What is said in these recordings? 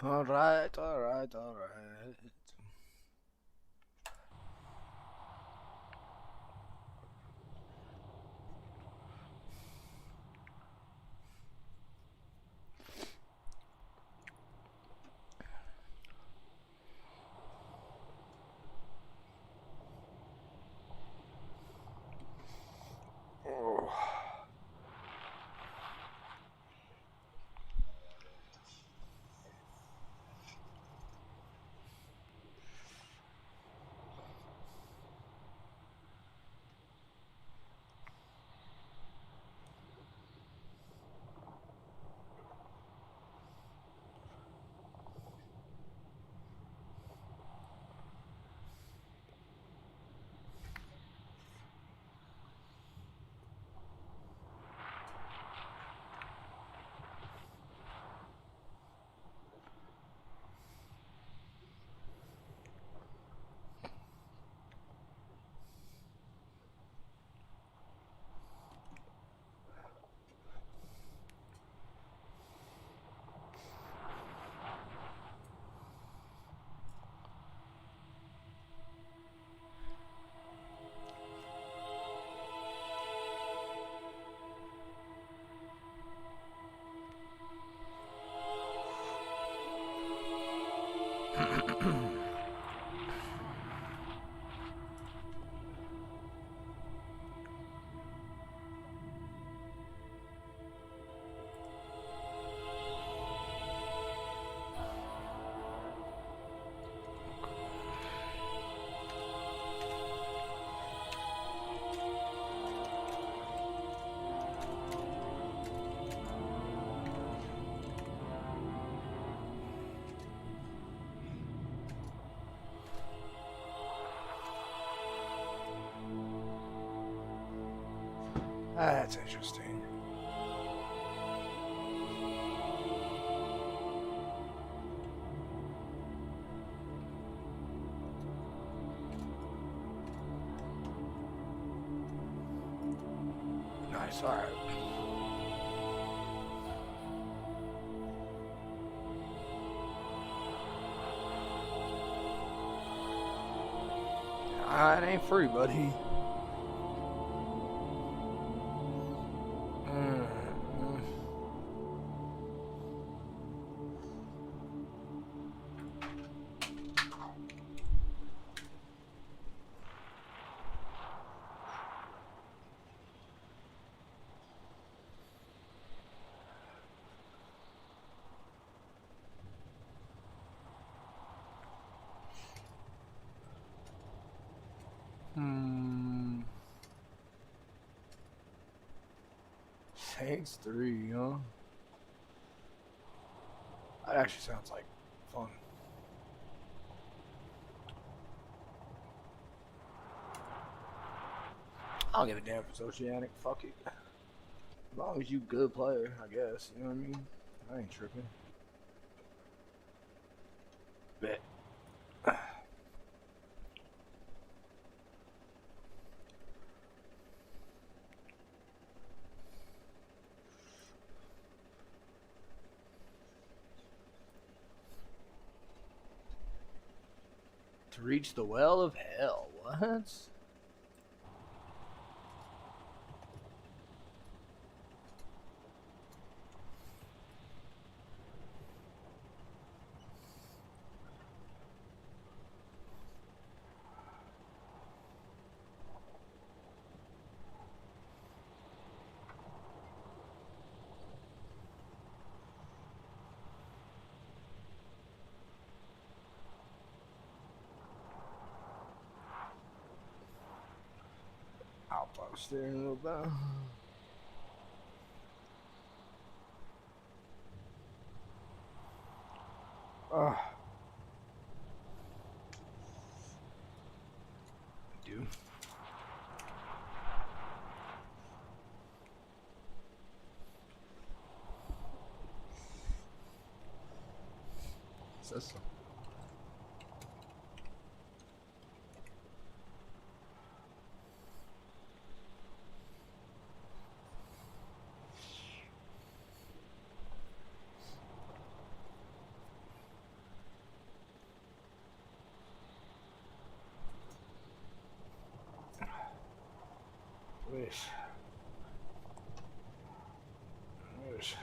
Alright, alright, alright. Oh. That's interesting. Nice, alright. It ain't free, buddy. Saints 3, huh? That actually sounds like fun. I don't give a damn if it's oceanic. Fuck it. As long as you good player, I guess. You know what I mean? I ain't tripping. Bet. To reach the well of hell. What? I'll probably steering a little bit. Do. Says so. Nice. Nice.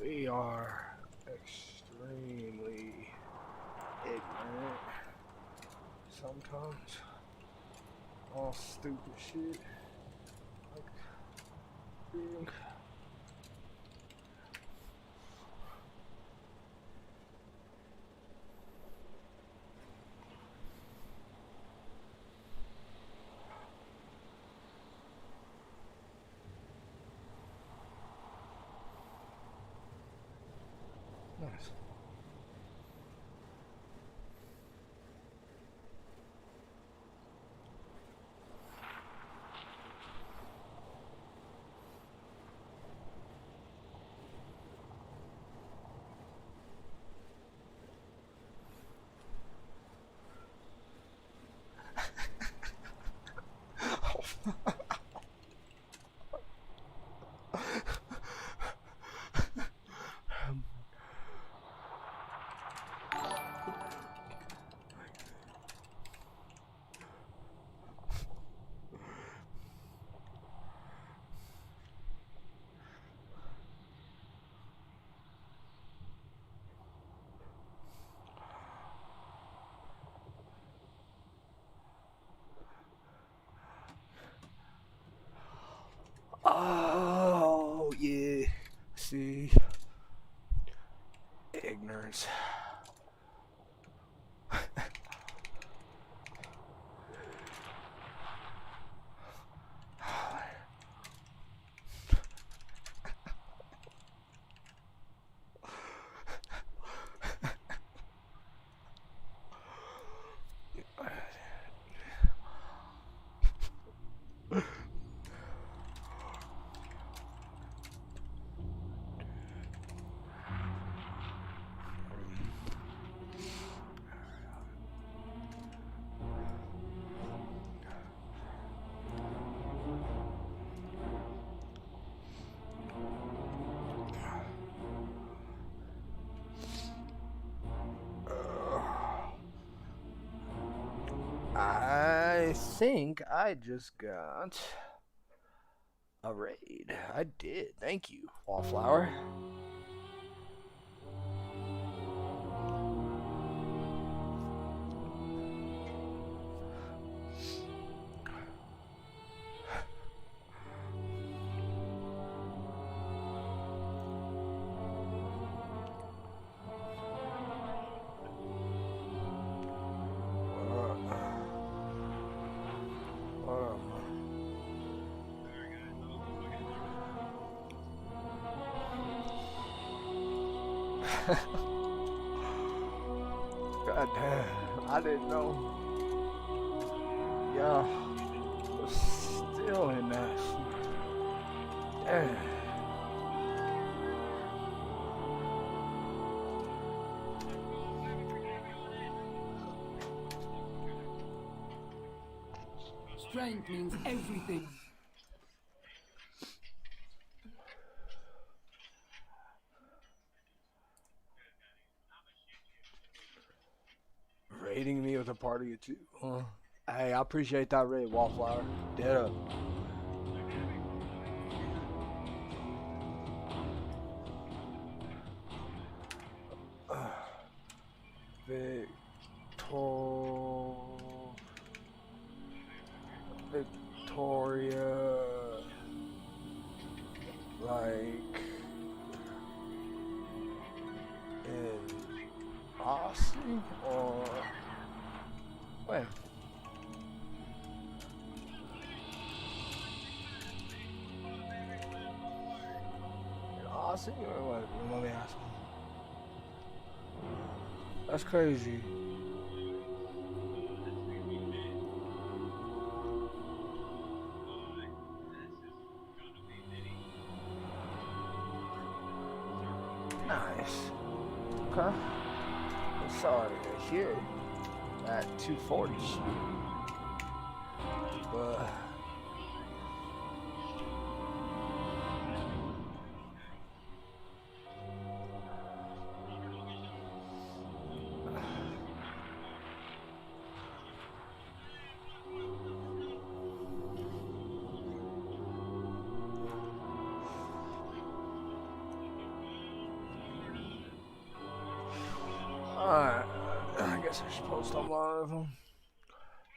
We are extremely ignorant sometimes. All stupid shit. Like being nice. Oh yeah. See, ignorance. I think I just got a raid. I did. Thank you, Wallflower. God damn, I didn't know. Yeah, was still in that. Damn. Strength means everything. Raiding me with a party of two. Hey, I appreciate that raid, Wallflower. Dead up. Victoria, like in Austin or when? In Austin or what? Let me ask. That's crazy. Nice. Okay. I'm sorry to hear that 240 shit. But alright, I guess I should post a lot of them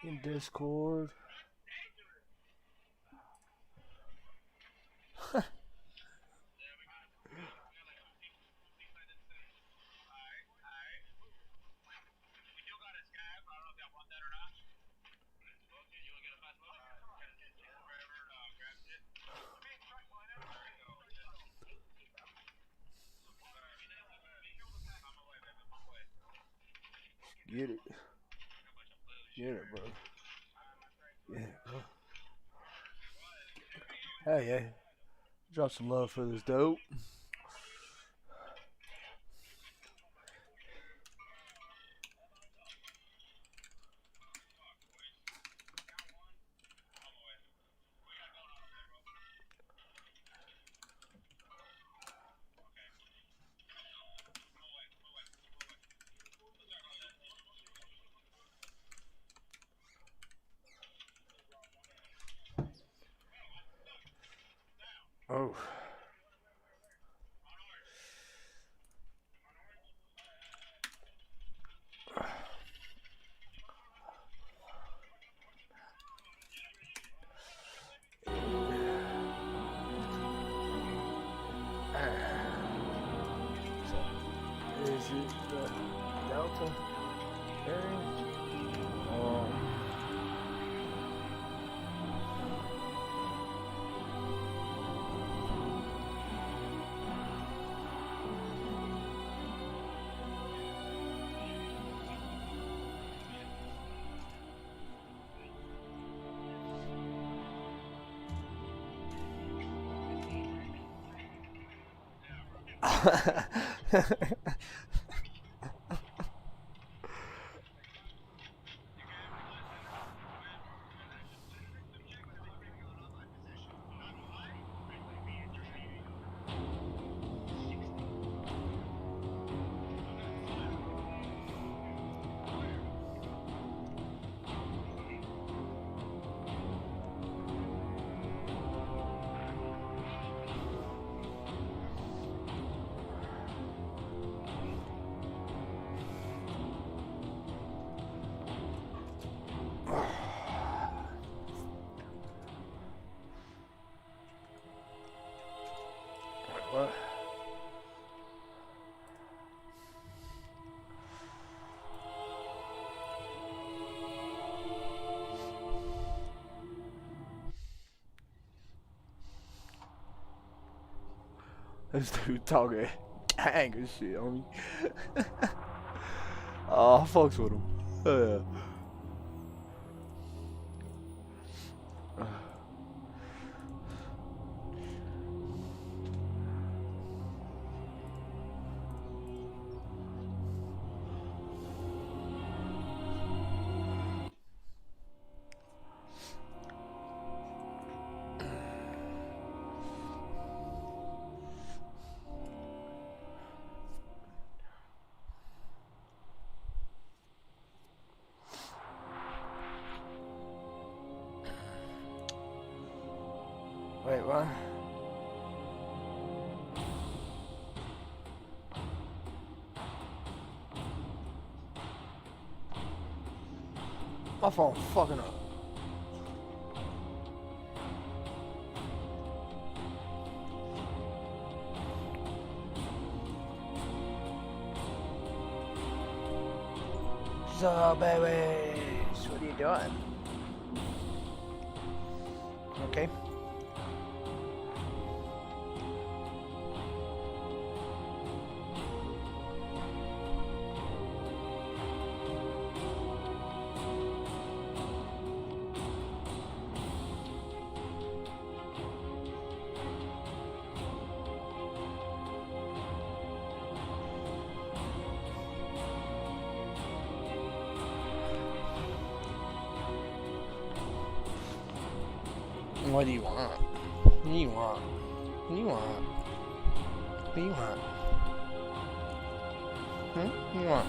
in Discord. Get it. Get it, bro. Yeah, bro. Hey, yeah. Drop some love for this dope. Oh. Is it the Delta variant? What? This dude talking gang and shit on me. Oh, I fucks with him. Yeah. Wait, what? My phone fucking up. So, babies, what are you doing? Okay. What do you want? What do you want? What do you want? What do you want? What do you want?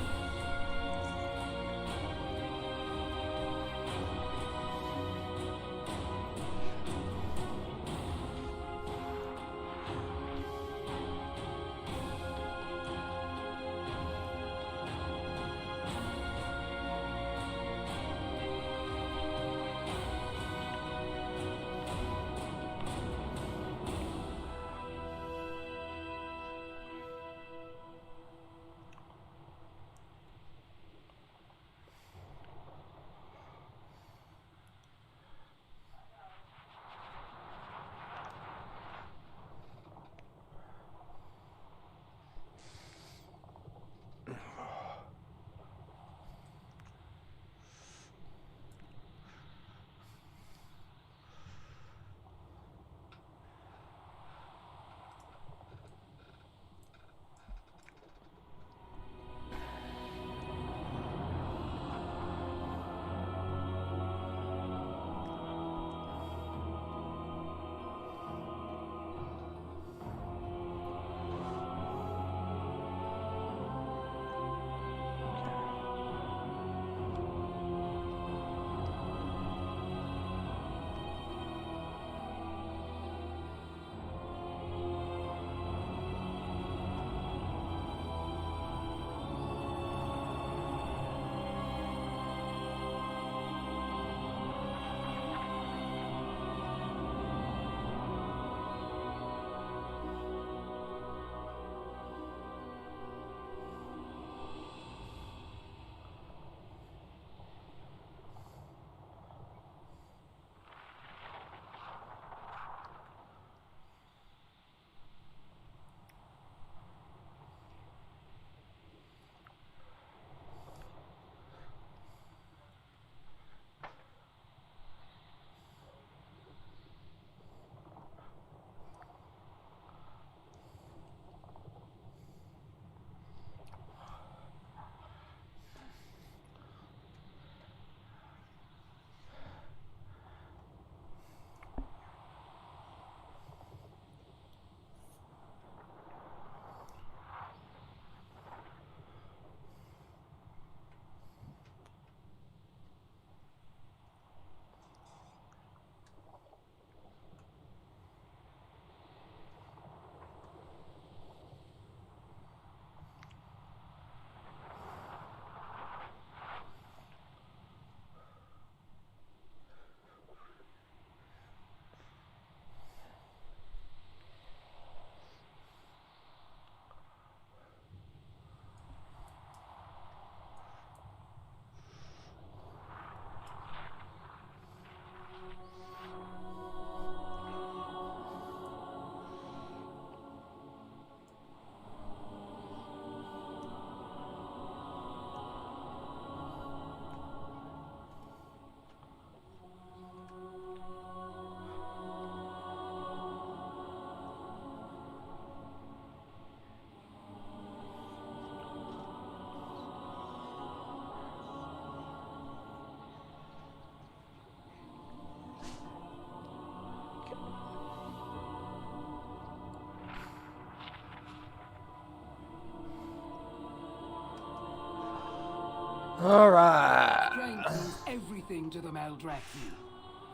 Alright. Strength means everything to the Maldraxi.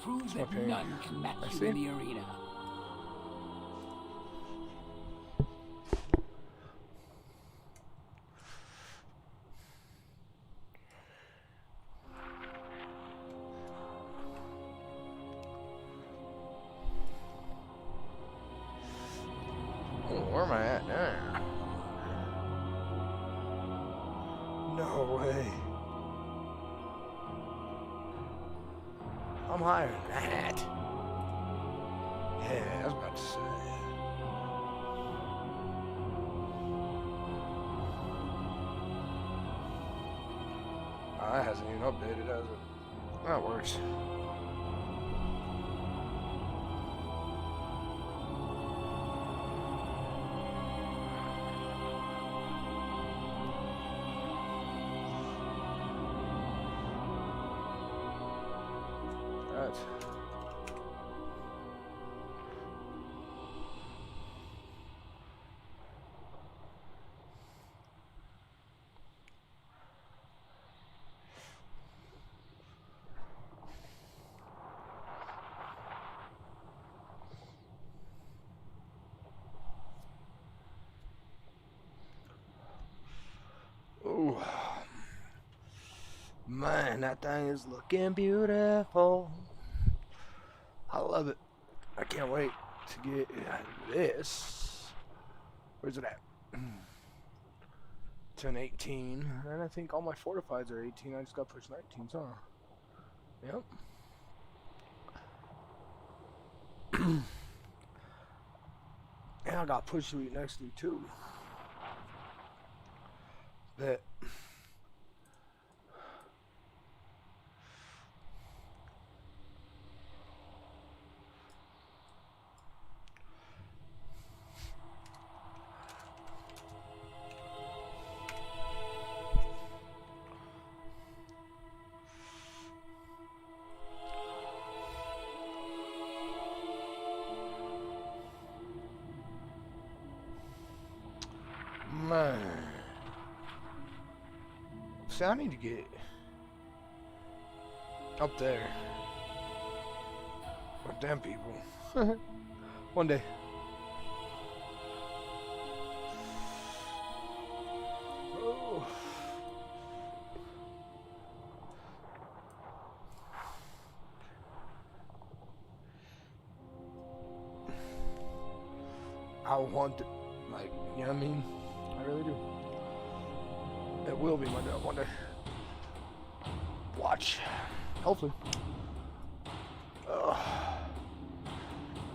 Prove that Okay. none can match I you see. in the arena. Oh, where am I at now? No way. I'm higher than that. Yeah, I was about to say. Oh, that hasn't even updated, has it? That works. Right. And that thing is looking beautiful. I love it. I can't wait to get this. Where's it at? To an 18. And I think all my fortifieds are 18. I just got pushed 19s, huh? Yep. And I got push sweet next to you too. Bet. Man. See, I need to get up there with them people. One day. Oh. I want to, like, you know what I mean? I really do. It will be my job one day. Watch. Hopefully. Ugh.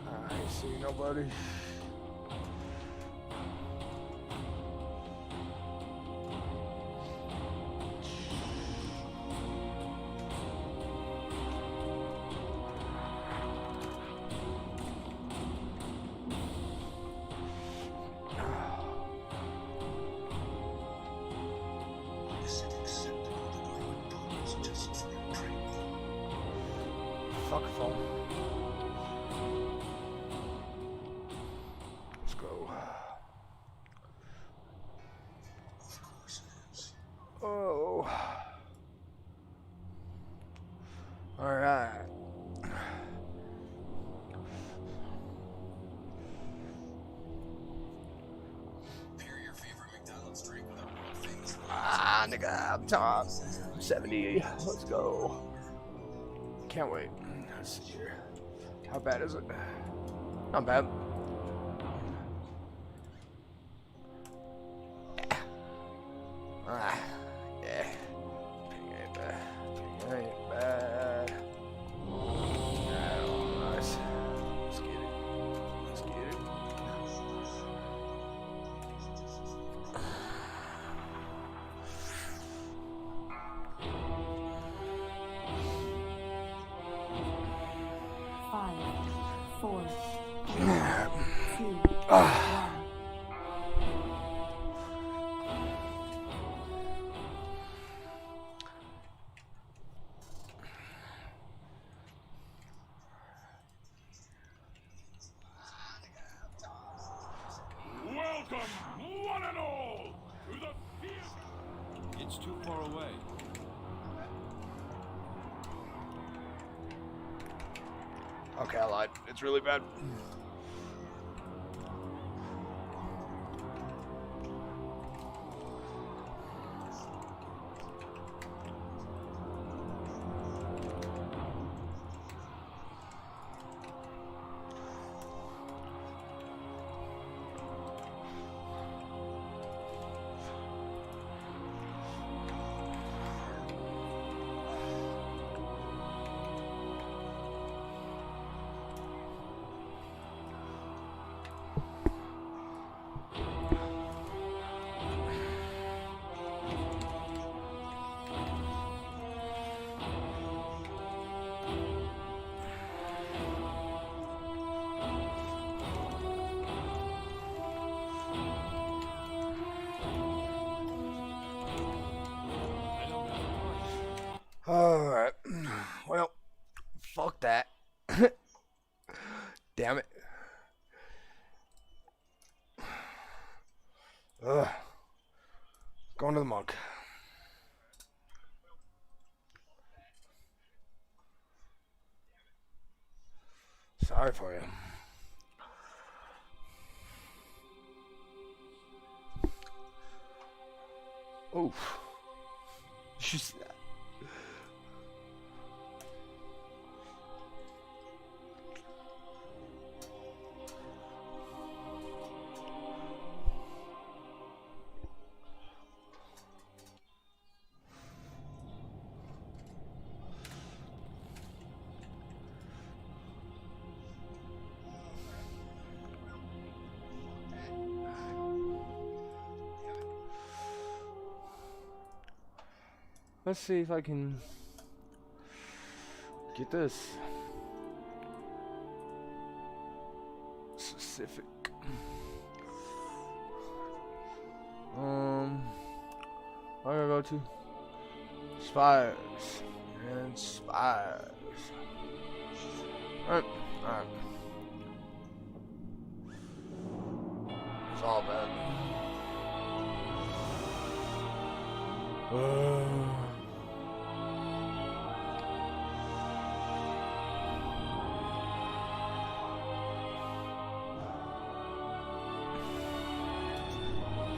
I ain't see nobody. Fuck phone. Let's go. Oh. All right. Ah, nigga, I'm top 70. Let's go. Can't wait. Let's see here. How bad is it? Not bad. Ah, yeah. Ping ain't bad. Ping ain't bad. Oh, nice. Let's get it. Let's get it. Welcome, one and all, to the field. It's too far away. Okay, I lied. It's really bad. Alright. Well, fuck that. Damn it. Ugh. Going to the monk. Sorry for you. Oof. Let's see if I can get this specific. Where do I go to? Spires and spires. Alright. It's all bad.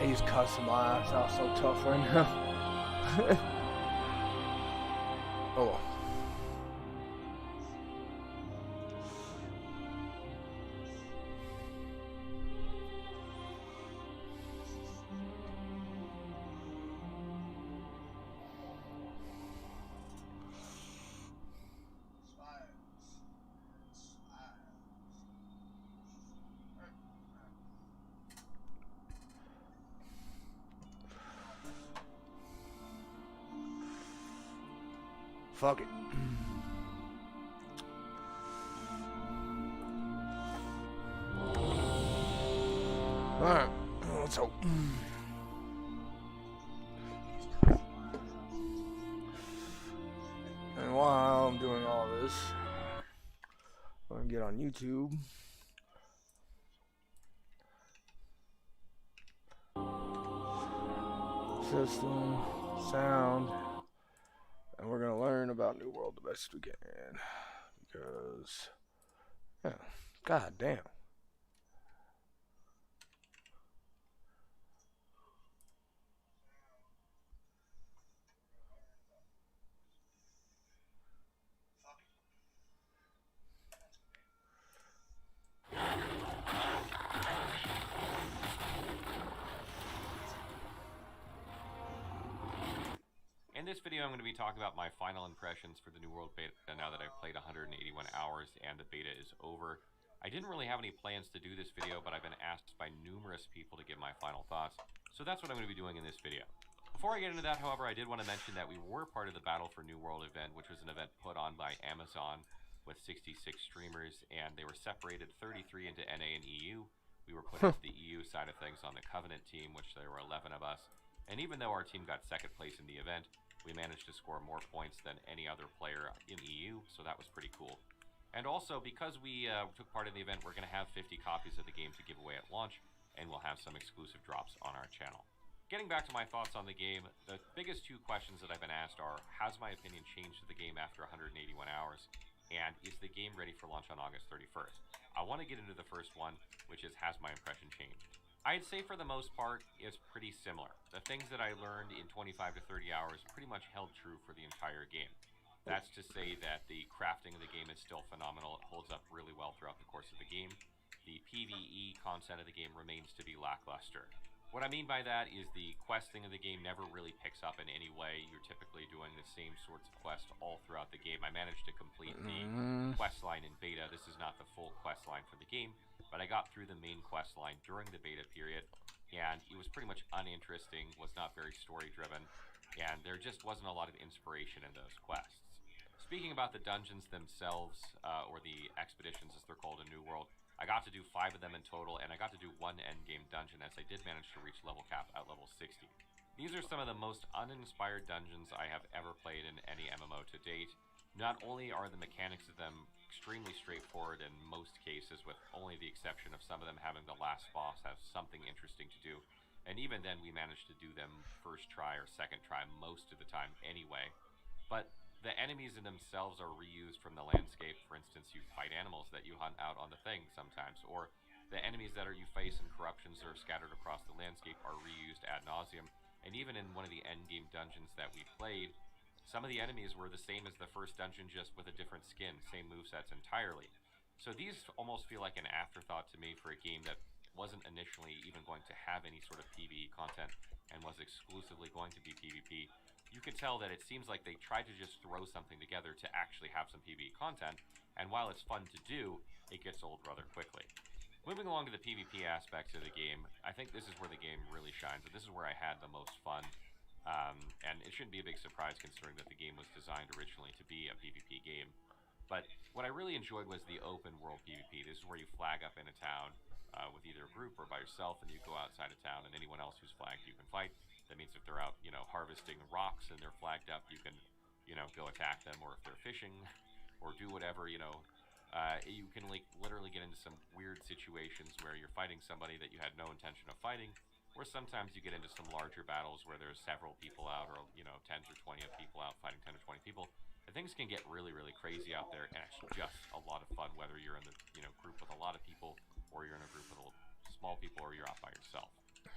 He's cussing my ass out so tough right now. Oh well. Fuck it. Alright, let's hope. And while I'm doing all this, I'm gonna get on YouTube. System, sound. And we're gonna learn about New World the best we can, because, yeah, god damn. In this video, I'm going to be talking about my final impressions for the New World beta now that I've played 181 hours and the beta is over. I didn't really have any plans to do this video, but I've been asked by numerous people to give my final thoughts, so that's what I'm going to be doing in this video. Before I get into that, however, I did want to mention that we were part of the Battle for New World event, which was an event put on by Amazon with 66 streamers, and they were separated 33 into NA and EU. We were put into the EU side of things on the Covenant team, which there were 11 of us, and even though our team got second place in the event, we managed to score more points than any other player in EU, so that was pretty cool. And also, because we took part in the event, we're going to have 50 copies of the game to give away at launch, and we'll have some exclusive drops on our channel. Getting back to my thoughts on the game, the biggest two questions that I've been asked are, has my opinion changed of the game after 181 hours? And is the game ready for launch on August 31st? I want to get into the first one, which is, has my impression changed? I'd say for the most part, it's pretty similar. The things that I learned in 25 to 30 hours pretty much held true for the entire game. That's to say that the crafting of the game is still phenomenal. It holds up really well throughout the course of the game. The PvE content of the game remains to be lackluster. What I mean by that is the questing of the game never really picks up in any way. You're typically doing the same sorts of quests all throughout the game. I managed to complete the quest line in beta. This is not the full quest line for the game, but I got through the main quest line during the beta period, and it was pretty much uninteresting, was not very story driven, and there just wasn't a lot of inspiration in those quests. Speaking about the dungeons themselves, or the expeditions as they're called in New World, I got to do 5 of them in total, and I got to do one endgame dungeon, as I did manage to reach level cap at level 60. These are some of the most uninspired dungeons I have ever played in any MMO to date. Not only are the mechanics of them extremely straightforward in most cases, with only the exception of some of them having the last boss have something interesting to do, and even then we managed to do them first try or second try most of the time anyway. But the enemies in themselves are reused from the landscape. For instance, you fight animals that you hunt out on the thing sometimes, or the enemies that you face in corruptions that are scattered across the landscape are reused ad nauseum. And even in one of the endgame dungeons that we played, some of the enemies were the same as the first dungeon, just with a different skin, same movesets entirely. So these almost feel like an afterthought to me for a game that wasn't initially even going to have any sort of PvE content and was exclusively going to be PvP. You can tell that it seems like they tried to just throw something together to actually have some PvE content, and while it's fun to do, it gets old rather quickly. Moving along to the PvP aspects of the game, I think this is where the game really shines, and this is where I had the most fun. And it shouldn't be a big surprise considering that the game was designed originally to be a PvP game. But what I really enjoyed was the open world PvP. This is where you flag up in a town with either a group or by yourself, and you go outside of town, and anyone else who's flagged you can fight. That means if they're out, harvesting rocks and they're flagged up, you can, go attack them, or if they're fishing, or do whatever, you can literally get into some weird situations where you're fighting somebody that you had no intention of fighting, or sometimes you get into some larger battles where there's several people out, or 10s or 20 of people out fighting 10 or 20 people. And things can get really, really crazy out there, and it's just a lot of fun, whether you're in the group with a lot of people, or you're in a group with small people, or you're out by yourself.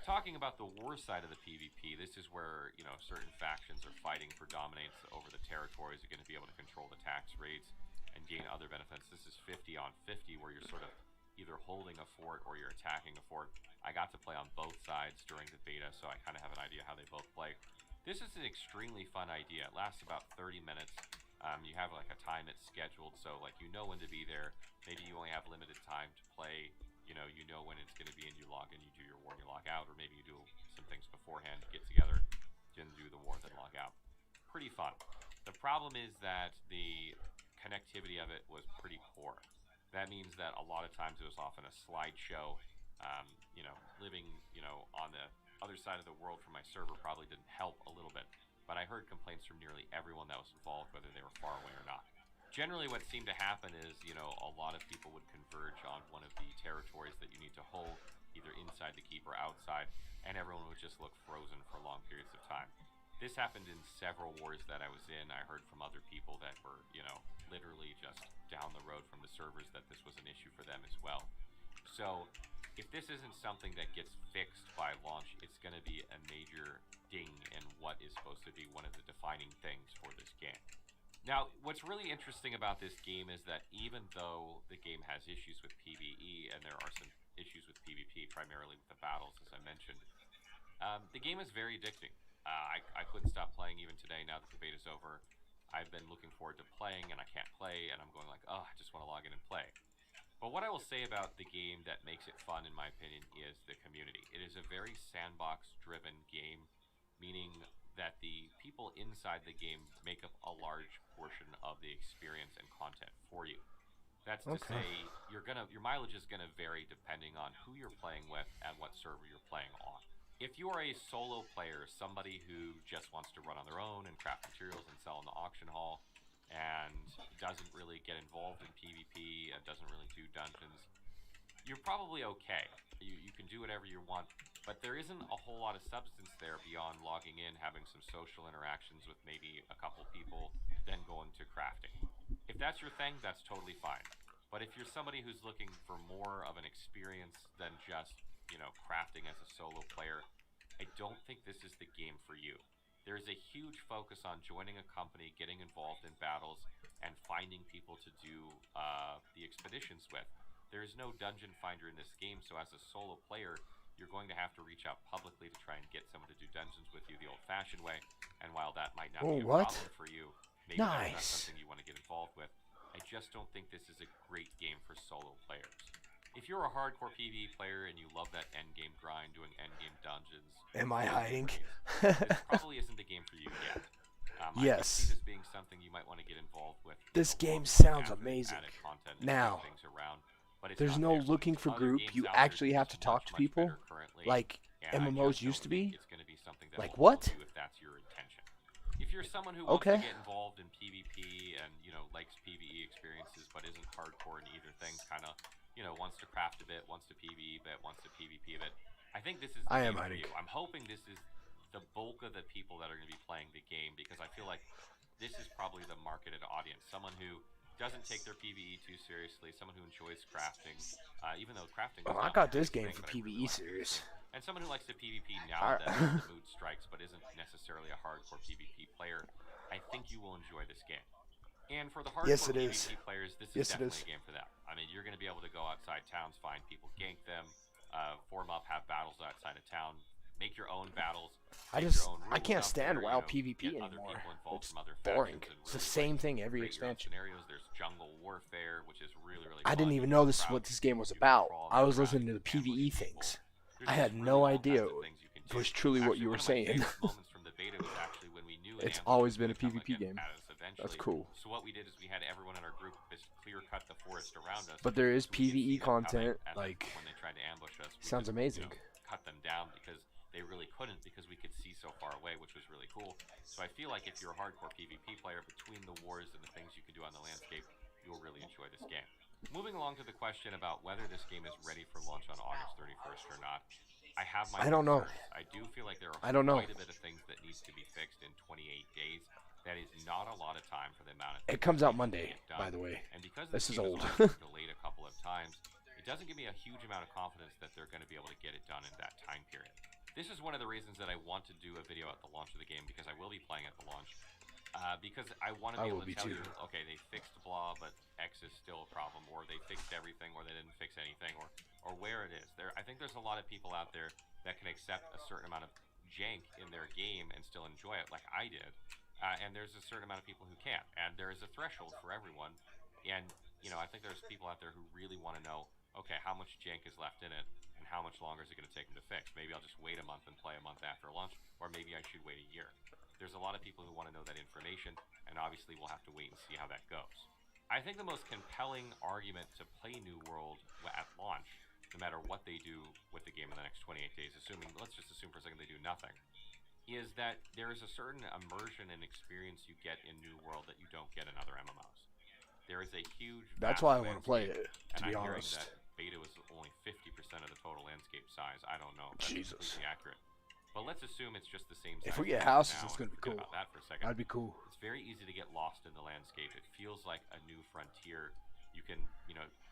Talking about the war side of the PvP, this is where certain factions are fighting for dominance over the territories. You're going to be able to control the tax rates and gain other benefits. This is 50 on 50, where you're sort of either holding a fort or you're attacking a fort. I got to play on both sides during the beta, so I kind of have an idea how they both play. This is an extremely fun idea. It lasts about 30 minutes. You have like a time it's scheduled, so like when to be there. Maybe you only have limited time to play. You know when it's going to be, and you log in, you do your war, and you log out, or maybe you do some things beforehand, get together, then do the war, then log out. Pretty fun. The problem is that the connectivity of it was pretty poor. That means that a lot of times it was often a slideshow. Living on the other side of the world from my server probably didn't help a little bit. But I heard complaints from nearly everyone that was involved, whether they were far away or not. Generally, what seemed to happen is, a lot of people would converge on one of the territories that you need to hold, either inside the keep or outside, and everyone would just look frozen for long periods of time. This happened in several wars that I was in. I heard from other people that were, literally just down the road from the servers that this was an issue for them as well. So, if this isn't something that gets fixed by launch, it's going to be a major ding in what is supposed to be one of the defining things for this game. Now, what's really interesting about this game is that even though the game has issues with PvE, and there are some issues with PvP, primarily with the battles, as I mentioned, the game is very addicting. I couldn't stop playing even today now that the beta's over. I've been looking forward to playing, and I can't play, and I'm going like, I just want to log in and play. But what I will say about the game that makes it fun, in my opinion, is the community. It is a very sandbox-driven game, meaning that the people inside the game make up a large portion of the experience and content for you. That's to say, your mileage is gonna vary depending on who you're playing with and what server you're playing on. If you are a solo player, somebody who just wants to run on their own and craft materials and sell in the auction hall, and doesn't really get involved in PvP and doesn't really do dungeons, you're probably okay. You can do whatever you want, but there isn't a whole lot of substance there beyond logging in, having some social interactions with maybe a couple people, then going to crafting. If that's your thing, that's totally fine. But if you're somebody who's looking for more of an experience than just, crafting as a solo player, I don't think this is the game for you. There's a huge focus on joining a company, getting involved in battles, and finding people to do the expeditions with. There's no dungeon finder in this game, so as a solo player, you're going to have to reach out publicly to try and get someone to do dungeons with you the old-fashioned way. And while that might not be a problem for you, maybe that's not something you want to get involved with, I just don't think this is a great game for solo players. If you're a hardcore PvE player and you love that endgame grind, doing endgame dungeons... Am I hiding? This probably isn't the game for you yet. Yes. I can see this being something you might want to get involved with. This game sounds amazing. Now, there's no looking for group. You actually have to talk to people like MMOs used to be. Like what? If you're someone who wants to get involved in PvP and, likes PvE experiences but isn't hardcore in either thing, kind of, wants to craft a bit, wants to PvE a bit, wants to PvP a bit, I think this is the game for you. I'm hoping this is the bulk of the people that are going to be playing the game, because I feel like this is probably the marketed audience. Someone who doesn't take their PvE too seriously, someone who enjoys crafting, even though crafting is I got this game for PvE serious. And someone who likes to PvP now that the mood strikes, but isn't necessarily a hardcore PvP player. I think you will enjoy this game. And for the hardcore PvP players, this is definitely a game for them. I mean, you're going to be able to go outside towns, find people, gank them, form up, have battles outside of town, make your own battles. I can't stand WoW PvP anymore. It's boring. It's the same thing every expansion. There's jungle warfare, which is really, really I didn't even know this is what this game was about. I was listening to the PvE things. I had no idea it was truly what you were saying. Moments from the beta was actually when we knew It's always been a PvP game. That's cool. So what we did is we had everyone in our group just clear cut the forest around us. But there is so we could see PvE them content, coming, like, when they tried to ambush us. sounds amazing. Cut them down because they really couldn't, because we could see so far away, which was really cool. So I feel like if you're a hardcore PvP player, between the wars and the things you can do on the landscape, you'll really enjoy this game. Moving along to the question about whether this game is ready for launch on August 31st or not, I have my I don't know. concerns. I do feel like there are a quite a bit of things that needs to be fixed in 28 days. That is not a lot of time for the amount of things It comes out that Monday, get done. by the way. And because This is game old. also delayed a couple of times, it doesn't give me a huge amount of confidence that they're going to be able to get it done in that time period. This is one of the reasons that I want to do a video at the launch of the game, because I will be playing at the launch. Because I want to be able to tell you, okay, they fixed blah, but X is still a problem, or they fixed everything, or they didn't fix anything, or where it is. I think there's a lot of people out there that can accept a certain amount of jank in their game and still enjoy it, like I did. And there's a certain amount of people who can't, and there is a threshold for everyone. And I think there's people out there who really want to know, okay, how much jank is left in it, and how much longer is it going to take them to fix? Maybe I'll just wait a month and play a month after launch, or maybe I should wait a year. There's a lot of people who want to know that information, and obviously we'll have to wait and see how that goes. I think the most compelling argument to play New World at launch, no matter what they do with the game in the next 28 days, let's just assume for a second they do nothing, is that there is a certain immersion and experience you get in New World that you don't get in other MMOs. There is a huge... That's why I want to play it, to be honest. That beta was only 50% of the total landscape size. I don't know if that's completely accurate. But let's assume it's just the same size. If we get houses, it's going to be cool. About that for a second. That'd be cool. It's very easy to get lost in the landscape. It feels like a new frontier. You can,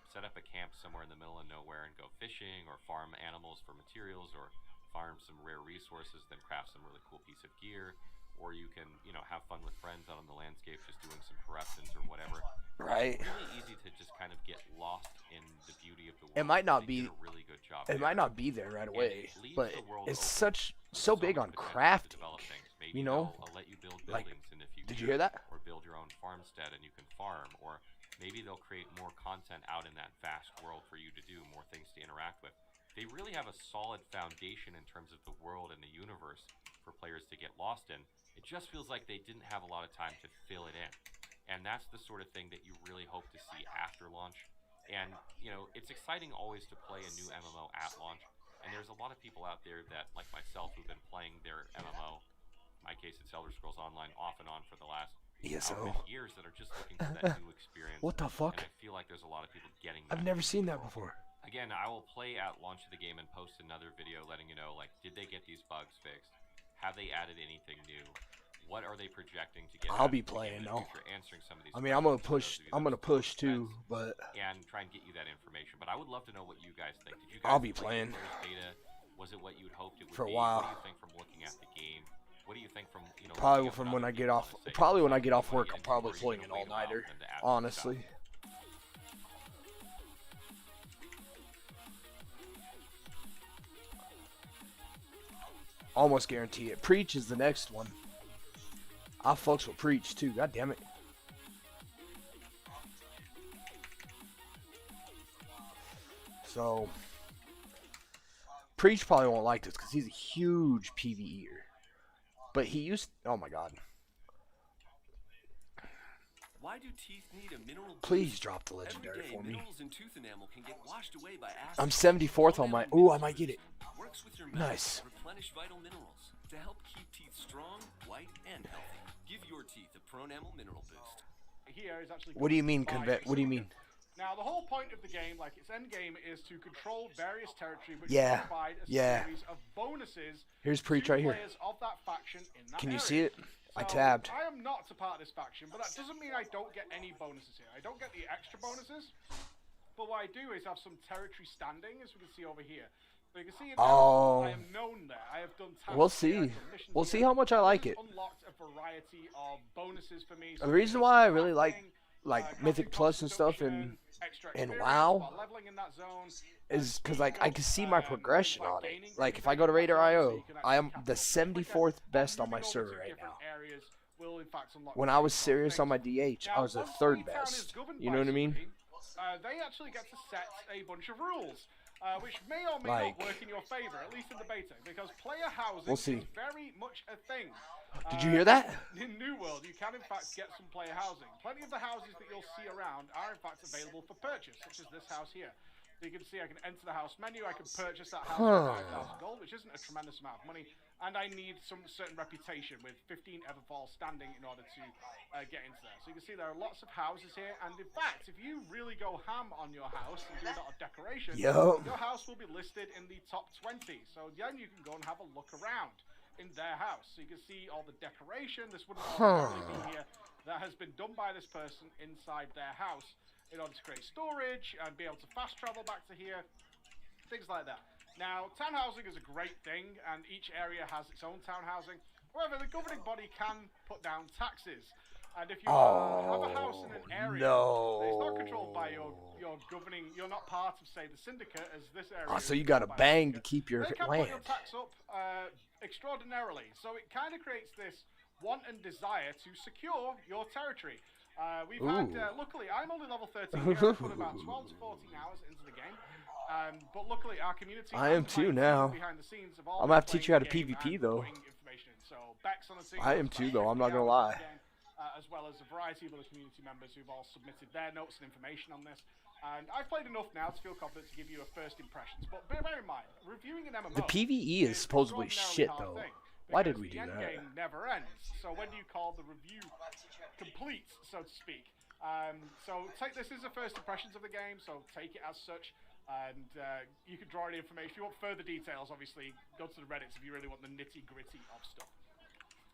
set up a camp somewhere in the middle of nowhere and go fishing, or farm animals for materials, or farm some rare resources, then craft some really cool piece of gear. Or you can, have fun with friends out on the landscape, just doing some corruptions or whatever. Right. It's really easy to just kind of get lost in the beauty of the world. It might not be. A really good job it there. might not be there right away, but it's so big on crafting. Maybe I'll let you build buildings in the future. Did you hear that? Or build your own farmstead and you can farm. Or maybe they'll create more content out in that vast world for you to do, more things to interact with. They really have a solid foundation in terms of the world and the universe for players to get lost in. It just feels like they didn't have a lot of time to fill it in. And that's the sort of thing that you really hope to see after launch. And, it's exciting always to play a new MMO at launch. And there's a lot of people out there that, like myself, who've been playing their MMO, in my case it's Elder Scrolls Online, off and on for the last years, that are just looking for that new experience. What the fuck? And I feel like there's a lot of people getting that. I've never seen that before. Again, I will play at launch of the game and post another video letting you know, did they get these bugs fixed? Have they added anything new? What are they projecting to get? I'll be playing though. Answering some of these. I mean, I'm gonna push too, but and try and get you that information. But I would love to know what you guys think. Did you guys I'll be playing. Beta? Was it what you'd hoped it would for a be? while. What do you think from looking at the game? What do you think from Probably from when I get off. Probably when I get off work, I'm probably playing an all-nighter. Honestly. Almost guarantee it. Preach is the next one. I fucks with Preach too. God damn it. So Preach probably won't like this because he's a huge PvEer. But he used. Oh my god. Why do teeth need a mineral boost? Please drop the legendary for me. Minerals in tooth enamel can get washed away by acid. I'm 74th on my. Ooh, I might get it. Works with your nice. Replenish vital minerals to help keep teeth strong, white, and healthy. Give your teeth a Pronamel mineral boost. Here is actually. What do you mean convert? What do you mean? Now, the whole point of the game, like its end game, is to control various territory, which provide a series of bonuses. Here's Preach right here. Of that faction in that Can you area. see it? So I tabbed. I am not a part of this faction, but that doesn't mean I don't get any bonuses here. I don't get the extra bonuses, but what I do is have some territory standing, as we can see over here. So you can see I am known there. I have done tasks. We'll see. We'll see how much I like it. Unlocked a variety of bonuses for me. The reason why I really like Mythic Plus and stuff and WoW is because I can see my progression on it. Like if I go to Raider.io, I am the 74th best on my server right now. When I was serious on my DH, I was the 3rd best. You know what I mean? They actually get to set a bunch of rules. which may or may not work in your favor, at least in the beta, because player housing is very much a thing. Did you hear that? In New World, you can in fact get some player housing. Plenty of the houses that you'll see around are in fact available for purchase, such as this house here. So you can see I can enter the house menu, I can purchase that house for 5,000 gold, which isn't a tremendous amount of money, and I need some certain reputation with 15 Everfall standing in order to get into there. So you can see there are lots of houses here, and in fact, if you really go ham on your house and do a lot of decoration, your house will be listed in the top 20. So then you can go and have a look around in their house. So you can see all the decoration. This wouldn't normally be here. That has been done by this person inside their house in order to create storage and be able to fast travel back to here, things like that. Now, town housing is a great thing, and each area has its own town housing. However, the governing body can put down taxes. And if you have a house in an area that is not controlled by your governing, you're not part of, say, the syndicate, as this area. So you got to bang to keep your land. They can land. put your tax up extraordinarily. So it kind of creates this want and desire to secure your territory. We've had, luckily, I'm only level 13 here. I've put about 12 to 14 hours into the game. But luckily, our community. I am too now. Behind the scenes of all I'm gonna have to teach you how to PvP though. So Bex on the scene, I am too though. I'm not gonna lie. As well as a variety of other community members who've all submitted their notes and information on this. And I've played enough now to feel confident to give you a first impressions. But bear in mind, reviewing an MMO. The PvE is supposedly shit though. Why did we do that? The end game never ends. So when do you call the review complete, so to speak? So take this as a first impressions of the game. So take it as such. And you can draw any information. If you want further details, obviously, go to the Reddits if you really want the nitty-gritty of stuff.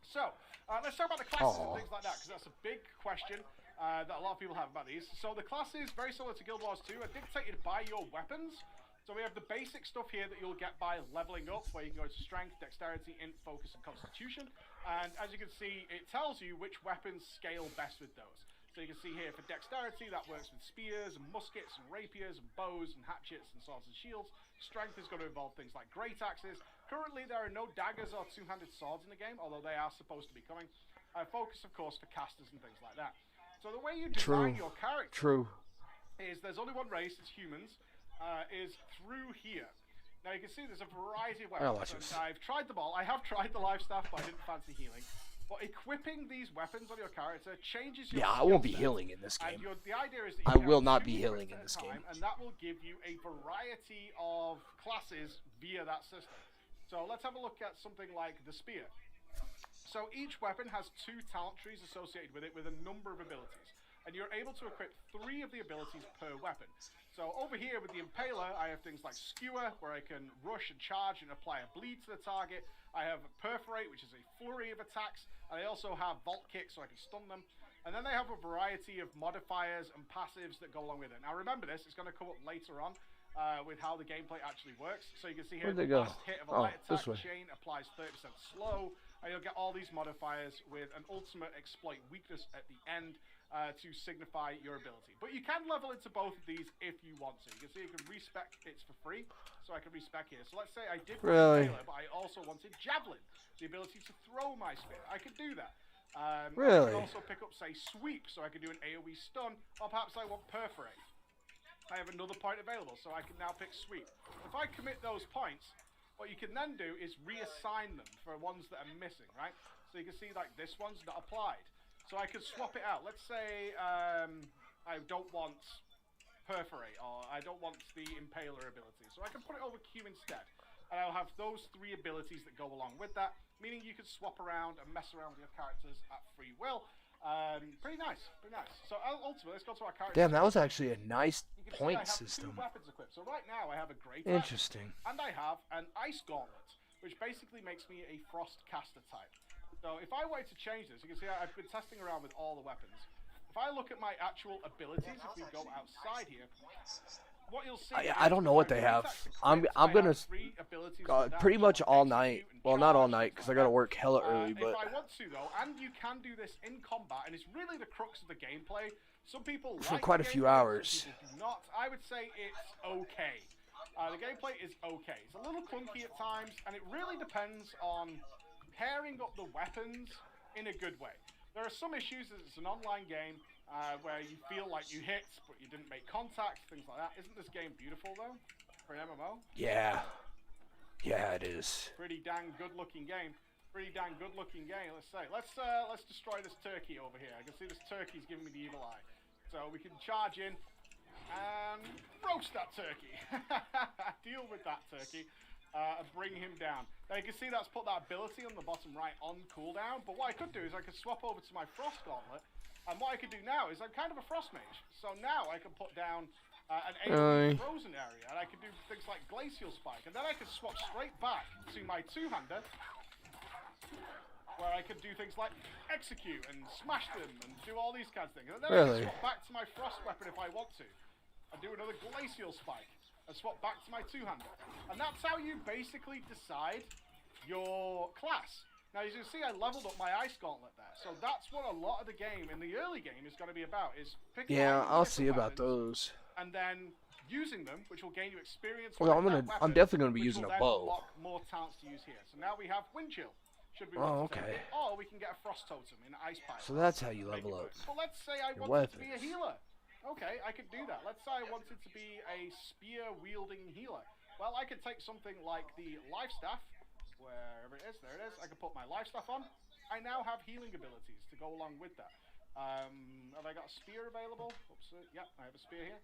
So, let's talk about the classes and things like that, because that's a big question that a lot of people have about these. So the classes, very similar to Guild Wars 2, are dictated by your weapons. So we have the basic stuff here that you'll get by leveling up, where you can go to Strength, Dexterity, Int, Focus, and Constitution. And as you can see, it tells you which weapons scale best with those. So you can see here for Dexterity, that works with spears, and muskets, and rapiers, and bows, and hatchets, and swords and shields. Strength is going to involve things like great axes. Currently, there are no daggers or two-handed swords in the game, although they are supposed to be coming. Focus, of course, for casters and things like that. So the way you design your character is there's only one race, it's humans, is through here. Now you can see there's a variety of weapons. I've tried them all. I have tried the life staff, but I didn't fancy healing. But equipping these weapons on your character changes your I won't be healing in this game. And the idea is that I will not be healing in this game. And that will give you a variety of classes via that system. So let's have a look at something like the spear. So each weapon has 2 talent trees associated with it with a number of abilities. And you're able to equip 3 of the abilities per weapon. So over here with the Impaler, I have things like Skewer, where I can rush and charge and apply a bleed to the target. I have Perforate, which is a flurry of attacks. And I also have Vault Kick, so I can stun them. And then they have a variety of modifiers and passives that go along with it. Now remember this, it's going to come up later on with how the gameplay actually works. So you can see here, the last hit of a light attack chain applies 30% slow. And you'll get all these modifiers with an ultimate exploit weakness at the end to signify your ability. But you can level into both of these if you want to. You can see you can respec it's for free, so I can respec here. So let's say I did Impaler, but I also wanted Javelin, the ability to throw my spear. I could do that. I can also pick up, say, Sweep, so I can do an AoE stun, or perhaps I want Perforate. I have another point available, so I can now pick Sweep. If I commit those points, what you can then do is reassign them for ones that are missing, right? So you can see, like, this one's not applied. So I could swap it out. Let's say I don't want Perforate, or I don't want the Impaler ability. So I can put it over Q instead. And I'll have those 3 abilities that go along with that, meaning you can swap around and mess around with your characters at free will. Pretty nice, pretty nice. So ultimately, let's go to our characters. Damn, that was actually a nice point system. I have 2 weapons equipped. So right now I have a great Interesting. And I have an Ice Gauntlet, which basically makes me a Frost Caster type. So if I were to change this, you can see I've been testing around with all the weapons. If I look at my actual abilities, if we go outside here, what you'll see I don't know what they have. I'm gonna pretty much all night. Well, not all night because I gotta work hella early. But if I want to though, and you can do this in combat, and it's really the crux of the gameplay. Some people for like quite a few hours. Some people do not. I would say it's okay. The gameplay is okay. It's a little clunky at times, and it really depends on pairing up the weapons in a good way. There are some issues as it's an online game where you feel like you hit, but you didn't make contact, things like that. Isn't this game beautiful, though? for an MMO. Yeah. Yeah, it is. Pretty dang good-looking game. Let's say. Let's destroy this turkey over here. I can see this turkey's giving me the evil eye. So we can charge in and roast that turkey. Deal with that turkey. And bring him down. Now you can see that's put that ability on the bottom right on cooldown. But what I could do is I could swap over to my Frost Gauntlet. And what I could do now is I'm kind of a Frost Mage. So now I can put down an AoE frozen area. And I can do things like Glacial Spike. And then I could swap straight back to my two-hander. Where I could do things like execute and smash them and do all these kinds of things. And then I can swap back to my Frost Weapon if I want to. And do another Glacial Spike. And swap back to my two-hander. And that's how you basically decide your class. Now, as you can see, I leveled up my Ice Gauntlet there. So that's what a lot of the game, in the early game, is going to be about, is picking Yeah, out I'll different see about weapons, those. and then using them, which will gain you experience. Well, with that I'm weapon, definitely gonna be which using will a then bow. unlock more talents to use here. So now we have Wind Chill. Should we Oh, want to take okay. it, or we can get a Frost Totem in Ice Pilot. So that's how you Make level it up. work. But let's say I your wanted to be a weapons. healer. Okay, I could do that. Let's say I wanted to be a spear-wielding healer. Well, I could take something like the Life Staff, wherever it is, there it is. I could put my Life Staff on. I now have healing abilities to go along with that. Have I got a spear available? Oops, yeah, I have a spear here.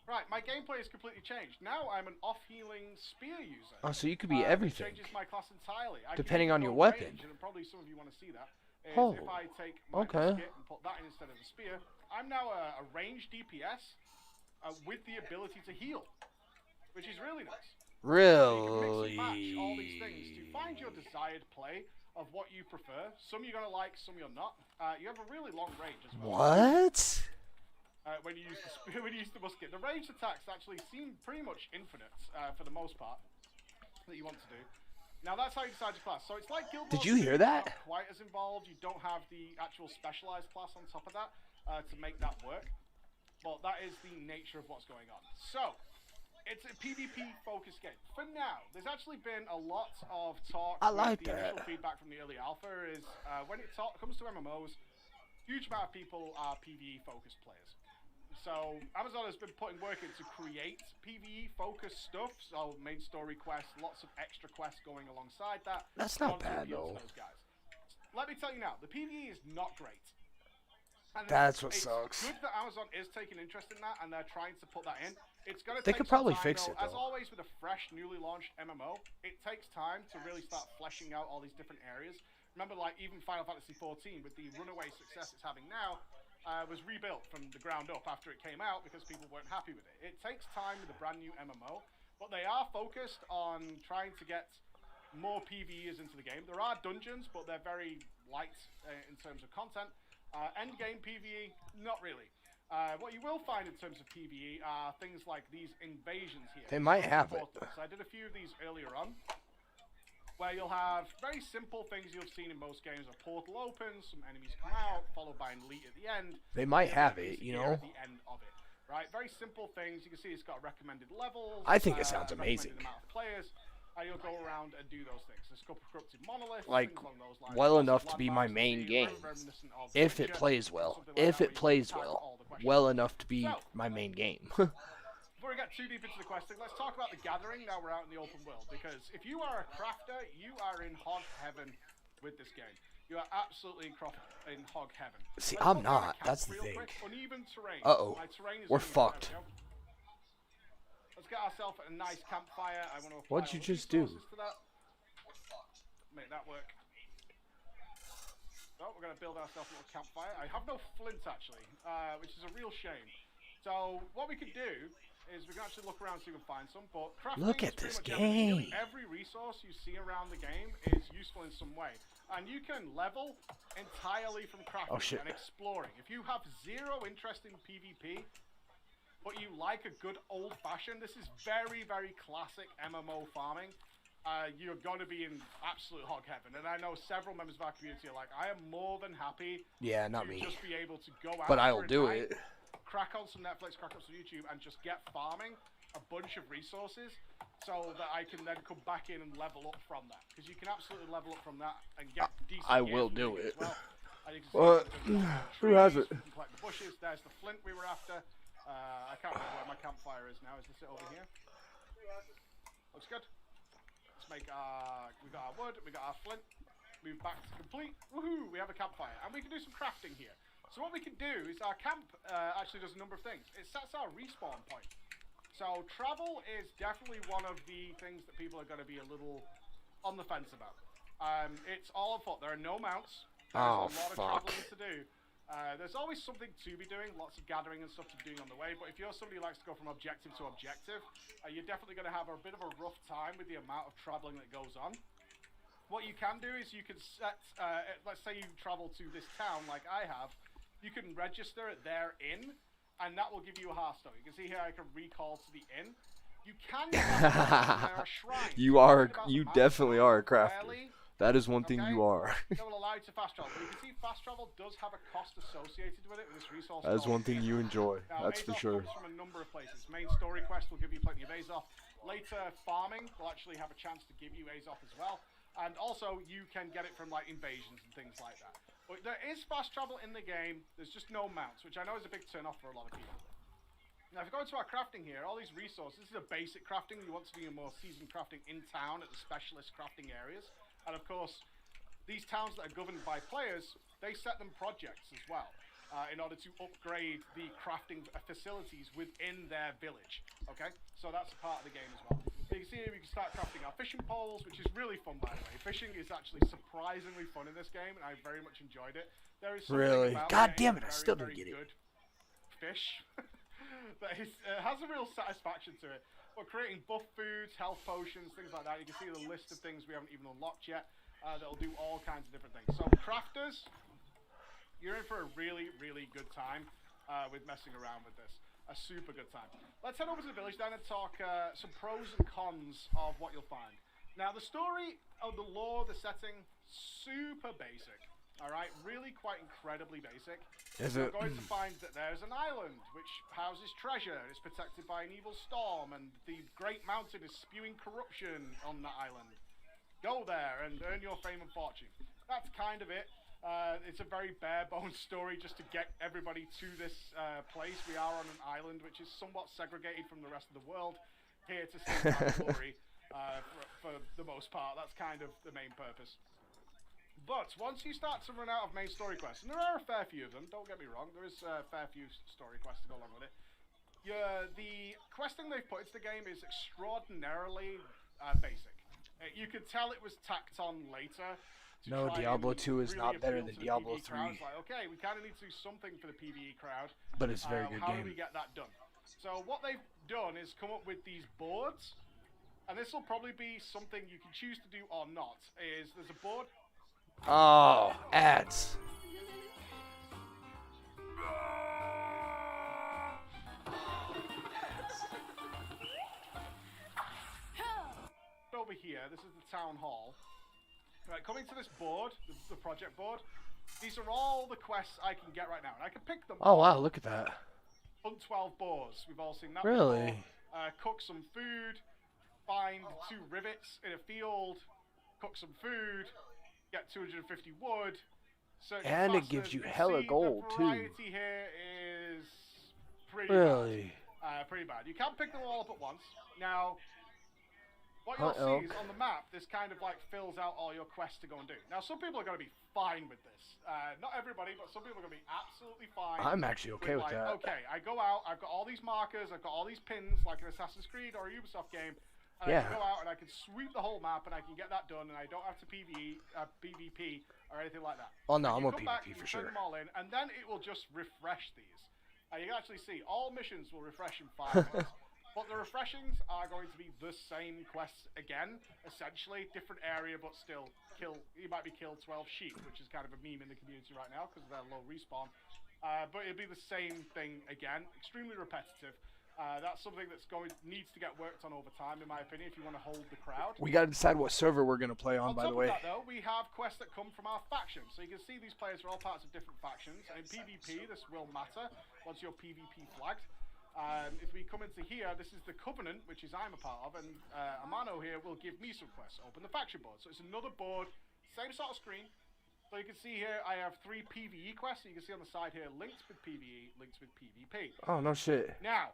Right, my gameplay has completely changed. Now I'm an off-healing spear user. Oh, so you could be It everything. changes my class entirely. I Depending can on your go weapon. range, and probably some of you want to see that. Is Oh, if I take my okay. musket and put that in instead of the spear, I'm now a ranged DPS with the ability to heal, which is really nice. So you can mix and match all these things to find your desired play of what you prefer. Some you're gonna like, some you're not. You have a really long range as well. What? When you use the when you use the musket, the ranged attacks actually seem pretty much infinite for the most part that you want to do. Now that's how you decide your class. So it's like Guild Wars Did you hear 2, that? Not quite as involved. You don't have the actual specialized class on top of that to make that work. But that is the nature of what's going on. So it's a PvP focused game for now. There's actually been a lot of talk. I like the initial that. feedback from the early alpha is when it comes to MMOs, huge amount of people are PvE focused players. So Amazon has been putting work in to create PvE focused stuff. So main story quests, lots of extra quests going alongside that. That's not Want to bad, appeal to though. those guys. Let me tell you now, the PvE is not great. And That's what it's sucks. good that Amazon is taking interest in that and they're trying to put that in. It's going to They take could some probably time, fix though. it, As though. always with a fresh, newly launched MMO, it takes time to really start fleshing out all these different areas. Remember, like, even Final Fantasy XIV, with the runaway success it's having now, was rebuilt from the ground up after it came out because people weren't happy with it. It takes time with a brand new MMO, but they are focused on trying to get more PvEs into the game. There are dungeons, but they're very light in terms of content. Endgame PvE, not really. What you will find in terms of PvE are things like these invasions here. They might have it. So I did a few of these earlier on, where you'll have very simple things you've seen in most games. A portal opens, some enemies come out, followed by an elite at the end. They might and have enemies it, you appear know? At the end of it, right? Very simple things. You can see it's got recommended levels. I think it sounds recommended amazing. amount of players. You'll go around and do those things. There's a couple of corrupted monoliths, Like, things along those lines. well Lots of enough to be my landmarks main see, game. reminiscent of If The it Witcher, plays well. something like If that, it where you plays can tackle well. all the questions. Well enough to be So- my main game. Before we get too deep into the questing, let's talk about the gathering now we're out in the open world. Because if you are a crafter, you are in hog heaven with this game. You are absolutely in hog heaven. See, Let's I'm look at a not. camp That's the real thing. quick. Uneven terrain. Uh-oh. My terrain is We're uneven. fucked. There we go. Let's get ourselves a nice campfire. I want to apply What'd you all the just do? resources to that. Make that work. So we're going to build ourselves a little campfire. I have no flint actually, which is a real shame. So what we could do is we can actually look around and see if we can find some. But crafting Look is at pretty this much everything. Nearly game. every resource you see around the game is useful in some way, and you can level entirely from crafting Oh, shit. and exploring. If you have zero interest in PvP, but you like a good old-fashioned, this is very, very classic MMO farming. You're going to be in absolute hog heaven. And I know several members of our community are like, I am more than happy Yeah, not to me. just be able to go out But I for will a do night, it. crack on some Netflix, crack on some YouTube, and just get farming a bunch of resources so that I can then come back in and level up from that. Because you can absolutely level up from that and get decent I gear will from do it. it. As well. And you can see Well, there's who has trees, it? you can collect the bushes. There's the flint we were after. I can't remember where my campfire is now. Is this it over here? Looks good. Let's make our... We got our wood, we got our flint. Move back to complete. Woohoo! We have a campfire. And we can do some crafting here. So what we can do is our camp actually does a number of things. It sets our respawn point. So travel is definitely one of the things that people are going to be a little on the fence about. It's all on foot. There are no mounts. There's a lot of traveling to do. There's always something to be doing, lots of gathering and stuff to be doing on the way, but if you're somebody who likes to go from objective to objective, you're definitely going to have a bit of a rough time with the amount of traveling that goes on. What you can do is you can set, let's say you travel to this town like I have, you can register at their inn, and that will give you a Hearthstone. You can see here I can recall to the inn. You can there are shrines. You definitely are a crafter. Rarely, That is one thing you are. that will allow you to fast travel. But you can see fast travel does have a cost associated with it, with this resource. That is one thing you enjoy. Now, That's for Azoth sure. comes from a number of places. Main story quest will give you plenty of Azoth. Later, farming will actually have a chance to give you Azoth as well. And also, you can get it from like invasions and things like that. But there is fast travel in the game. There's just no mounts, which I know is a big turn off for a lot of people. Now, if you go into our crafting here, all these resources, this is a basic crafting. You want to do your more seasoned crafting in town at the specialist crafting areas. And of course, these towns that are governed by players, they set them projects as well in order to upgrade the crafting facilities within their village. Okay, so that's a part of the game as well. So you can see here we can start crafting our fishing poles, which is really fun, by the way. Fishing is actually surprisingly fun in this game, and I very much enjoyed it. There is something Really? about God getting damn it, I very, still didn't very get it. good fish that has a real satisfaction to it. But creating buff foods, health potions, things like that. You can see the list of things we haven't even unlocked yet. That'll do all kinds of different things. So crafters, you're in for a really, really good time with messing around with this. A super good time. Let's head over to the village then and talk some pros and cons of what you'll find. Now the story of the lore, the setting, super basic. Alright, really quite incredibly basic. You're going to find that there's an island which houses treasure. It's protected by an evil storm, and the Great Mountain is spewing corruption on the island. Go there and earn your fame and fortune. That's kind of it. It's a very bare bones story just to get everybody to this place. We are on an island which is somewhat segregated from the rest of the world. Here to see our glory for the most part. That's kind of the main purpose. But once you start to run out of main story quests, and there are a fair few of them, don't get me wrong, there is a fair few story quests to go along with it. The questing they've put into the game is extraordinarily basic. You could tell it was tacked on later. No, Diablo 2 is not better than Diablo 3. Like, okay, we kind of need to do something for the PvE crowd. But it's a very good How game. do we get that done? So what they've done is come up with these boards. And this will probably be something you can choose to do or not. There's a board. Oh, ads. Over here, this is the town hall. Right, coming to this board, the project board, these are all the quests I can get right now, and I can pick them. Oh wow, look at that. Hunt 12 boars. We've all seen that. Really? Before. Cook some food, find 2 rivets in a field, cook some food, get 250 wood. And it gives you hella gold the too. variety here is pretty Really? bad. Pretty bad. You can't pick them all up at once. Now, what you'll see is on the map, this kind of like fills out all your quests to go and do. Now, some people are going to be fine with this. Not everybody, but some people are going to be absolutely fine. I'm actually okay with that. Okay, I go out, I've got all these markers, I've got all these pins, like an Assassin's Creed or a Ubisoft game. And I can go out and I can sweep the whole map and I can get that done, and I don't have to PvP or anything like that. Oh no, I'm on on PvP for sure. Turn them all in, and then it will just refresh these. You can actually see all missions will refresh in 5 minutes. But the refreshings are going to be the same quests again, essentially. Different area, but still you might be killed 12 sheep, which is kind of a meme in the community right now because of their low respawn. But it'll be the same thing again, extremely repetitive. That's something that's needs to get worked on over time, in my opinion, if you want to hold the crowd. We got to decide what server we're going to play on, by the way. On top of that, though, we have quests that come from our faction. So you can see these players are all parts of different factions. And in PvP, this will matter once you're PvP flagged. If we come into here, this is the Covenant, which is I'm a part of, and Amano here will give me some quests. Open the faction board. So it's another board, same sort of screen. So you can see here, I have 3 PvE quests. So you can see on the side here, linked with PvE, linked with PvP. Oh, no shit. Now,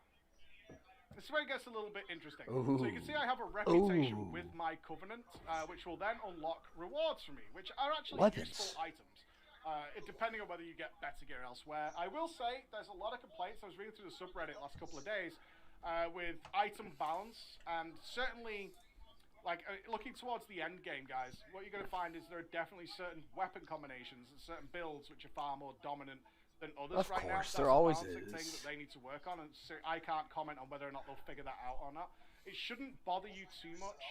This is where it gets a little bit interesting. Ooh. So you can see I have a reputation with my Covenant, which will then unlock rewards for me, which are actually Weapons. useful items. Depending on whether you get better gear elsewhere. I will say there's a lot of complaints. I was reading through the subreddit last couple of days with item balance, and certainly, like looking towards the end game, guys, what you're going to find is there are definitely certain weapon combinations and certain builds which are far more dominant than others Of right now. course, That's there a always balancing thing is. that they need to work on, and so I can't comment on whether or not they'll figure that out or not. It shouldn't bother you too much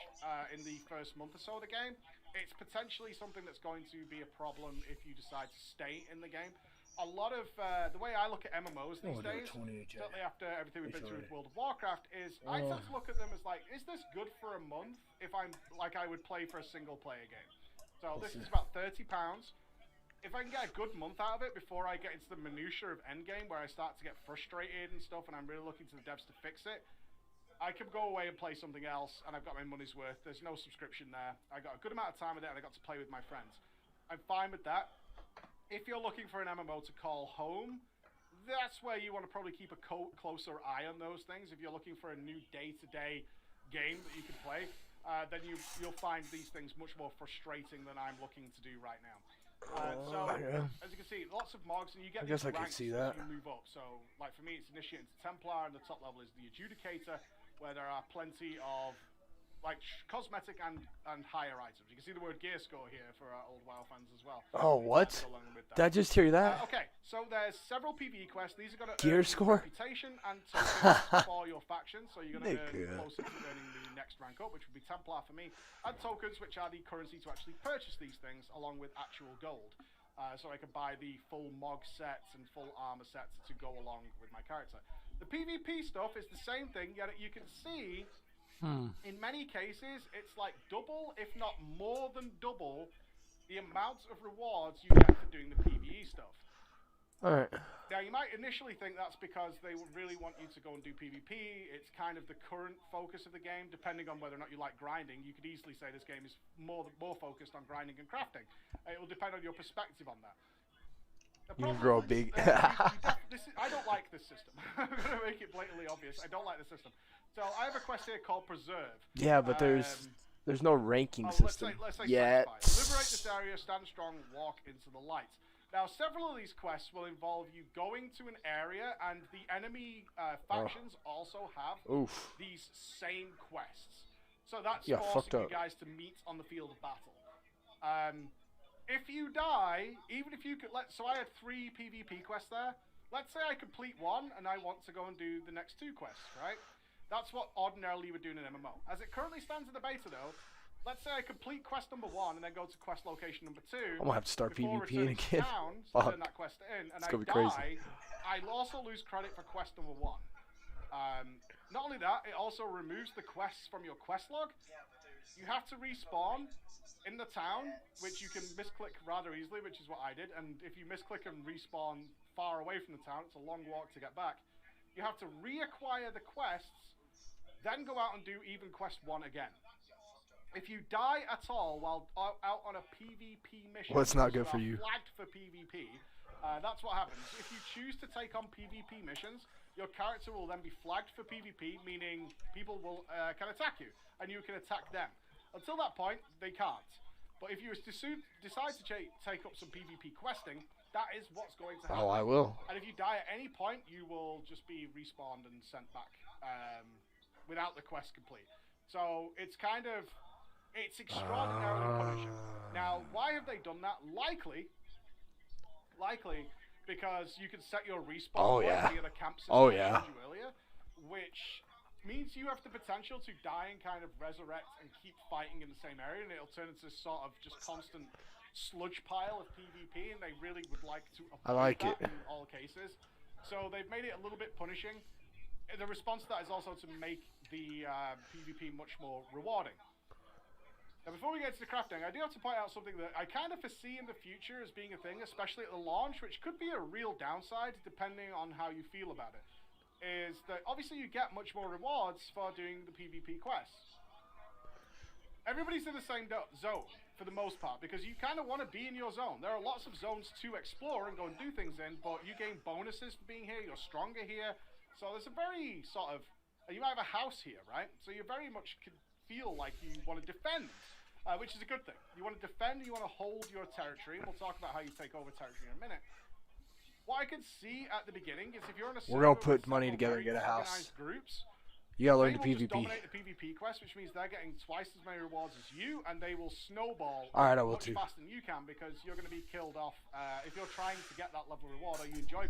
in the first month or so of the game. It's potentially something that's going to be a problem if you decide to stay in the game. A lot of the way I look at MMOs these days, certainly after everything we've been through with World of Warcraft, is I tend to look at them as like, is this good for a month if I'm like I would play for a single player game? So this is about £30. If I can get a good month out of it before I get into the minutiae of endgame where I start to get frustrated and stuff and I'm really looking to the devs to fix it, I can go away and play something else and I've got my money's worth. There's no subscription there. I got a good amount of time with it and I got to play with my friends. I'm fine with that. If you're looking for an MMO to call home, that's where you want to probably keep a closer eye on those things. If you're looking for a new day-to-day game that you can play, then you'll find these things much more frustrating than I'm looking to do right now. So, as you can see, lots of mods, and you get these ranks as you move up. So, like for me, it's Initiate into Templar, and the top level is the Adjudicator, where there are plenty of like cosmetic and higher items. You can see the word gear score here for our old WoW fans as well. Oh, what? Did I just hear that? Okay, so there's several PvE quests. These are going to gear earn score reputation and tokens for your faction. So you're going to earn closer to earning the next rank up, which would be Templar for me, and tokens, which are the currency to actually purchase these things, along with actual gold. So I can buy the full Mog sets and full armor sets to go along with my character. The PvP stuff is the same thing, yet you can see in many cases it's like double, if not more than double, the amount of rewards you get for doing the PvE stuff. Alright. Now, you might initially think that's because they really want you to go and do PvP. It's kind of the current focus of the game, depending on whether or not you like grinding. You could easily say this game is more focused on grinding and crafting. It will depend on your perspective on that. You can grow big. I don't like this system. I'm going to make it blatantly obvious. I don't like the system. So I have a quest here called Preserve. Yeah, but there's no ranking system let's say yet. Liberate this area, stand strong, walk into the light. Now, several of these quests will involve you going to an area, and the enemy factions also have these same quests. So that's forcing you guys to meet on the field of battle. If you die, even if you could, so I had 3 PvP quests there. Let's say I complete one, and I want to go and do the next 2 quests, right? That's what ordinarily you would do in an MMO. As it currently stands in the beta, though, let's say I complete quest number 1 and then go to quest location number 2. I'm gonna have to start PvPing again. Town to turn that quest in, and I die, I'll also lose credit for quest number 1. Not only that, it also removes the quests from your quest log. You have to respawn in the town, which you can misclick rather easily, which is what I did. And if you misclick and respawn far away from the town, it's a long walk to get back. You have to reacquire the quests, then go out and do even quest 1 again. If you die at all while out on a PvP mission, well, it's not good for you. Flagged for PvP, that's what happens. If you choose to take on PvP missions, your character will then be flagged for PvP, meaning people can attack you, and you can attack them. Until that point, they can't. But if you decide to take up some PvP questing, that is what's going to happen. Oh, I will. And if you die at any point, you will just be respawned and sent back without the quest complete. So it's kind of, it's extraordinarily punishing. Now, why have they done that? Likely because you can set your respawn point via the camp system I showed you earlier, which means you have the potential to die and kind of resurrect and keep fighting in the same area, and it'll turn into sort of just constant sludge pile of PvP, and they really would like to avoid that in all cases. So they've made it a little bit punishing. The response to that is also to make the PvP much more rewarding. Now, before we get to the crafting, I do have to point out something that I kind of foresee in the future as being a thing, especially at the launch, which could be a real downside depending on how you feel about it, is that obviously you get much more rewards for doing the PvP quests. Everybody's in the same zone for the most part, because you kind of want to be in your zone. There are lots of zones to explore and go and do things in, but you gain bonuses for being here, you're stronger here. So there's a very sort of You might have a house here, right? So you very much can feel like you want to defend, which is a good thing. You want to defend, you want to hold your territory, and we'll talk about how you take over territory in a minute. What I can see at the beginning is if you're on a We're gonna server put with money several together and very get a house. organized groups, You gotta learn they the will just PvP. dominate the PvP quest, which means they're getting twice as many rewards as you, and they will snowball Alright, I will much too. faster than you can because you're going to be killed off if you're trying to get that level of reward or you enjoy.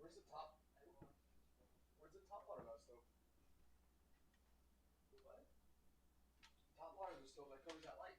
Where's the top? Where's the top water stove? What? Top water stove that covers that light.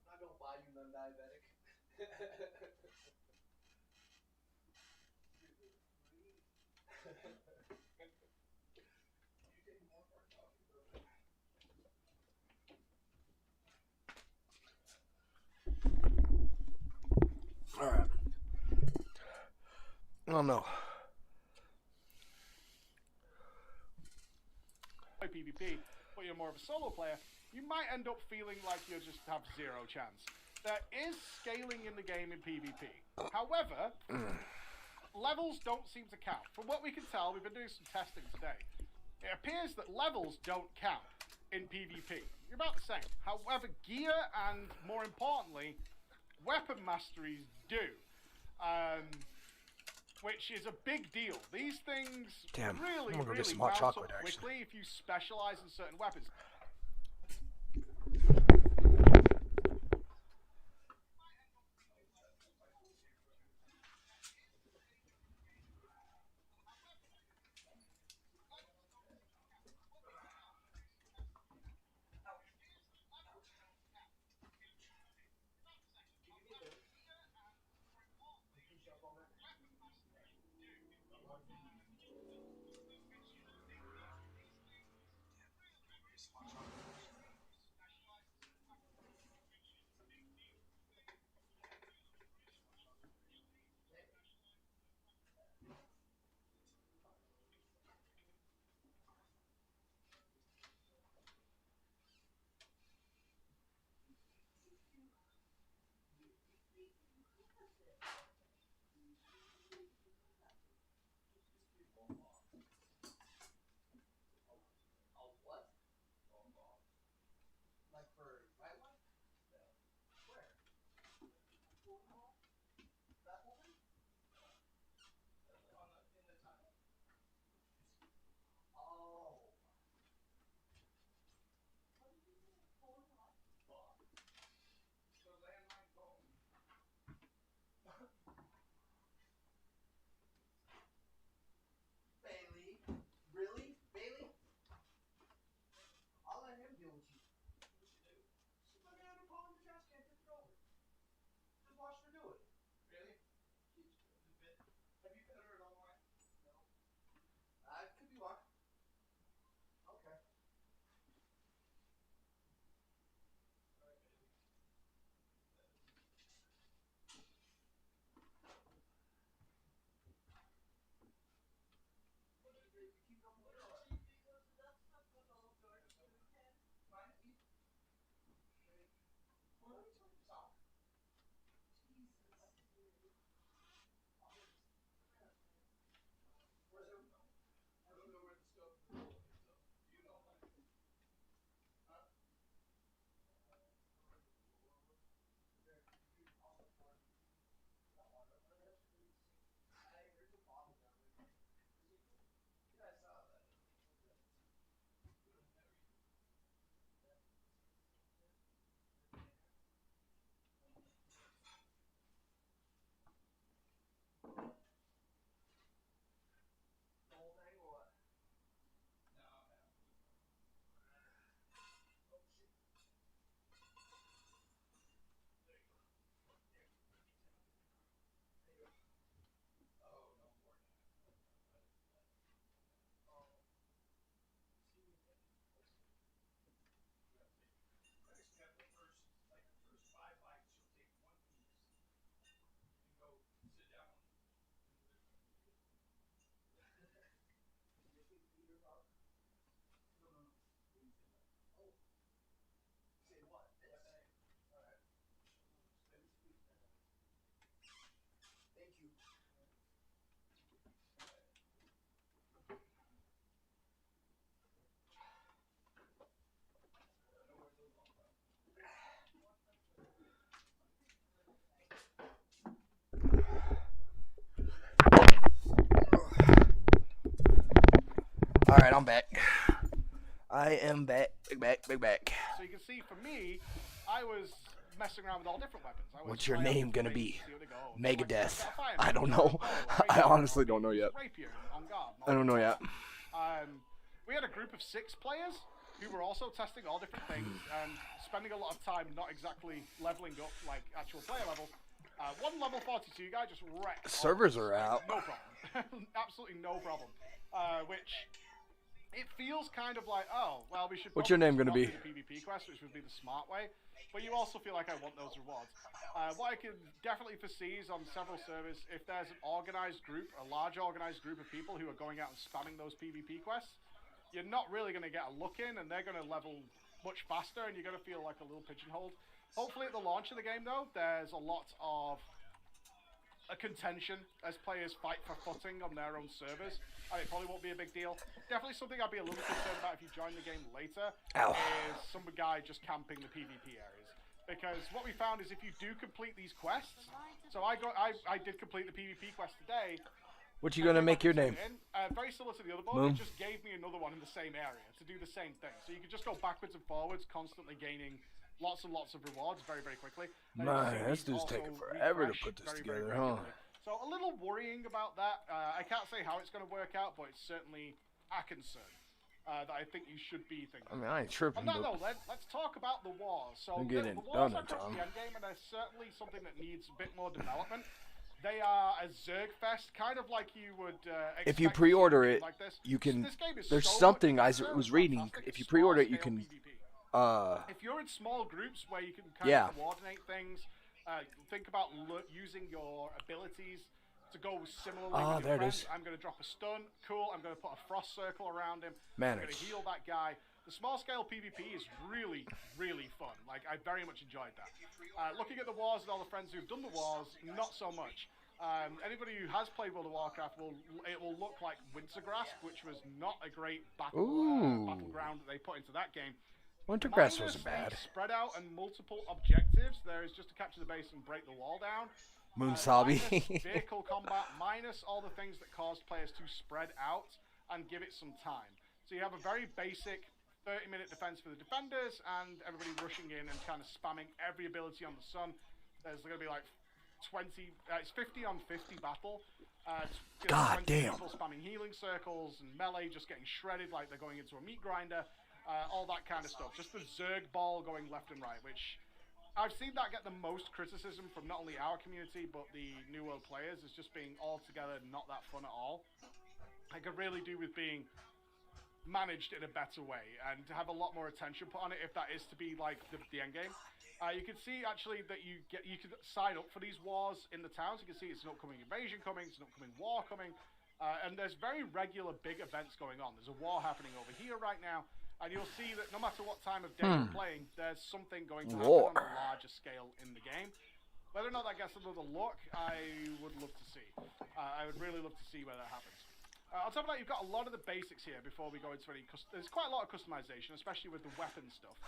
I'm not gonna buy you non-diabetic. Alright. Oh no. PvP, but you're more of a solo player, you might end up feeling like you just have zero chance. There is scaling in the game in PvP. However, levels don't seem to count. From what we can tell, we've been doing some testing today. It appears that levels don't count in PvP. You're about the same. However, gear and, more importantly, weapon masteries do. Which is a big deal. These things really, I'm gonna go really get some hot mount chocolate, up actually. quickly if you specialize in certain weapons. All right, I'm back. I am back. Big back. So you can see, for me, I was messing around with all different weapons. What's your name gonna be? Like, Megadeth. I don't know. I honestly don't know yet. Rapier on guard, I don't know yet. We had a group of 6 players who were also testing all different things and spending a lot of time not exactly leveling up like actual player level. One level 42 guy just wrecked. Servers are out. No problem. Absolutely no problem. Which it feels kind of like, oh, well, we should. What's your name going gonna to be? The PvP quest, which would be the smart way. But you also feel like I want those rewards. What I can definitely foresee is on several servers, if there's an organized group, a large organized group of people who are going out and spamming those PvP quests, you're not really going to get a look in, and they're going to level much faster, and you're going to feel like a little pigeonholed. Hopefully at the launch of the game, though, there's a lot of a contention as players fight for footing on their own servers, and it probably won't be a big deal. Definitely something I'd be a little concerned about if you join the game later is some guy just camping the PvP areas. Because what we found is if you do complete these quests, so I did complete the PvP quest today. What you gonna make your name? Very similar to the other boat, it just gave me another one in the same area to do the same thing. So you can just go backwards and forwards, constantly gaining lots and lots of rewards very, very quickly. Man, this dude's taking forever to put this together, huh? So a little worrying about that. I can't say how it's going to work out, but it's certainly a concern that I think you should be thinking. I mean, I ain't tripping. On that note, let's talk about the wars. So I'm the getting wars done are across in the endgame, and they're certainly something that needs a bit more development. They are a Zerg fest, kind of like you would expect. If you pre-order it, like this. you can. This game is There's so something I much was reading. fantastic. If you It's pre-order it, you small-scale can. PvP. If you're in small groups where you can kind of coordinate things, think about using your abilities to go similarly with your friends. I'm going to drop a stun. Cool. I'm going to put a frost circle around him. I'm going to heal that guy. The small-scale PvP is really, really fun. Like, I very much enjoyed that. Looking at the wars and all the friends who've done the wars, not so much. Anybody who has played World of Warcraft will look like Wintergrasp, which was not a great battleground that they put into that game. Wintergrasp wasn't bad. Spread out and multiple objectives. There is just to capture the base and break the wall down. Moonsabi. Vehicle combat, minus all the things that caused players to spread out and give it some time. So you have a very basic 30-minute defense for the defenders and everybody rushing in and kind of spamming every ability on the sun. There's going to be like it's 50 on 50 battle. God damn. People spamming healing circles and melee just getting shredded like they're going into a meat grinder. All that kind of stuff. Just the Zerg ball going left and right, which I've seen that get the most criticism from not only our community, but the New World players, as just being altogether not that fun at all. I could really do with being managed in a better way and to have a lot more attention put on it if that is to be like the end game. You can see actually that you can sign up for these wars in the towns. You can see it's an upcoming invasion coming, it's an upcoming war coming, and there's very regular big events going on. There's a war happening over here right now. And you'll see that no matter what time of day you're playing, there's something going to happen on a larger scale in the game. Whether or not that gets another look, I would love to see. I would really love to see where that happens. On top of that, you've got a lot of the basics here before we go into any... There's quite a lot of customization, especially with the weapon stuff,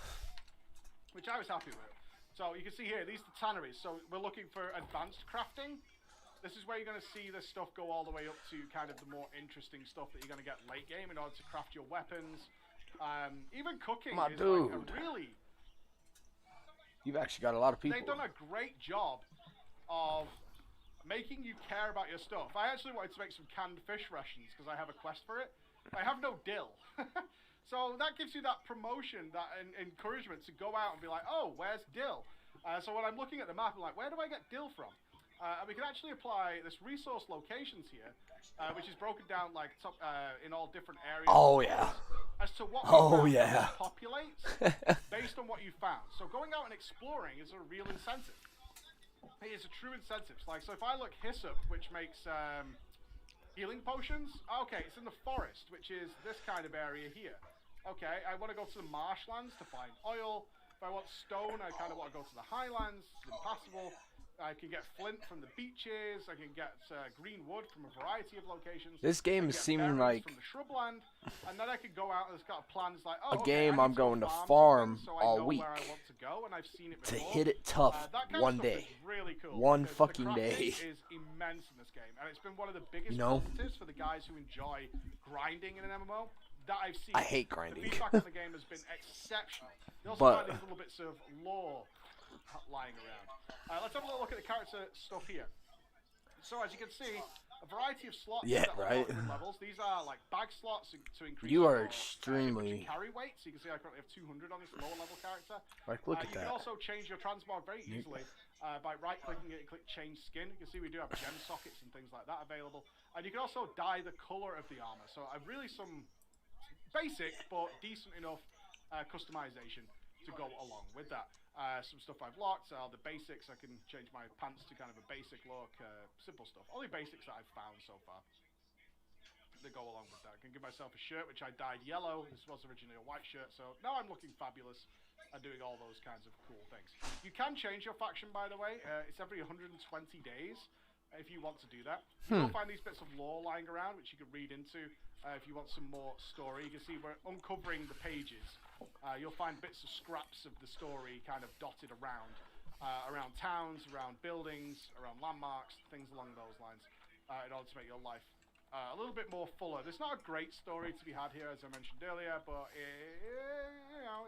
which I was happy with. So you can see here, these are the tanneries. So we're looking for advanced crafting. This is where you're going to see this stuff go all the way up to kind of the more interesting stuff that you're going to get late game in order to craft your weapons. Even cooking is like a really... You've actually got a lot of people. They've done a great job of making you care about your stuff. I actually wanted to make some canned fish rations because I have a quest for it. I have no dill. So that gives you that promotion, that encouragement to go out and be like, oh, where's dill? So when I'm looking at the map, I'm like, where do I get dill from? And we can actually apply this resource locations here, which is broken down like in all different areas. Oh yeah. As to what populates based on what you found. So going out and exploring is a real incentive. It is a true incentive. Like, so if I look Hyssop, which makes healing potions, okay, it's in the forest, which is this kind of area here. Okay, I want to go to the marshlands to find oil. If I want stone, I kind of want to go to the highlands, it's impassable. I can get flint from the beaches. I can get green wood from a variety of locations. This game is seeming like from the shrubland, and then I could go out and it's got plans like a game I'm going to farm all week where I want to go, and I've seen it to before. hit it tough one day. Really cool. One fucking the day. is immense in this game, and it's been one of the biggest positives for the guys who enjoy grinding in an MMO. that I've seen, I hate the grinding. feedback on the game has been exceptional. You also But- find these little bits of lore lying around. Let's have a little look at the character stuff here. So as you can see, a variety of slots Yeah, that right. with levels. These are like bag slots to increase You are your, extremely- carry weight. So you can see I currently have 200 on this lower level character. Like, look at You that. can also change your transmog very easily by right-clicking it and click change skin. You can see we do have gem sockets and things like that available. And you can also dye the color of the armor. So I've really some basic but decent enough customization to go along with that. Some stuff I've locked are the basics. I can change my pants to kind of a basic look, simple stuff. Only basics that I've found so far that go along with that. I can give myself a shirt which I dyed yellow. This was originally a white shirt, so now I'm looking fabulous and doing all those kinds of cool things. You can change your faction, by the way. It's every 120 days if you want to do that. You'll find these bits of lore lying around which you can read into if you want some more story. You can see we're uncovering the pages. You'll find bits of scraps of the story kind of dotted around towns, around buildings, around landmarks, things along those lines, in order to make your life a little bit more fuller. There's not a great story to be had here, as I mentioned earlier, but you know,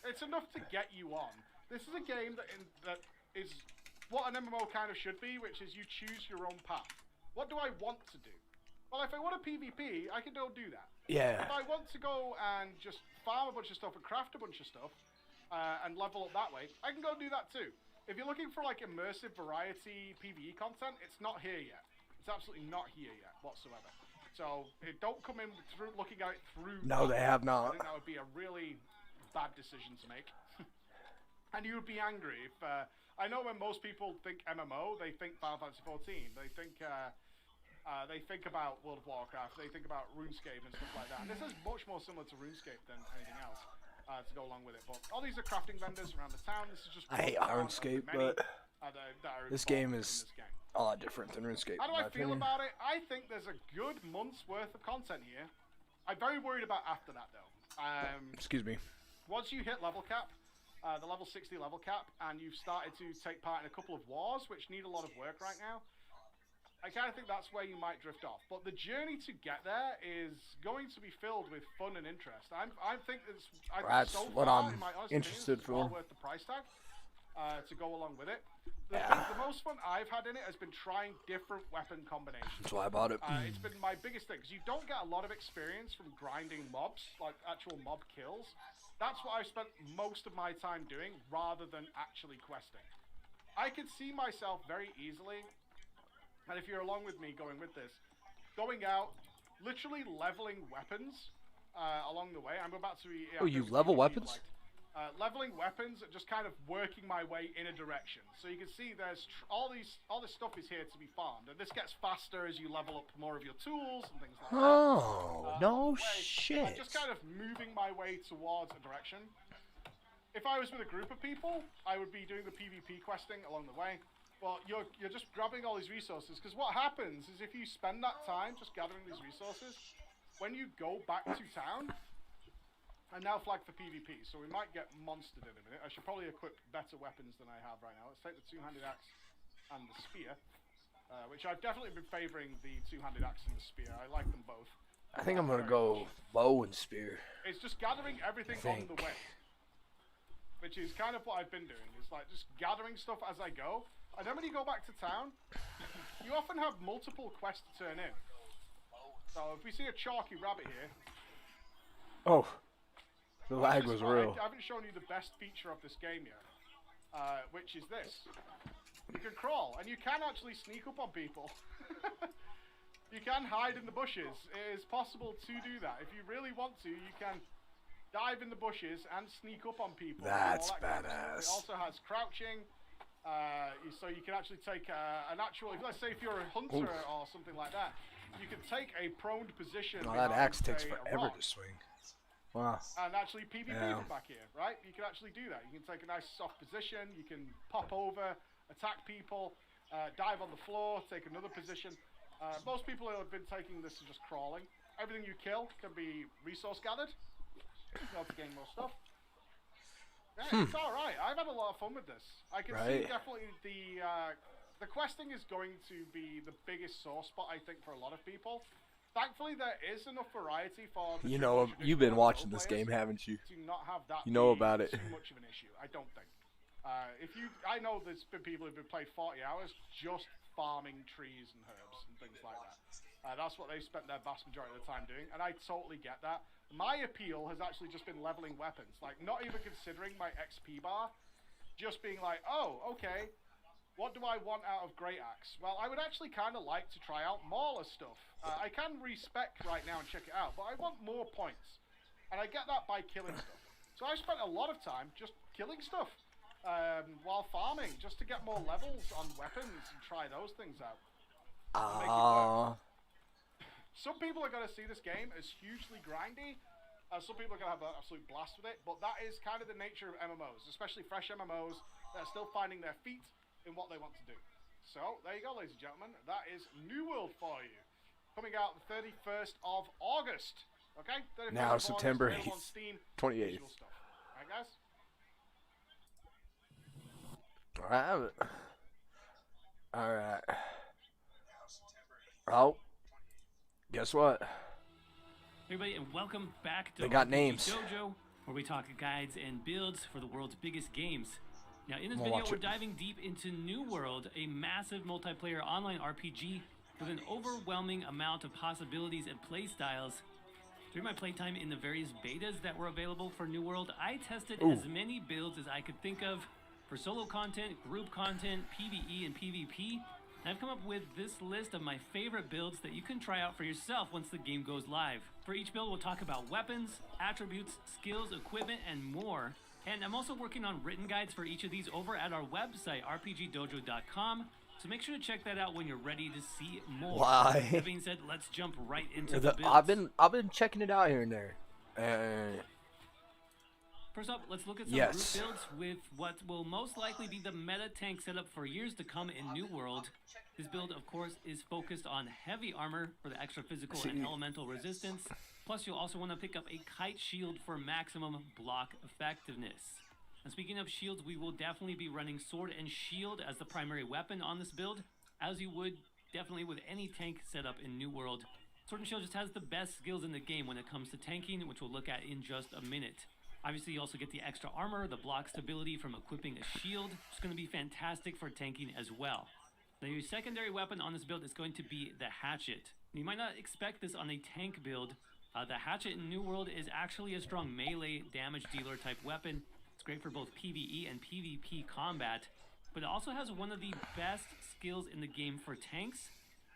it's enough to get you on. This is a game that is what an MMO kind of should be, which is you choose your own path. What do I want to do? Well, if I want a PvP, I can go do that. Yeah. If I want to go and just farm a bunch of stuff and craft a bunch of stuff and level up that way, I can go do that too. If you're looking for like immersive variety PvE content, it's not here yet. It's absolutely not here yet whatsoever. So don't come in through looking at it through. No, they have not. I think that would be a really bad decision to make. And you would be angry if I know when most people think MMO, they think Final Fantasy 14. They think about World of Warcraft, they think about RuneScape and stuff like that. And this is much more similar to RuneScape than anything else to go along with it. But all these are crafting vendors around the town. This is just I hate RuneScape, but this game is this game. a lot different than RuneScape. How do in I my feel opinion. about it? I think there's a good month's worth of content here. I'm very worried about after that though. Excuse me. Once you hit level cap, the level 60 level cap, and you've started to take part in a couple of wars, which need a lot of work right now, I kind of think that's where you might drift off. But the journey to get there is going to be filled with fun and interest. I think That's so what far, I'm in my honest interested opinion, it's well for. worth the price tag to go along with it. The most fun I've had in it has been trying different weapon combinations. That's why I bought it. It's been my biggest thing, because you don't get a lot of experience from grinding mobs, like actual mob kills. That's what I've spent most of my time doing, rather than actually questing. I could see myself very easily, and if you're along with me going with this, going out, literally leveling weapons along the way. I'm about to... Oh, you level weapons? Leveling weapons, just kind of working my way in a direction. So you can see there's all this stuff is here to be farmed, and this gets faster as you level up more of your tools and things like that. Oh, no I'm shit. just kind of moving my way towards a direction. If I was with a group of people, I would be doing the PvP questing along the way. But you're just grabbing all these resources, because what happens is if you spend that time just gathering these resources, when you go back to town, I'm now flagged for PvP, so we might get monstered in a minute. I should probably equip better weapons than I have right now. Let's take the two-handed axe and the spear, which I've definitely been favouring the two-handed axe and the spear. I like them both. I think I'm gonna go bow and spear. It's just gathering everything on the way, which is kind of what I've been doing. It's like just gathering stuff as I go. And then when you go back to town, you often have multiple quests to turn in. So if we see a chalky rabbit here... Oh, the lag was real. I haven't shown you the best feature of this game yet, which is this. You can crawl, and you can actually sneak up on people. You can hide in the bushes. It is possible to do that. If you really want to, you can dive in the bushes and sneak up on people. That's kind of badass. It also has crouching. So you can actually take an actual, let's say if you're a hunter or something like that, you can take a proned position. Oh, that axe takes a forever rock to swing. Wow. and actually PvP Yeah. from back here, right? You can actually do that. You can take a nice soft position, you can pop over, attack people, dive on the floor, take another position. Most people who have been taking this are just crawling. Everything you kill can be resource gathered. You have to gain more stuff. Yeah, it's alright. I've had a lot of fun with this. I can see definitely the questing is going to be the biggest sore spot, I think, for a lot of people. Thankfully, there is enough variety for the You know, traditional you've been single watching this players game, haven't you? to not have that You know be about it. too much of an issue. I don't think. I know there's been people who've been playing 40 hours just farming trees and herbs and things like that. That's what they've spent their vast majority of the time doing, and I totally get that. My appeal has actually just been leveling weapons, like not even considering my XP bar, just being like, oh, okay, what do I want out of Great Axe? Well, I would actually kind of like to try out Mauler stuff. I can respec right now and check it out, but I want more points, and I get that by killing stuff. So I spent a lot of time just killing stuff while farming, just to get more levels on weapons and try those things out. And make it work. Some people are going to see this game as hugely grindy. Some people are going to have an absolute blast with it, but that is kind of the nature of MMOs, especially fresh MMOs that are still finding their feet in what they want to do. So, there you go, ladies and gentlemen. That is New World for you. Coming out the 31st of August. Okay? 31st Now, of September August, 8th, on Steam, 28th. visual stuff. Alright, guys? I have it. Alright. Oh. Guess what? Everybody, and welcome back to They got RPG names. Dojo, where we talk guides and builds for the world's biggest games. Now, in this I'm gonna video, watch we're it. diving deep into New World, a massive multiplayer online RPG with an overwhelming amount of possibilities and play styles. During my playtime in the various betas that were available for New World, I tested as many builds as I could think of for solo content, group content, PvE, and PvP. And I've come up with this list of my favorite builds that you can try out for yourself once the game goes live. For each build, we'll talk about weapons, attributes, skills, equipment, and more. And I'm also working on written guides for each of these over at our website, rpgdojo.com. So make sure to check that out when you're ready to see more. Why? That being said, let's jump right into the builds. I've been checking it out here and there. First up, let's look at some Yes. group builds with what will most likely be the meta tank setup for years to come in New World. This build, of course, is focused on heavy armor for the extra physical and elemental resistance. Plus, you'll also want to pick up a kite shield for maximum block effectiveness. And speaking of shields, we will definitely be running sword and shield as the primary weapon on this build, as you would definitely with any tank setup in New World. Sword and shield just has the best skills in the game when it comes to tanking, which we'll look at in just a minute. Obviously, you also get the extra armor, the block stability from equipping a shield. It's going to be fantastic for tanking as well. Now, your secondary weapon on this build is going to be the hatchet. You might not expect this on a tank build. The hatchet in New World is actually a strong melee damage dealer type weapon. It's great for both PvE and PvP combat, but it also has one of the best skills in the game for tanks,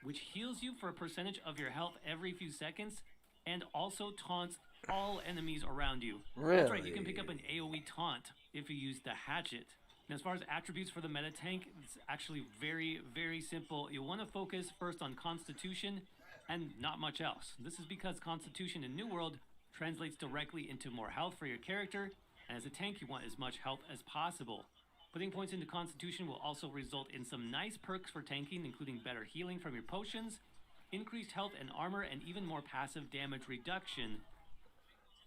which heals you for a percentage of your health every few seconds, and also taunts all enemies around you. Really? That's right, you can pick up an AoE taunt if you use the hatchet. Now, as far as attributes for the meta tank, it's actually very, very simple. You want to focus first on Constitution and not much else. This is because Constitution in New World translates directly into more health for your character, and as a tank, you want as much health as possible. Putting points into Constitution will also result in some nice perks for tanking, including better healing from your potions, increased health and armor, and even more passive damage reduction.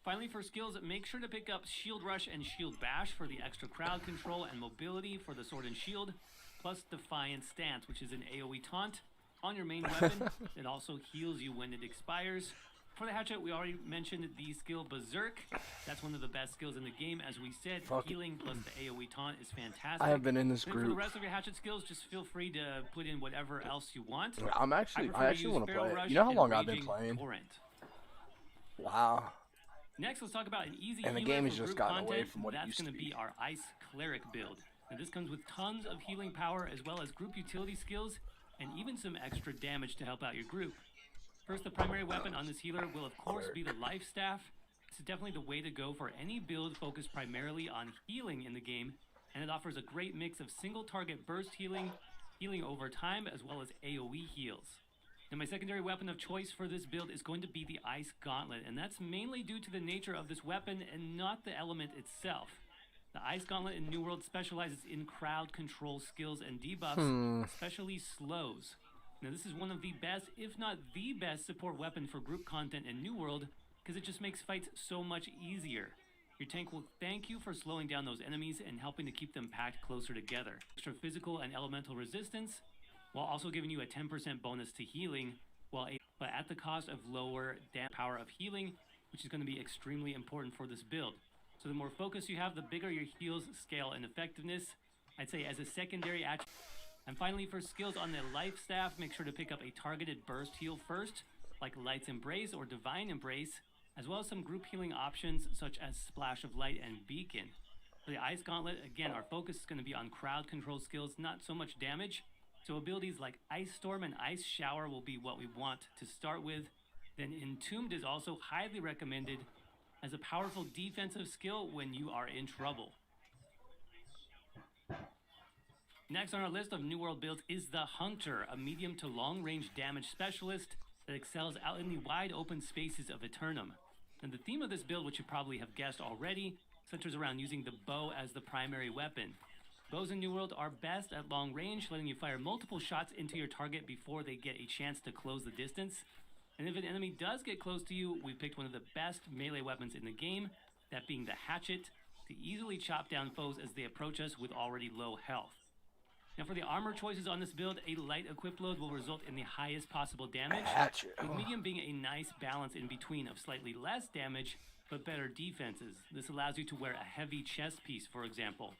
Finally, for skills, make sure to pick up Shield Rush and Shield Bash for the extra crowd control and mobility for the sword and shield, plus Defiant Stance, which is an AoE taunt on your main weapon. It also heals you when it expires. For the hatchet, we already mentioned the skill Berserk. That's one of the best skills in the game. As we said, healing plus the AoE taunt is fantastic. I have been in this And for the group. rest of your hatchet skills, just feel free to put in whatever else you want. I actually want to play it. You know how long I've been playing? Torrent. Wow. Next, let's talk about an easy And the healer game for has just group gotten away content. from what it That's used to going to be. be our Ice Cleric build. Now, this comes with tons of healing power as well as group utility skills and even some extra damage to help out your group. First, the primary weapon on this healer will of course be the Life Staff. This is definitely the way to go for any build focused primarily on healing in the game, and it offers a great mix of single target burst healing, healing over time, as well as AoE heals. Now, my secondary weapon of choice for this build is going to be the Ice Gauntlet, and that's mainly due to the nature of this weapon and not the element itself. The Ice Gauntlet in New World specializes in crowd control skills and debuffs, especially slows. Now, this is one of the best, if not the best, support weapon for group content in New World, because it just makes fights so much easier. Your tank will thank you for slowing down those enemies and helping to keep them packed closer together. Extra physical and elemental resistance, while also giving you a 10% bonus to healing, while a but at the cost of lower power of healing, which is going to be extremely important for this build. So the more focus you have, the bigger your heals scale in effectiveness, I'd say as a secondary attribute. And finally, for skills on the life staff, make sure to pick up a targeted burst heal first, like Light's Embrace or Divine Embrace, as well as some group healing options such as Splash of Light and Beacon. For the Ice Gauntlet, again, our focus is going to be on crowd control skills, not so much damage. So abilities like Ice Storm and Ice Shower will be what we want to start with. Then Entombed is also highly recommended as a powerful defensive skill when you are in trouble. Next on our list of New World builds is the Hunter, a medium to long range damage specialist that excels out in the wide open spaces of Eternum. And the theme of this build, which you probably have guessed already, centers around using the bow as the primary weapon. Bows in New World are best at long range, letting you fire multiple shots into your target before they get a chance to close the distance. And if an enemy does get close to you, we've picked one of the best melee weapons in the game, that being the Hatchet, to easily chop down foes as they approach us with already low health. Now for the armor choices on this build, a light equip load will result in the highest possible damage, with medium being a nice balance in between of slightly less damage, but better defenses. This allows you to wear a heavy chest piece, for example.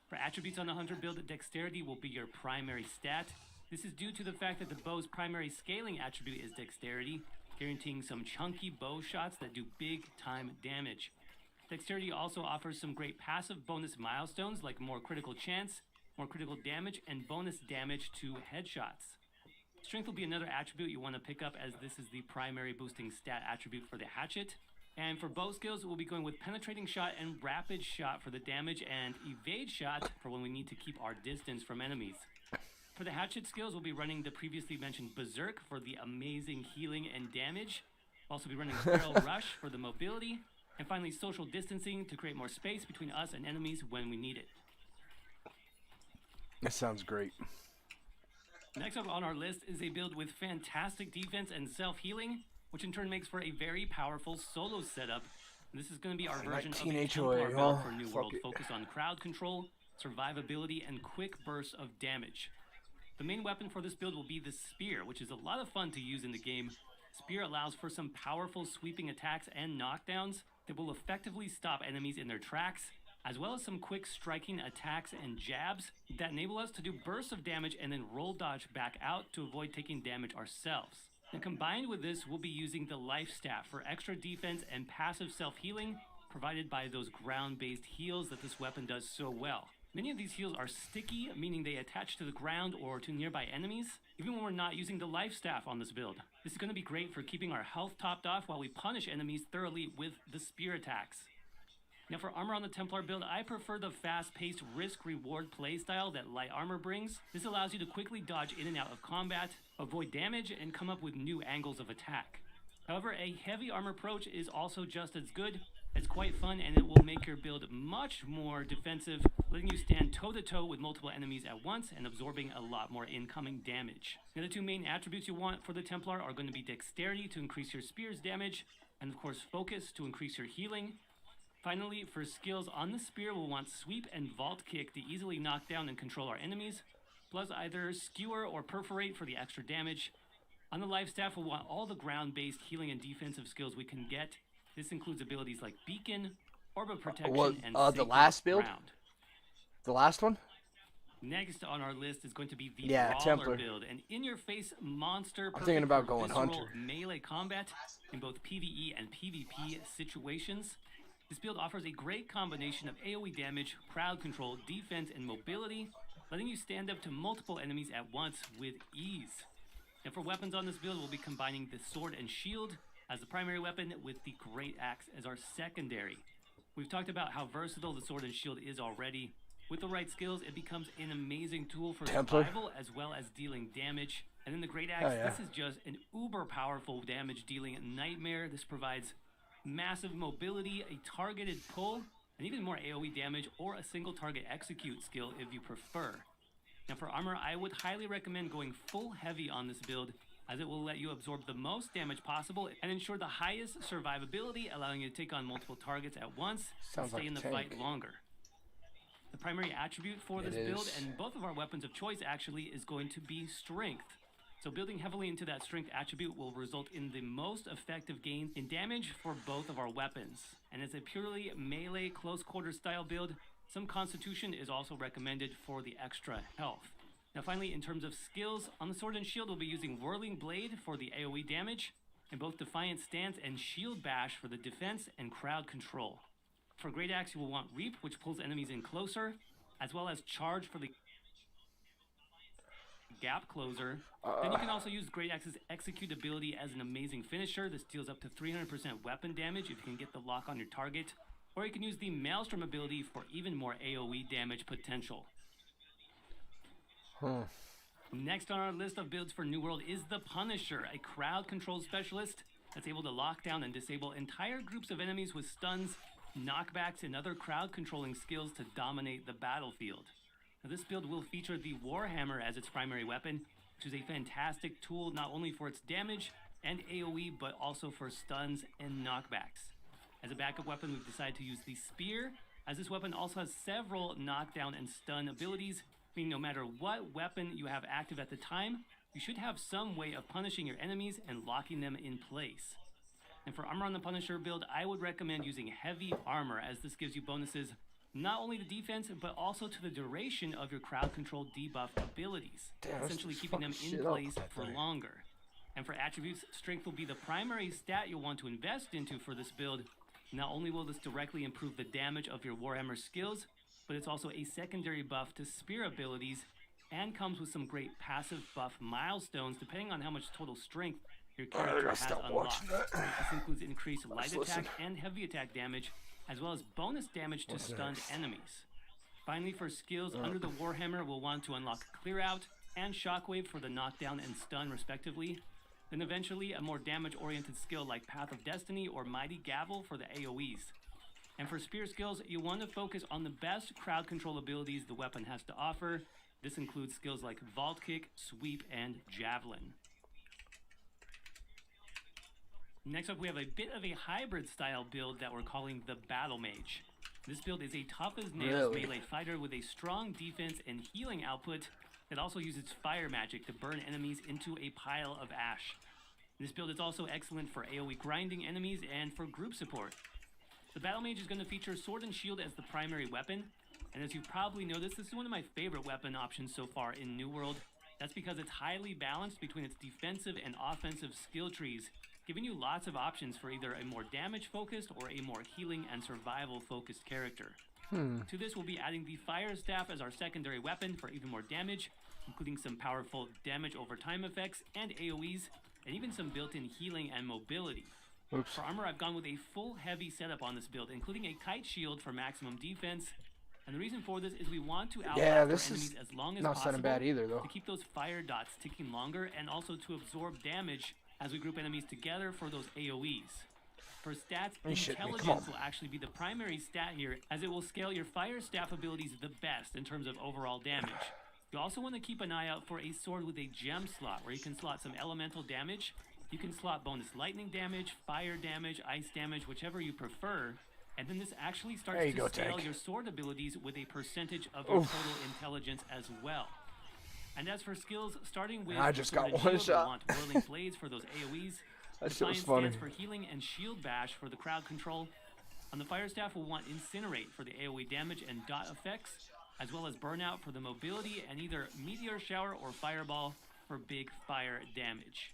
For attributes on the Hunter build, Dexterity will be your primary stat. This is due to the fact that the bow's primary scaling attribute is Dexterity, guaranteeing some chunky bow shots that do big time damage. Dexterity also offers some great passive bonus milestones like more critical chance, more critical damage, and bonus damage to headshots. Strength will be another attribute you want to pick up, as this is the primary boosting stat attribute for the Hatchet. And for bow skills, we'll be going with Penetrating Shot and Rapid Shot for the damage, and Evade Shot for when we need to keep our distance from enemies. For the Hatchet skills, we'll be running the previously mentioned Berserk for the amazing healing and damage. We'll also be running Feral Rush for the mobility, and finally Social Distancing to create more space between us and enemies when we need it. That sounds great. Next up on our list is a build with fantastic defense and self-healing, which in turn makes for a very powerful solo setup. And this is going to be our version of a Templar build for New World, focused on crowd control, survivability, and quick bursts of damage. The main weapon for this build will be the Spear, which is a lot of fun to use in the game. Spear allows for some powerful sweeping attacks and knockdowns that will effectively stop enemies in their tracks, as well as some quick striking attacks and jabs that enable us to do bursts of damage and then roll dodge back out to avoid taking damage ourselves. And combined with this, we'll be using the Life Staff for extra defense and passive self-healing provided by those ground-based heals that this weapon does so well. Many of these heals are sticky, meaning they attach to the ground or to nearby enemies, even when we're not using the Life Staff on this build. This is going to be great for keeping our health topped off while we punish enemies thoroughly with the spear attacks. Now for armor on the Templar build, I prefer the fast-paced risk-reward playstyle that light armor brings. This allows you to quickly dodge in and out of combat, avoid damage, and come up with new angles of attack. However, a heavy armor approach is also just as good. It's quite fun, and it will make your build much more defensive, letting you stand toe-to-toe with multiple enemies at once and absorbing a lot more incoming damage. The other two main attributes you want for the Templar are going to be Dexterity to increase your spear's damage, and of course Focus to increase your healing. Finally, for skills on the Spear, we'll want Sweep and Vault Kick to easily knock down and control our enemies, plus either Skewer or Perforate for the extra damage. On the Life Staff, we'll want all the ground-based healing and defensive skills we can get. This includes abilities like Beacon, Orb of Protection, and the last build? Ground. The last one? Next on our list is going to be the Brawler Templar build, an in-your-face monster. I'm thinking about going visceral Hunter. Melee combat in both PvE and PvP situations. This build offers a great combination of AoE damage, crowd control, defense, and mobility, letting you stand up to multiple enemies at once with ease. And for weapons on this build, we'll be combining the Sword and Shield as the primary weapon with the Great Axe as our secondary. We've talked about how versatile the Sword and Shield is already. With the right skills, it becomes an amazing tool for survival as well as dealing damage. And then the Great Axe, this is just an uber powerful damage dealing nightmare. This provides massive mobility, a targeted pull, and even more AoE damage or a single target execute skill if you prefer. Now for armor, I would highly recommend going full heavy on this build, as it will let you absorb the most damage possible and ensure the highest survivability, allowing you to take on multiple targets at once and stay in the fight longer. The primary attribute for this build, and both of our weapons of choice actually, is going to be Strength. So building heavily into that strength attribute will result in the most effective gain in damage for both of our weapons. And as a purely melee close quarter style build, some constitution is also recommended for the extra health. Now finally, in terms of skills, on the sword and shield we'll be using Whirling Blade for the AoE damage, and both Defiant Stance and Shield Bash for the defense and crowd control. For Great Axe you will want Reap, which pulls enemies in closer, as well as Charge for the gap closer. Then you can also use Great Axe's Execute ability as an amazing finisher. This deals up to 300% weapon damage if you can get the lock on your target. Or you can use the Maelstrom ability for even more AoE damage potential. Next on our list of builds for New World is the Punisher, a crowd control specialist that's able to lock down and disable entire groups of enemies with stuns, knockbacks, and other crowd controlling skills to dominate the battlefield. Now, this build will feature the Warhammer as its primary weapon, which is a fantastic tool not only for its damage and AoE, but also for stuns and knockbacks. As a backup weapon, we've decided to use the Spear, as this weapon also has several knockdown and stun abilities, meaning no matter what weapon you have active at the time, you should have some way of punishing your enemies and locking them in place. And for armor on the Punisher build, I would recommend using Heavy Armor, as this gives you bonuses not only to defense, but also to the duration of your crowd control debuff abilities, essentially keeping them in place for longer. And for attributes, strength will be the primary stat you'll want to invest into for this build. Not only will this directly improve the damage of your Warhammer skills, but it's also a secondary buff to spear abilities and comes with some great passive buff milestones depending on how much total strength your character has unlocked. This includes increased light attack and heavy attack damage, as well as bonus damage to stunned enemies. Finally, for skills under the Warhammer, we'll want to unlock Clear Out and Shockwave for the knockdown and stun respectively. Then eventually a more damage-oriented skill like Path of Destiny or Mighty Gavel for the AoEs. And for spear skills, you want to focus on the best crowd control abilities the weapon has to offer. This includes skills like Vault Kick, Sweep, and Javelin. Next up, we have a bit of a hybrid style build that we're calling the Battle Mage. This build is a tough-as-nails melee fighter with a strong defense and healing output that also uses fire magic to burn enemies into a pile of ash. This build is also excellent for AoE grinding enemies and for group support. The Battle Mage is going to feature Sword and Shield as the primary weapon, and as you've probably noticed, this is one of my favorite weapon options so far in New World. That's because it's highly balanced between its defensive and offensive skill trees, giving you lots of options for either a more damage-focused or a more healing and survival-focused character. To this, we'll be adding the Fire Staff as our secondary weapon for even more damage, including some powerful damage over time effects and AoEs, and even some built-in healing and mobility. For armor, I've gone with a full heavy setup on this build, including a kite shield for maximum defense. And the reason for this is we want to outlast our enemies as long as possible bad either, though. to keep those fire dots ticking longer, and also to absorb damage as we group enemies together for those AoEs. For stats, Intelligence will actually be the primary stat here, as it will scale your Fire Staff abilities the best in terms of overall damage. You also want to keep an eye out for a sword with a gem slot, where you can slot some elemental damage. You can slot bonus lightning damage, fire damage, ice damage, whichever you prefer. And then this actually starts to scale your sword abilities with a percentage of your total intelligence as well. And as for skills, starting with I just got one shield, shot. we want Whirling Blades for those AoEs. That shit was Defiant funny. Stance for healing and Shield Bash for the crowd control. On the Fire Staff, we'll want Incinerate for the AoE damage and dot effects, as well as Burnout for the mobility, and either Meteor Shower or Fireball for big fire damage.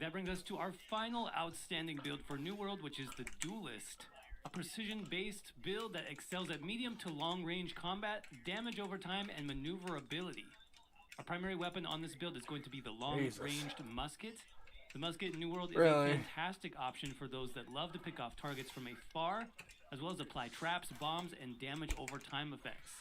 That brings us to our final outstanding build for New World, which is the Duelist. A precision-based build that excels at medium to long-range combat, damage over time, and maneuverability. Our primary weapon on this build is going to be the long-ranged musket. The musket in New World is a fantastic option for those that love to pick off targets from afar, as well as apply traps, bombs, and damage over time effects.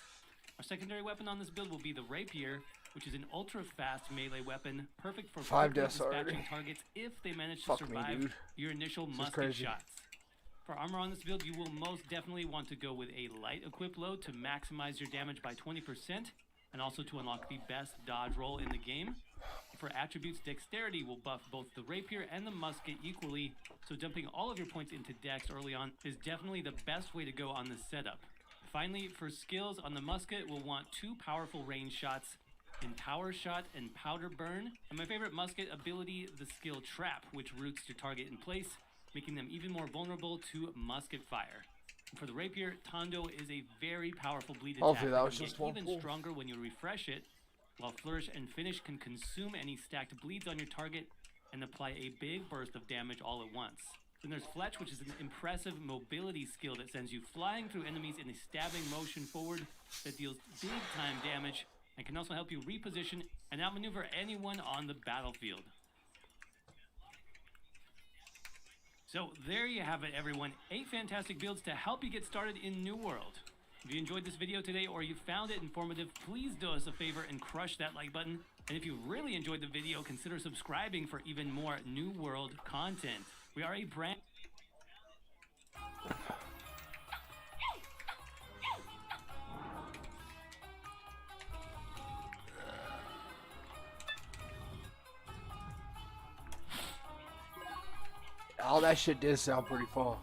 Our secondary weapon on this build will be the Rapier, which is an ultra-fast melee weapon, perfect for quickly dispatching targets if they manage to survive your initial musket shots. For armor on this build, you will most definitely want to go with a light equip load to maximize your damage by 20%, and also to unlock the best dodge roll in the game. For attributes, Dexterity will buff both the Rapier and the musket equally, so dumping all of your points into Dex early on is definitely the best way to go on this setup. Finally, for skills on the musket, we'll want 2 powerful range shots in Power Shot and Powder Burn. And my favorite musket ability, the skill Trap, which roots your target in place, making them even more vulnerable to musket fire. And for the rapier, Tondo is a very powerful bleed attack Hopefully that that was can just get one even pull. stronger when you refresh it, while Flourish and Finish can consume any stacked bleeds on your target and apply a big burst of damage all at once. Then there's Fletch, which is an impressive mobility skill that sends you flying through enemies in a stabbing motion forward that deals big time damage and can also help you reposition and outmaneuver anyone on the battlefield. So there you have it, everyone. 8 fantastic builds to help you get started in New World. If you enjoyed this video today or you found it informative, please do us a favor and crush that like button. And if you really enjoyed the video, consider subscribing for even more New World content. We are a brand... All that shit did sound pretty fun.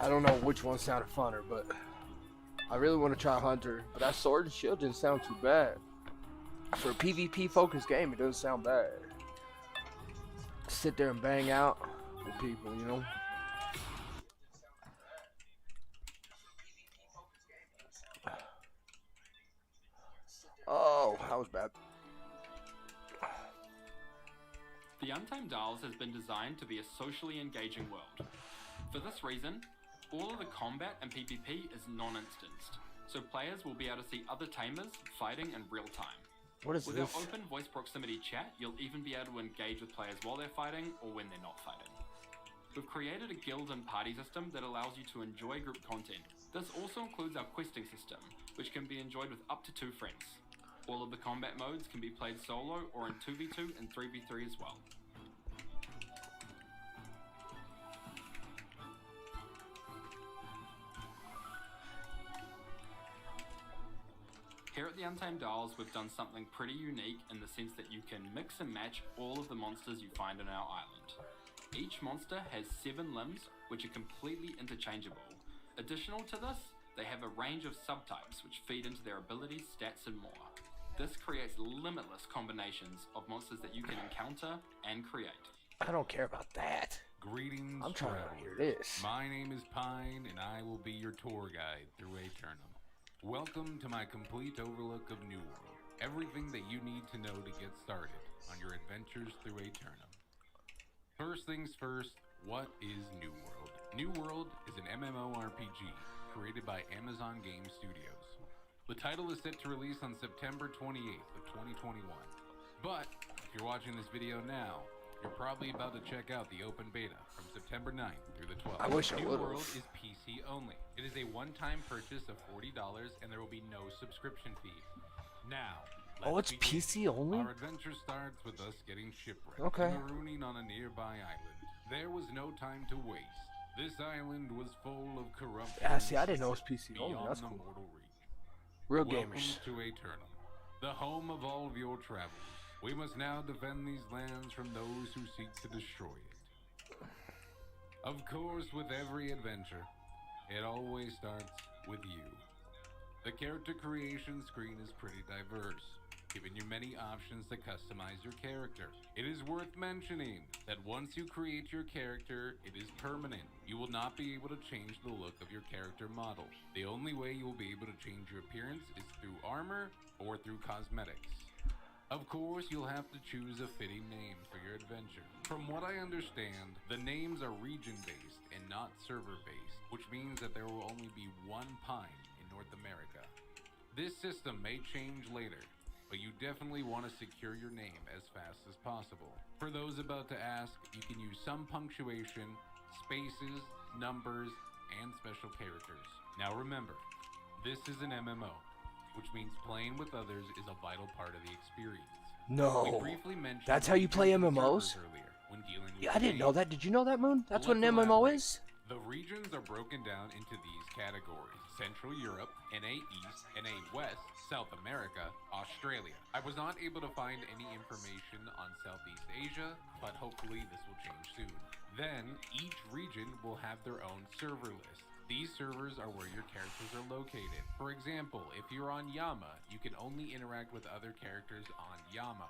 I don't know which one sounded funner, but I really want to try Hunter. But that Sword and Shield didn't sound too bad. For a PvP focused game, it doesn't sound bad. Sit there and bang out with people, you know? Oh, that was bad. The Untamed Isles has been designed to be a socially engaging world. For this reason, all of the combat and PvP is non-instanced, so players will be able to see other tamers fighting in real time. What is With this? our open voice proximity chat, you'll even be able to engage with players while they're fighting or when they're not fighting. We've created a guild and party system that allows you to enjoy group content. This also includes our questing system, which can be enjoyed with up to 2 friends. All of the combat modes can be played solo or in 2v2 and 3v3 as well. Here at the Untamed Isles, we've done something pretty unique in the sense that you can mix and match all of the monsters you find on our island. Each monster has 7 limbs, which are completely interchangeable. Additional to this, they have a range of subtypes which feed into their abilities, stats, and more. This creates limitless combinations of monsters that you can encounter and create. I don't care about that. Greetings, I'm trying to travelers. hear this. My name is Pine, and I will be your tour guide through Aeternum. Welcome to my complete overlook of New World. Everything that you need to know to get started on your adventures through Aeternum. First things first, what is New World? New World is an MMORPG created by Amazon Game Studios. The title is set to release on September 28th of 2021. But if you're watching this video now, you're probably about to check out the open beta from September 9th through the 12th. I wish I New would've. World is PC only. It is a one-time purchase of $40 and there will be no subscription fee. Now, Oh, let's it's begin. PC only? Our adventure starts with us getting shipwrecked, Okay. marooning on a nearby island. There was no time to waste. This island was full of corruption. Yeah, see, I didn't know it was PC only. beyond That's the cool. mortal reach. Real Welcome gamers. to Aeternum, the home of all of your travels. We must now defend these lands from those who seek to destroy it. Of course, with every adventure, it always starts with you. The character creation screen is pretty diverse, giving you many options to customize your character. It is worth mentioning that once you create your character, it is permanent. You will not be able to change the look of your character model. The only way you will be able to change your appearance is through armor or through cosmetics. Of course, you'll have to choose a fitting name for your adventure. From what I understand, the names are region-based and not server-based, which means that there will only be one Pine in North America. This system may change later, but you definitely want to secure your name as fast as possible. For those about to ask, you can use some punctuation, spaces, numbers, and special characters. Now remember, this is an MMO, which means playing with others is a vital part of the experience. We No. briefly mentioned That's how you play regions and MMOs? servers earlier when dealing with Yeah, I the didn't know game. that. Did you know that, Moon? That's what an Let's MMO elaborate. is? The regions are broken down into these categories: Central Europe, NA East, NA West, South America, Australia. I was not able to find any information on Southeast Asia, but hopefully this will change soon. Then, each region will have their own server list. These servers are where your characters are located. For example, if you're on Yama, you can only interact with other characters on Yama.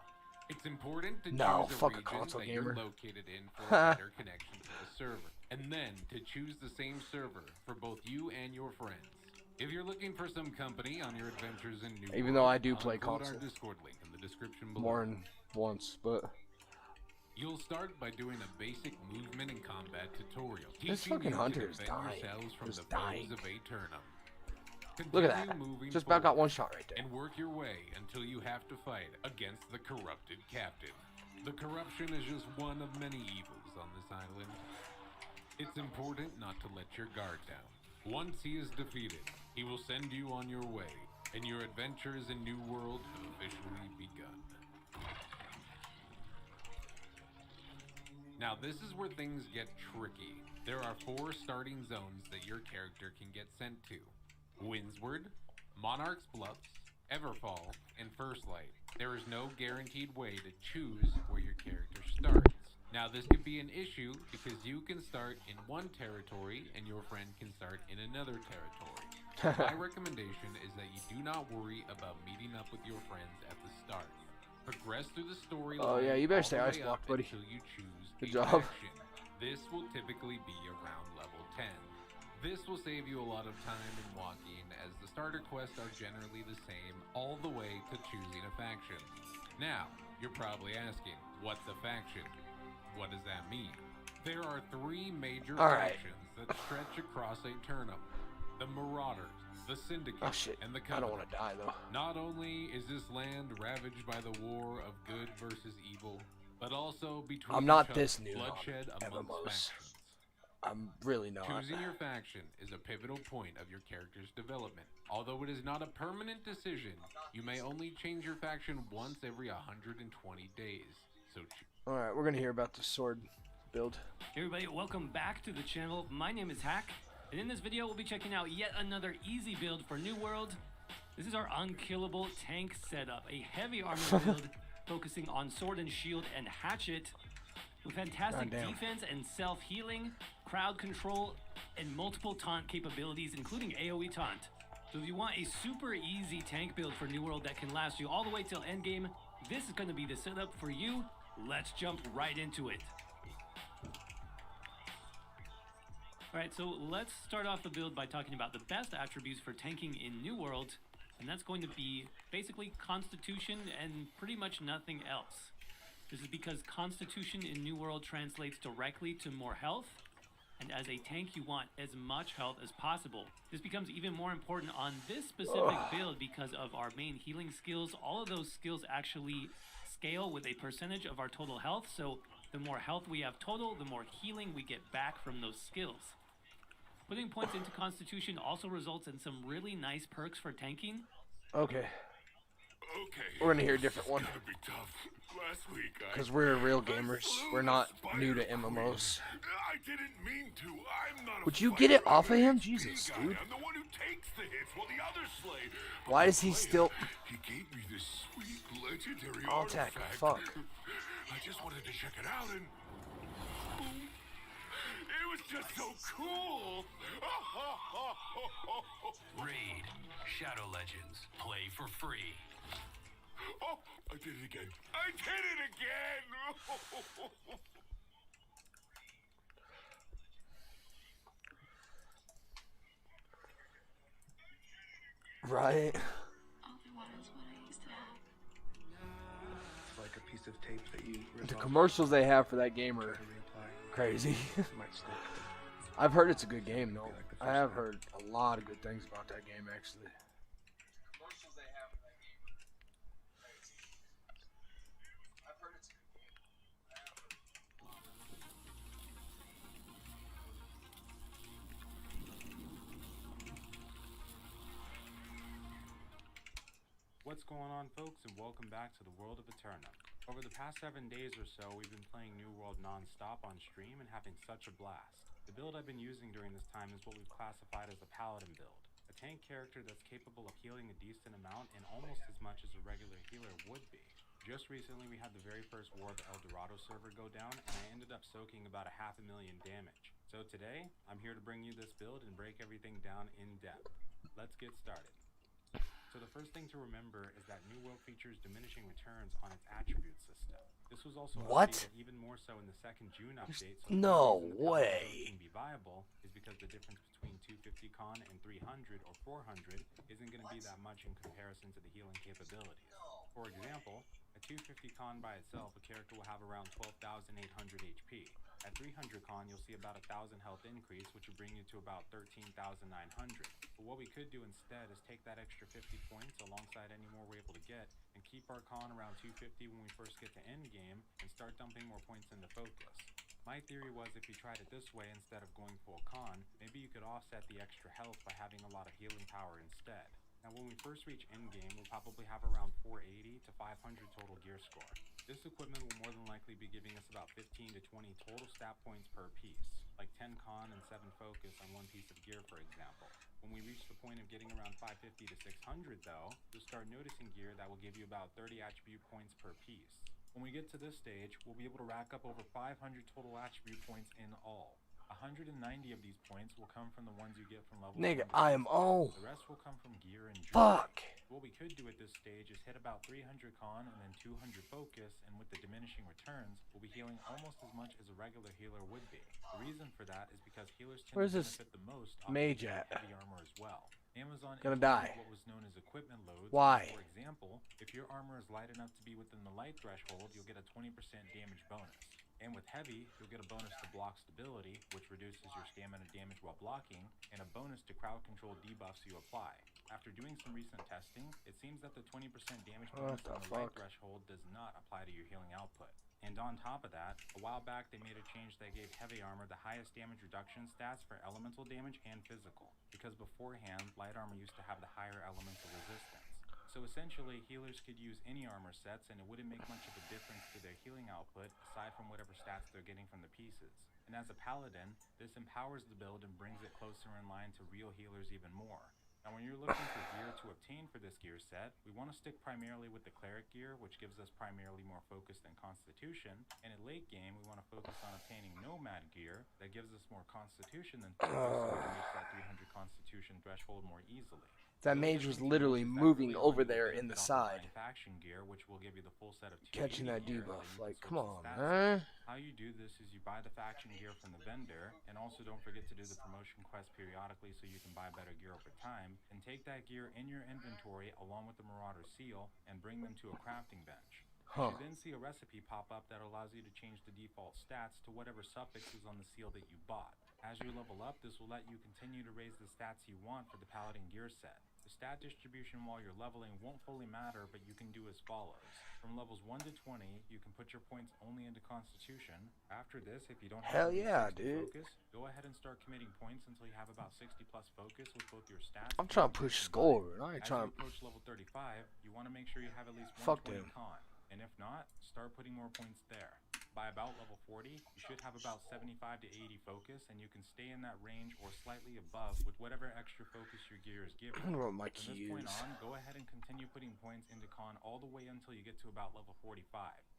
It's important to No, choose a fuck a region console that gamer. you're located in for a better connection to the server, and then to choose the same server for both you and your friends. If you're looking for some company on your adventures in New Even World, though I do I'll play include console. our Discord link in the description below. More than once, but You'll start by doing a basic movement and combat tutorial. This teaching fucking you to hunter is defend dying. yourselves from Just the dying. foes of Aeternum. look at Continue that. moving Just about got forward one shot right there. and work your way until you have to fight against the corrupted captain. The corruption is just one of many evils on this island. It's important not to let your guard down. Once he is defeated, he will send you on your way, and your adventures in New World have officially begun. Now this is where things get tricky. There are 4 starting zones that your character can get sent to. Windsward, Monarch's Bluffs, Everfall, and First Light. There is no guaranteed way to choose where your character starts. Now this can be an issue because you can start in one territory and your friend can start in another territory. My recommendation is that you do not worry about meeting up with your friends at the start. Progress through the storyline. Oh, yeah, you better all stay the ice way block, up buddy. until you choose Good a job. faction. This will typically be around level 10. This will save you a lot of time in walking, as the starter quests are generally the same all the way to choosing a faction. Now, you're probably asking, what's a faction? What does that mean? There are 3 major All right. factions that stretch across Aeternum. The Marauders, the Syndicate, Oh shit. and the I don't Covenant. want to die though. Not only is this land ravaged by the war of good versus evil, but also between I'm not each this other, new on bloodshed amongst MMOs. factions. I'm really not. Choosing your faction is a pivotal point of your character's development. Although it is not a permanent decision, you may only change your faction once every 120 days. So All right, we're gonna hear about the sword build. Hey everybody, welcome back to the channel. My name is Hack, and in this video we'll be checking out yet another easy build for New World. This is our unkillable tank setup, a heavy armor build focusing on sword and shield and hatchet, with fantastic Goddamn. defense and self-healing, crowd control, and multiple taunt capabilities, including AoE taunt. So if you want a super easy tank build for New World that can last you all the way till endgame, this is going to be the setup for you. Let's jump right into it. Alright, so let's start off the build by talking about the best attributes for tanking in New World, and that's going to be basically Constitution and pretty much nothing else. This is because Constitution in New World translates directly to more health, and as a tank you want as much health as possible. This becomes even more important on this specific build because of our main healing skills. All of those skills actually scale with a percentage of our total health, so the more health we have total, the more healing we get back from those skills. Putting points into Constitution also results in some really nice perks for tanking. Okay, Okay. we're gonna hear a different one. It's gonna be tough. Last week I... Because we're real gamers. flew We're not the new to spider MMOs. queen. I didn't mean to. I'm not a Would you fighter. get it off of I'm an him? HP Jesus, guy. dude. I'm the one who takes the hits while the others slay. But Why the is he player, still... He gave me this sweet legendary I'll attack him, artifact. fuck. I just wanted to check it out and... boom. It was just so cool. Raid. Shadow Legends. Play for free. Oh, I did it again. I did it again. Right? All I want is what I used to have. Like a piece of tape that you rip The off commercials they have for that game are and reapply. crazy. Might stick. I've heard it's a good game though. I have heard a lot of good things about that game actually. What's going on, folks, and welcome back to the world of Aeternum. Over the past 7 days or so, we've been playing New World non-stop on stream and having such a blast. The build I've been using during this time is what we've classified as a paladin build, a tank character that's capable of healing a decent amount and almost as much as a regular healer would be. Just recently, we had the very first War of El Dorado server go down, and I ended up soaking about 500,000 damage. So today, I'm here to bring you this build and break everything down in depth. Let's get started. So the first thing to remember is that New World features diminishing returns on its attribute system. This was also updated even more so in the second June update, so No the reason the way. paladin build can be viable is because the difference between 250 con and 300 or 400 isn't going to be that much in comparison to the healing capabilities. For example, at 250 con by itself, a character will have around 12,800 HP. At 300 con, you'll see about 1,000 health increase, which will bring you to about 13,900. But what we could do instead is take that extra 50 points alongside any more we're able to get and keep our con around 250 when we first get to end game and start dumping more points into focus. My theory was if you tried it this way instead of going full con, maybe you could offset the extra health by having a lot of healing power instead. Now when we first reach endgame, we'll probably have around 480 to 500 total gear score. This equipment will more than likely be giving us about 15 to 20 total stat points per piece, like 10 con and 7 focus on one piece of gear for example. When we reach the point of getting around 550 to 600 though, you'll start noticing gear that will give you about 30 attribute points per piece. When we get to this stage, we'll be able to rack up over 500 total attribute points in all. 190 of these points will come from the ones you get from level Nigga, 1 to I am 60. on. The rest will come from gear and jewelry. Fuck. What we could do at this stage is hit about 300 con and then 200 focus, and with the diminishing returns, we'll be healing almost as much as a regular healer would be. The reason for that is because healers tend Where's to this benefit the most off mage of at? heavy armor as well. Amazon Gonna implemented die. what was known as equipment loads. Why? For example, if your armor is light enough to be within the light threshold, you'll get a 20% damage bonus. And with heavy, you'll get a bonus to block stability, which reduces your stamina damage while blocking, and a bonus to crowd control debuffs you apply. After doing some recent testing, it seems that the 20% damage bonus on the light threshold does not apply to your healing output. And on top of that, a while back they made a change that gave heavy armor the highest damage reduction stats for elemental damage and physical, because beforehand, light armor used to have the higher elemental resistance. So essentially, healers could use any armor sets and it wouldn't make much of a difference to their healing output aside from whatever stats they're getting from the pieces. And as a paladin, this empowers the build and brings it closer in line to real healers even more. Now when you're looking for gear to obtain for this gear set, we want to stick primarily with the cleric gear, which gives us primarily more focus than constitution, and in late game we want to focus on obtaining nomad gear that gives us more constitution than focus so we can reach that 300 constitution threshold more easily. That mage was literally moving over there in the side. Faction gear, which will give you the full set of Catching that gear debuff. that you Like, can come switch on, the stats man. How you do this is you buy the faction gear from the vendor, and also don't forget to do the promotion quest periodically so you can buy better gear over time, and take that gear in your inventory along with the Marauder seal and bring them to a crafting bench. You should then see a recipe pop up that allows you to change the default stats to whatever suffix is on the seal that you bought. As you level up, this will let you continue to raise the stats you want for the Paladin gear set. The stat distribution while you're leveling won't fully matter, but you can do as follows. From levels 1 to 20, you can put your points only into Constitution. After this, if you don't have focus, go ahead and start committing points until you have about 60 plus focus with both your stats. I'm trying to push score. I ain't trying to approach level 35, you want to make sure you have at least 120 con. And if not, start putting more points there. By about level 40, you should have about 75 to 80 focus, and you can stay in that range or slightly above with whatever extra focus your gear is giving. From this point on, go ahead and continue putting points into con all the way until you get to about level 45.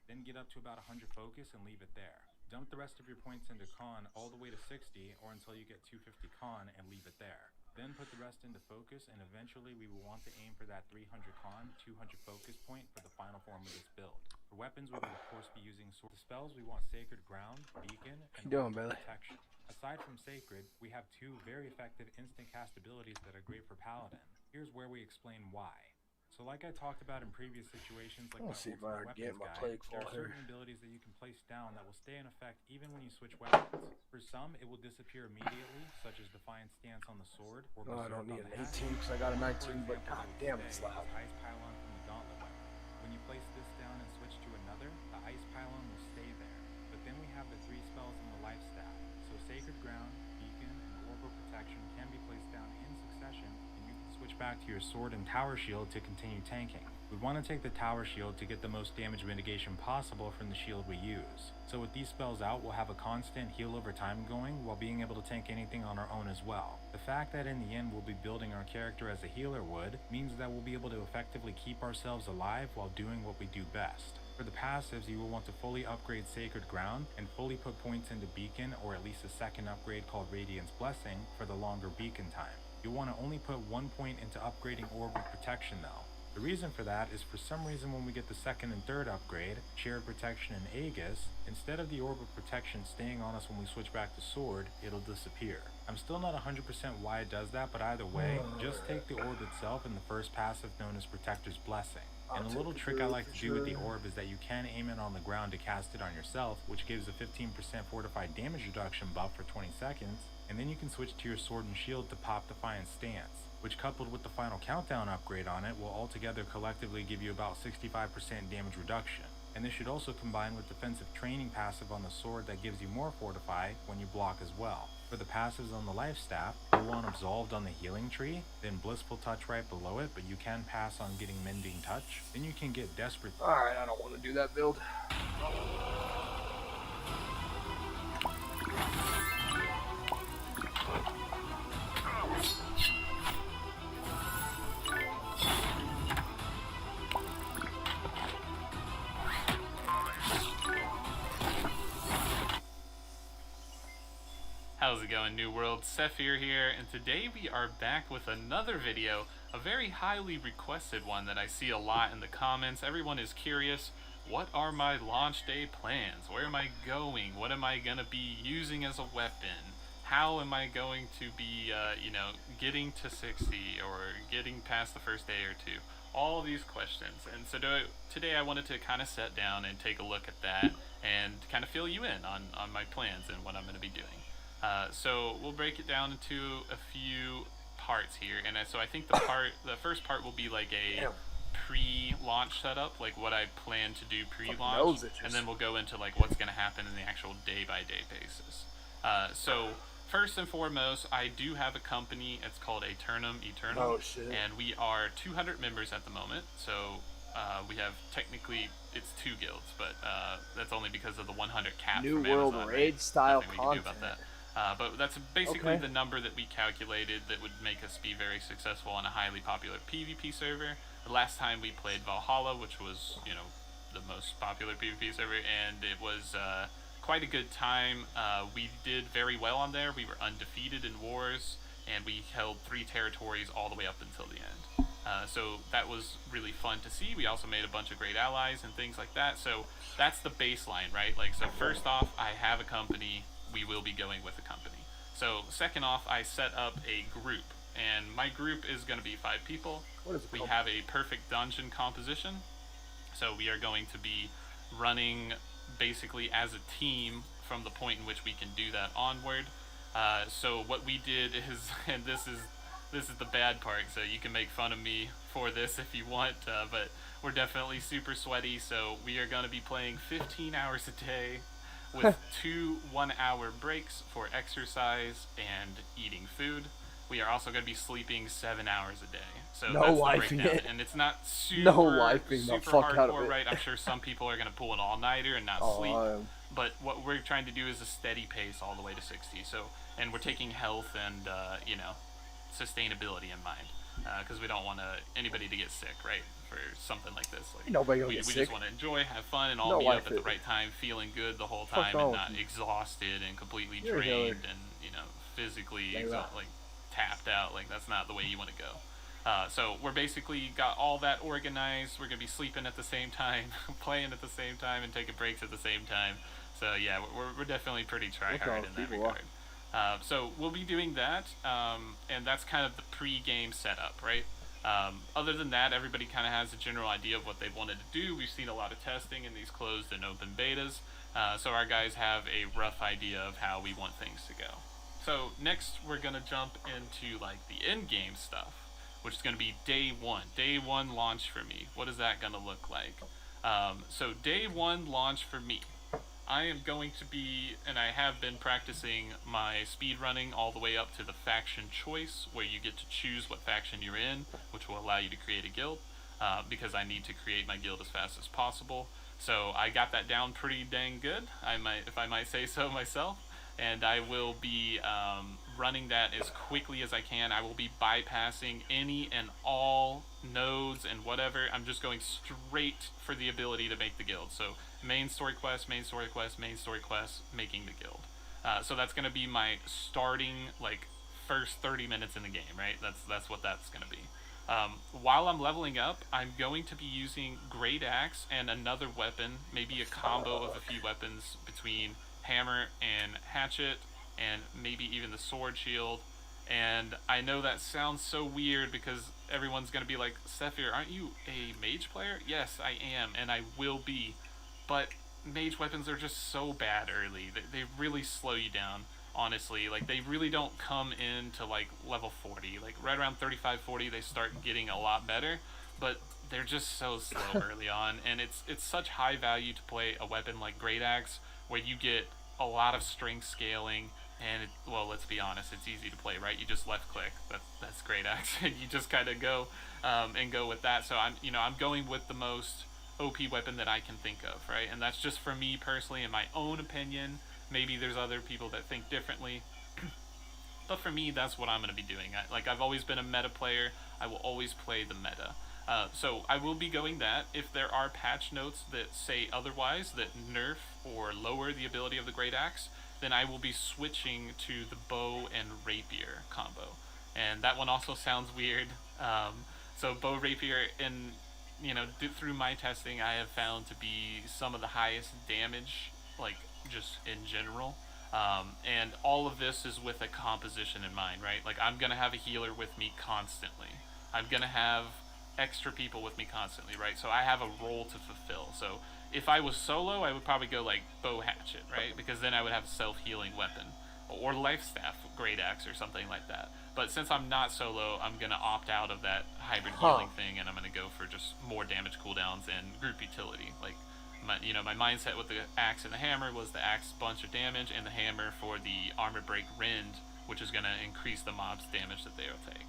Then get up to about 100 focus and leave it there. Dump the rest of your points into con all the way to 60 or until you get 250 con and leave it there. Then put the rest into focus, and eventually we will want to aim for that 300 con, 200 focus point for the final form of this build. For weapons, we will of course be using sword. The spells, we want Sacred Ground, Beacon, and Protection. Aside from Sacred, we have two very effective instant cast abilities that are great for Paladin. Here's where we explain why. So like I talked about in previous situations like my ultimate weapons guide, there are certain abilities that you can place down that will stay in effect even when you switch weapons. For some, it will disappear immediately, such as Defiant Stance on the sword, or I don't need an 18 because I got a 19, but god damn it's loud. Ice Pylon from the Gauntlet weapon. When you place this down and switch to another, the Ice Pylon will stay there. But then we have the 3 spells in the life stack. So Sacred Ground, Beacon, and Orbital Protection can be placed down in succession, and you can switch back to your sword and tower shield to continue tanking. We want to take the tower shield to get the most damage mitigation possible from the shield we use. So with these spells out, we'll have a constant heal over time going while being able to tank anything on our own as well. The fact that in the end we'll be building our character as a healer would means that we'll be able to effectively keep ourselves alive while doing what we do best. For the passives, you will want to fully upgrade Sacred Ground and fully put points into Beacon, or at least a second upgrade called Radiance Blessing for the longer beacon time. You'll want to only put 1 point into upgrading Orb of Protection though. The reason for that is for some reason when we get the second and third upgrade, Shared Protection and Aegis, instead of the Orb of Protection staying on us when we switch back to Sword, it'll disappear. I'm still not 100% why it does that, but either way, just take the orb itself and the first passive known as Protector's Blessing. And a little trick I like to do with the orb is that you can aim it on the ground to cast it on yourself, which gives a 15% fortified damage reduction buff for 20 seconds, and then you can switch to your sword and shield to pop Defiant Stance, which coupled with the final countdown upgrade on it will altogether collectively give you about 65% damage reduction. And this should also combine with defensive training passive on the sword that gives you more fortify when you block as well. For the passives on the life staff, you'll want Absolved on the healing tree, then Blissful Touch right below it, but you can pass on getting Mending Touch. Then you can get Desperate. Alright, I don't want to do that build. How's it going, New World? Sephir here, and today we are back with another video, a very highly requested one that I see a lot in the comments. Everyone is curious, what are my launch day plans? Where am I going? What am I going to be using as a weapon? How am I going to be, getting to 60 or getting past the first day or two? All of these questions. And so today I wanted to kind of sit down and take a look at that and kind of fill you in on my plans and what I'm going to be doing. So we'll break it down into a few parts here, and so I think the first part will be like a pre-launch setup, like what I plan to do pre-launch, and then we'll go into like what's going to happen in the actual day-by-day basis. So first and foremost, I do have a company. It's called Eternum Eternal, and we are 200 members at the moment. So we have technically it's 2 guilds, but that's only because of the 100 cap. New from World Amazon, raid style nothing we content. can do about that. But that's basically the number that we calculated that would make us be very successful on a highly popular PvP server. The last time we played Valhalla, which was, the most popular PvP server, and it was quite a good time. We did very well on there. We were undefeated in wars, and we held 3 territories all the way up until the end. So that was really fun to see. We also made a bunch of great allies and things like that. So that's the baseline, right? Like, so first off, I have a company. We will be going with a company. So second off, I set up a group, and my group is going to be 5 people. We have a perfect dungeon composition, so we are going to be running basically as a team from the point in which we can do that onward. So what we did is, and this is the bad part, so you can make fun of me for this if you want, but we're definitely super sweaty, so we are going to be playing 15 hours a day with 2 1-hour breaks for exercise and eating food. We are also going to be sleeping 7 hours a day. So that's the breakdown. And it's not super, super hardcore, right? I'm sure some people are going to pull an all-nighter and not sleep. But what we're trying to do is a steady pace all the way to 60. So, and we're taking health and, sustainability in mind. Because we don't want anybody to get sick, right? For something like this. Like, nobody gonna get we sick. just want to enjoy, have fun, and all be up at the right time, feeling good the whole time, and not exhausted and completely drained and, physically tapped out. Like, that's not the way you want to go. So we're basically got all that organized. We're going to be sleeping at the same time, playing at the same time, and taking breaks at the same time. So yeah, we're definitely pretty try-hard in that regard. So we'll be doing that, and that's kind of the pre-game setup, right? Other than that, everybody kind of has a general idea of what they wanted to do. We've seen a lot of testing in these closed and open betas, so our guys have a rough idea of how we want things to go. So next, we're going to jump into like the in-game stuff, which is going to be day 1. Day 1 launch for me. What is that going to look like? So day 1 launch for me. I am going to be, and I have been practicing my speed running all the way up to the faction choice, where you get to choose what faction you're in, which will allow you to create a guild, because I need to create my guild as fast as possible. So I got that down pretty dang good, if I might say so myself, and I will be running that as quickly as I can. I will be bypassing any and all nodes and whatever. I'm just going straight for the ability to make the guild. So main story quest, main story quest, main story quest, making the guild. So that's going to be my starting, like, first 30 minutes in the game, right? That's what that's going to be. While I'm leveling up, I'm going to be using Great Axe and another weapon, maybe a combo of a few weapons between hammer and hatchet, and maybe even the sword shield. And I know that sounds so weird because everyone's going to be like, Sephir, aren't you a mage player? Yes, I am, and I will be. But mage weapons are just so bad early. They really slow you down, honestly. Like, they really don't come into, like, level 40. Like, right around 35, 40, they start getting a lot better. But they're just so slow early on. And it's such high value to play a weapon like Great Axe, where you get a lot of strength scaling. And, well, let's be honest, it's easy to play, right? You just left click. That's Great Axe. You just kind of go and go with that. So I'm going with the most OP weapon that I can think of, right? And that's just for me personally, in my own opinion. Maybe there's other people that think differently. But for me, that's what I'm going to be doing. I've always been a meta player. I will always play the meta. So I will be going that. If there are patch notes that say otherwise, that nerf or lower the ability of the Great Axe, then I will be switching to the bow and rapier combo. And that one also sounds weird. So bow, rapier, and through my testing, I have found to be some of the highest damage, like, just in general. And all of this is with a composition in mind, right? Like, I'm going to have a healer with me constantly. I'm going to have extra people with me constantly, right? So I have a role to fulfill. So if I was solo, I would probably go, like, bow hatchet, right? Because then I would have a self-healing weapon. Or life staff, Great Axe, or something like that. But since I'm not solo, I'm going to opt out of that hybrid healing thing, and I'm going to go for just more damage cooldowns and group utility. Like, my mindset with the axe and the hammer was the axe bunch of damage, and the hammer for the armor break rend, which is going to increase the mob's damage that they'll take.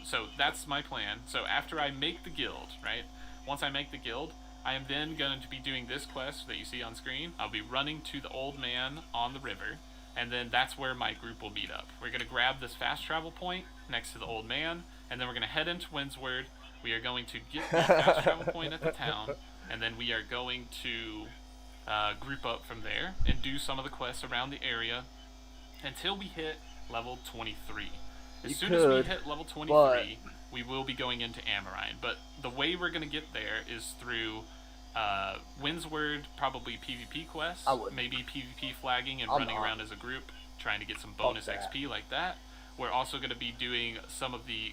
So that's my plan. So after I make the guild, right? Once I make the guild, I am then going to be doing this quest that you see on screen. I'll be running to the old man on the river, and then that's where my group will meet up. We're going to grab this fast travel point next to the old man, and then we're going to head into Windsward. We are going to get the fast travel point at the town, and then we are going to group up from there and do some of the quests around the area until we hit level 23. As soon as we hit level 23, we will be going into Amarine. But the way we're going to get there is through Windsward, probably PvP quests, maybe PvP flagging and running around as a group, trying to get some bonus XP like that. We're also going to be doing some of the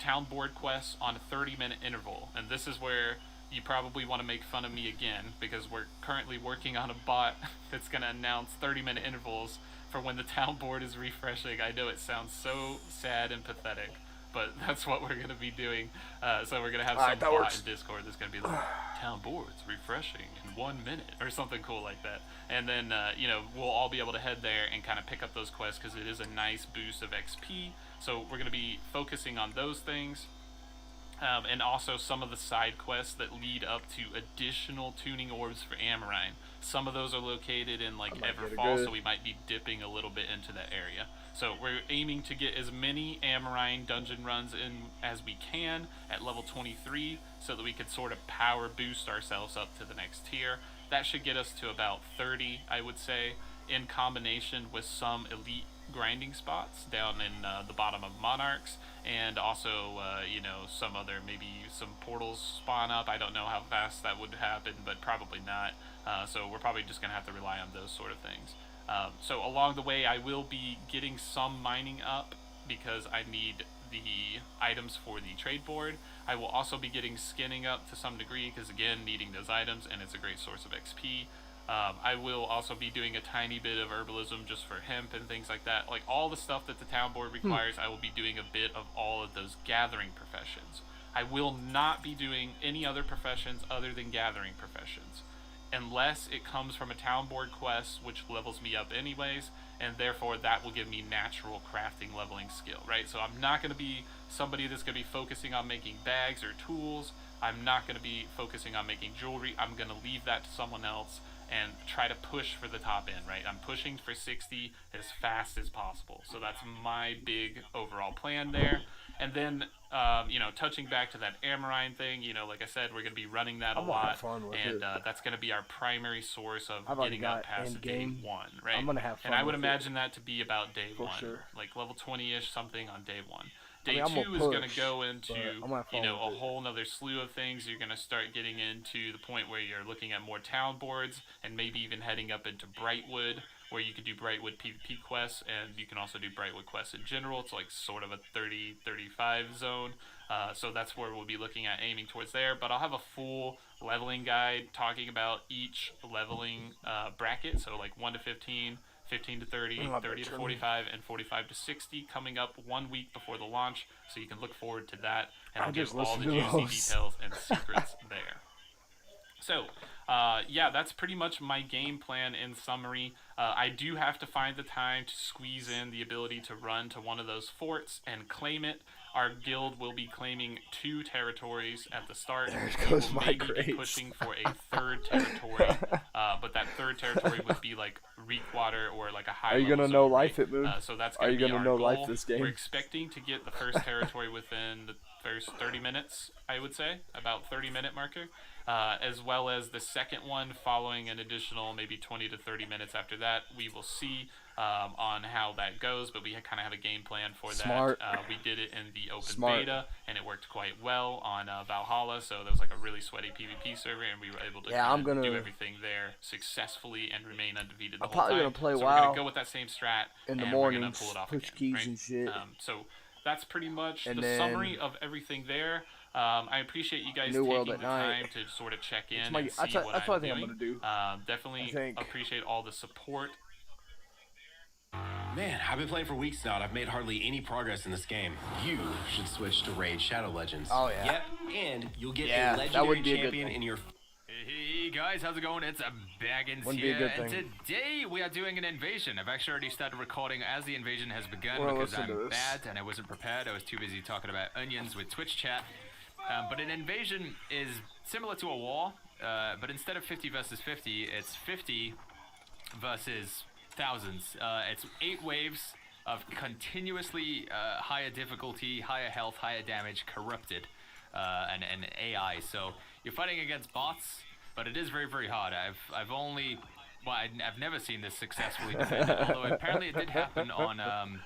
town board quests on a 30-minute interval. And this is where you probably want to make fun of me again, because we're currently working on a bot that's going to announce 30-minute intervals for when the town board is refreshing. I know it sounds so sad and pathetic, but that's what we're going to be doing. So we're going to have some bot in Discord that's going to be like, town board's refreshing in 1 minute, or something cool like that. And then, we'll all be able to head there and kind of pick up those quests, because it is a nice boost of XP. So we're going to be focusing on those things. And also some of the side quests that lead up to additional tuning orbs for Amarine. Some of those are located in, like, Everfall, so we might be dipping a little bit into that area. So we're aiming to get as many Amarine dungeon runs in as we can at level 23, so that we could sort of power boost ourselves up to the next tier. That should get us to about 30, I would say, in combination with some elite grinding spots down in the bottom of Monarchs, and also some other, maybe some portals spawn up. I don't know how fast that would happen, but probably not. So we're probably just gonna have to rely on those sort of things. So along the way, I will be getting some mining up, because I need the items for the trade board. I will also be getting skinning up to some degree, because again, needing those items, and it's a great source of XP. I will also be doing a tiny bit of herbalism just for hemp and things like that. Like, all the stuff that the town board requires, I will be doing a bit of all of those gathering professions. I will not be doing any other professions other than gathering professions, unless it comes from a town board quest, which levels me up anyways, and therefore that will give me natural crafting leveling skill, right? So I'm not going to be somebody that's going to be focusing on making bags or tools. I'm not going to be focusing on making jewelry. I'm going to leave that to someone else, and try to push for the top end, right? I'm pushing for 60 as fast as possible. So that's my big overall plan there. And then, you know, touching back to that Amarine thing, you know, like I said, we're going to be running that a lot. And that's going to be our primary source of getting up past day 1, right? I'm going to have fun and I would with imagine that to be about day 1. Sure. Like level 20-ish something on day 1. Day I mean, 2 is going to go into, you know, a it. whole nother slew of things. You're going to start getting into the point where you're looking at more town boards and maybe even heading up into Brightwood, where you could do Brightwood PvP quests, and you can also do Brightwood quests in general. It's like sort of a 30-35 zone. So that's where we'll be looking at aiming towards there. But I'll have a full leveling guide talking about each leveling bracket. So like 1 to 15, 15 to 30, 30 to 45, and 45 to 60 coming up 1 week before the launch. So you can look forward to that. And I'll give all the juicy details and secrets there. So, yeah, that's pretty much my game plan in summary. I do have to find the time to squeeze in the ability to run to one of those forts and claim it. Our guild will be claiming 2 territories at the start. There goes my grades. Be pushing for a 3rd territory, but that 3rd territory would be like Reekwater or like a high. Are you gonna know life at Moon? So that's Are you gonna know goal. life this game? We're expecting to get the 1st territory within the first 30 minutes, I would say, about 30-minute marker. As well as the 2nd one following an additional maybe 20 to 30 minutes after that. We will see on how that goes, but we kind of have a game plan for Smart. that. We did it in the open Smart. beta, and it worked quite well on Valhalla, so that was like a really sweaty PvP server, and we were able to do everything there successfully and remain undefeated the whole time. I'm probably going to play so WoW we're going to go with that same strat, in the and mornings, we're going to pull it off push again, keys right? and shit. So that's pretty much And the then summary of everything there. I appreciate you guys New World taking the at night. time to sort of check in my- and see that's what what I think I'm doing. gonna do. Definitely I think. appreciate all the support. Man, I've been playing for weeks now and I've made hardly any progress in this game. You should switch to Raid Shadow Legends. Oh, yeah. Yep, and you'll get Yeah, a that legendary would be a good champion thing. in your... Hey guys, how's it going? It's Baggins Wouldn't be a here, good and thing. today we are doing an invasion. I've actually already started recording as the invasion has begun Well, because listen to I'm this. bad and I wasn't prepared. I was too busy talking about onions with Twitch chat. But an invasion is similar to a war, but instead of 50 versus 50, it's 50 versus thousands. It's 8 waves of continuously higher difficulty, higher health, higher damage, corrupted, and AI. So you're fighting against bots, but it is very, very hard. I've only, well, I've never seen this successfully defended, although apparently it did happen on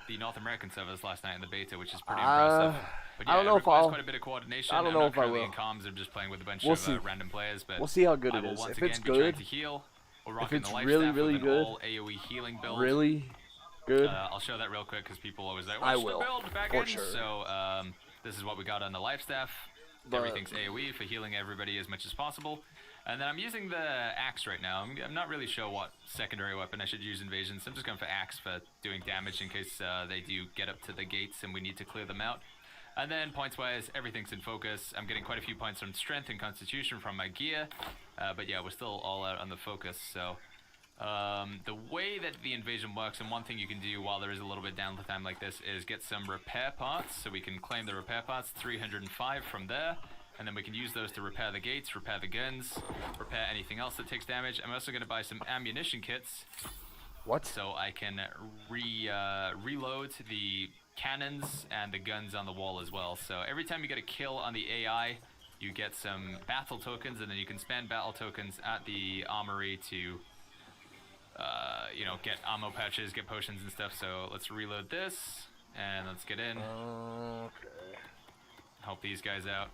the North American servers last night in the beta, which is pretty impressive. But yeah, I don't know it if requires I'll. quite a bit of coordination. I don't know if I I'm not currently will. in comms. I'm just playing with a bunch We'll of see. random players. But We'll see how good I it will is. once If again it's be trying good, to heal. We're if rocking it's the life really, staff really with an good, all AoE healing build. really good, I'll show that real quick because people always like, I what's will, the build back for in? sure. So this is what we got on the life staff. But- Everything's AoE for healing everybody as much as possible. And then I'm using the axe right now. I'm not really sure what secondary weapon I should use invasions. I'm just going for axe for doing damage in case they do get up to the gates and we need to clear them out. And then points-wise, everything's in focus. I'm getting quite a few points from strength and constitution from my gear. But yeah, we're still all out on the focus. So the way that the invasion works, and one thing you can do while there is a little bit downtime like this, is get some repair parts. So we can claim the repair parts, 305 from there. And then we can use those to repair the gates, repair the guns, repair anything else that takes damage. I'm also going to buy some ammunition kits. What? So I can reload the cannons and the guns on the wall as well. So every time you get a kill on the AI, you get some battle tokens, and then you can spend battle tokens at the armory to, you know, get ammo pouches, get potions and stuff. So let's reload this, and let's get in. Okay. Help these guys out.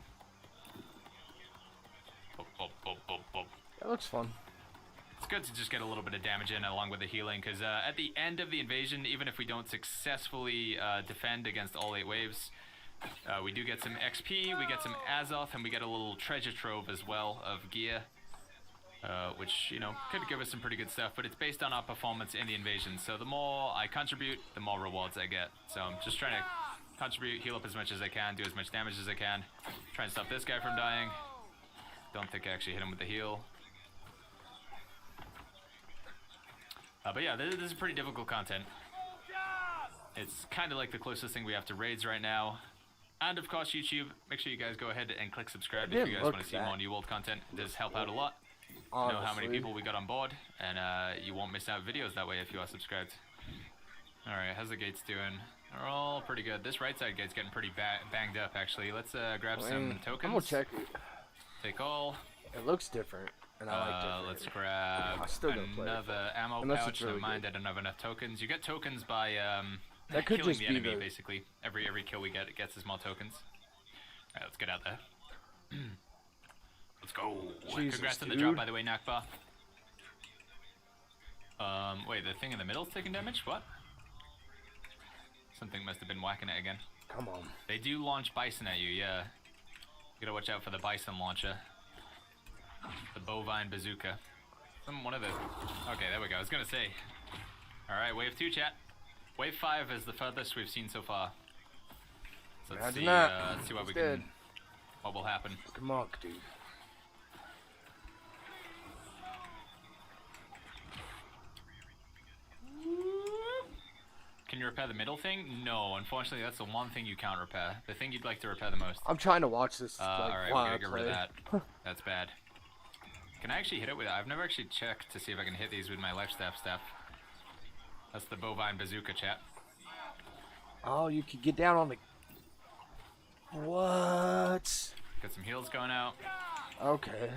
That looks fun. It's good to just get a little bit of damage in along with the healing, because at the end of the invasion, even if we don't successfully defend against all 8 waves, we do get some XP, we get some Azoth, and we get a little treasure trove as well of gear, which, you know, could give us some pretty good stuff, but it's based on our performance in the invasion. So the more I contribute, the more rewards I get. So I'm just trying to contribute, heal up as much as I can, do as much damage as I can, try and stop this guy from dying. Don't think I actually hit him with the heal. But yeah, this is pretty difficult content. It's kind of like the closest thing we have to raids right now. And of course, YouTube, make sure you guys go ahead and click subscribe if you guys want to see more New World content. It does help out a lot. know how many Honestly. people we got on board, and you won't miss out videos that way if you are subscribed. Alright, how's the gates doing? They're all pretty good. This right side gate's getting pretty banged up, actually. Let's grab some tokens. I'm gonna check it. Take all. It looks different, and I like different. Let's grab still gonna play it, another ammo unless pouch. it's really Never mind, good. I don't have enough tokens. You get tokens by That could killing just the be enemy, the- basically. Every kill we get, it gets us more tokens. Alright, let's get out there. Let's go. Jesus, Congrats on the dude. drop, by the way, Nakba. Wait, the thing in the middle's taking damage? What? Something must have been whacking it again. Come on. They do launch bison at you, yeah. You gotta watch out for the bison launcher. The bovine bazooka. One of the... Okay, there we go. I was gonna say. Alright, wave 2, chat. Wave 5 is the furthest we've seen so far. So let's see, let's see what He's we can... dead. What will happen. Come on, dude. Can you repair the middle thing? No, unfortunately that's the one thing you can't repair. The thing you'd like to repair the most. I'm trying to watch this. Alright, we while gotta I get play. rid of that. That's bad. Can I actually hit it with it? I've never actually checked to see if I can hit these with my life staff. That's the bovine bazooka, chat. Oh, you could get down on the... What? Got some heals going out. Okay.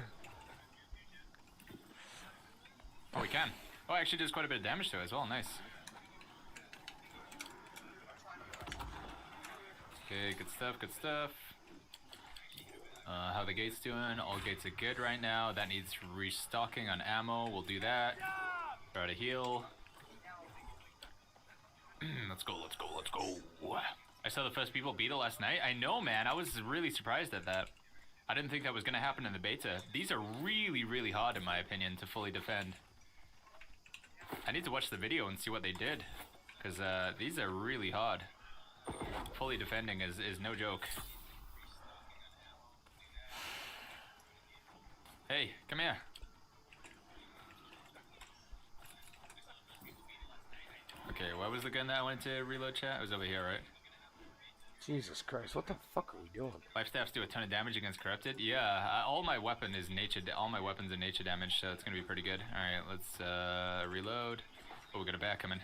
Oh, we can. Oh, it actually does quite a bit of damage to it as well. Nice. Okay, good stuff, good stuff. How the gates doing? All gates are good right now. That needs restocking on ammo. We'll do that. Try to heal. Let's go, let's go, let's go. I saw the first people beat it last night. I know, man. I was really surprised at that. I didn't think that was going to happen in the beta. These are really, really hard, in my opinion, to fully defend. I need to watch the video and see what they did. Because these are really hard. Fully defending is no joke. Hey, come here. Okay, where was the gun that I wanted to reload, chat? It was over here, right? Jesus Christ, what the fuck are we doing? Life staffs do a ton of damage against corrupted. Yeah, all my weapon is nature. All my weapons are nature damage, so it's gonna be pretty good. All right, let's reload. Oh, we got a bat coming.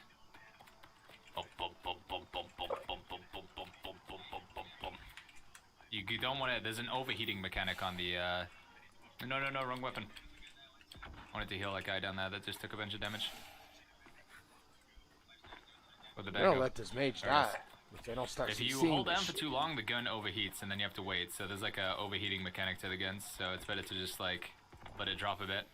You don't want to. There's an overheating mechanic on the. No, wrong weapon. Wanted to heal that guy down there that just took a bunch of damage. Where'd the bat They don't go? let this mage There it is. die. If they don't start If you seeing hold this down for shit. too long, the gun overheats, and then you have to wait. So there's like a overheating mechanic to the guns. So it's better to just like let it drop a bit.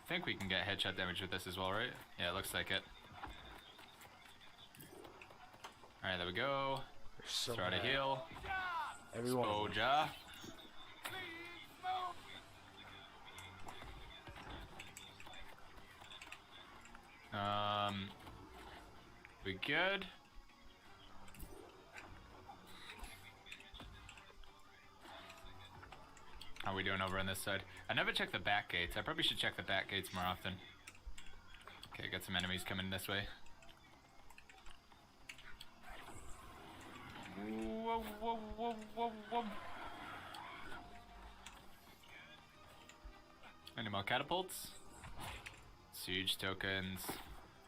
I think we can get headshot damage with this as well, right? Yeah, it looks like it. Alright, there we go. So Try to bad. heal. Everyone. Spoja. We good? How are we doing over on this side? I never check the back gates. I probably should check the back gates more often. Okay, got some enemies coming this way. Whoa, whoa, whoa, whoa, whoa. Any more catapults? Siege tokens.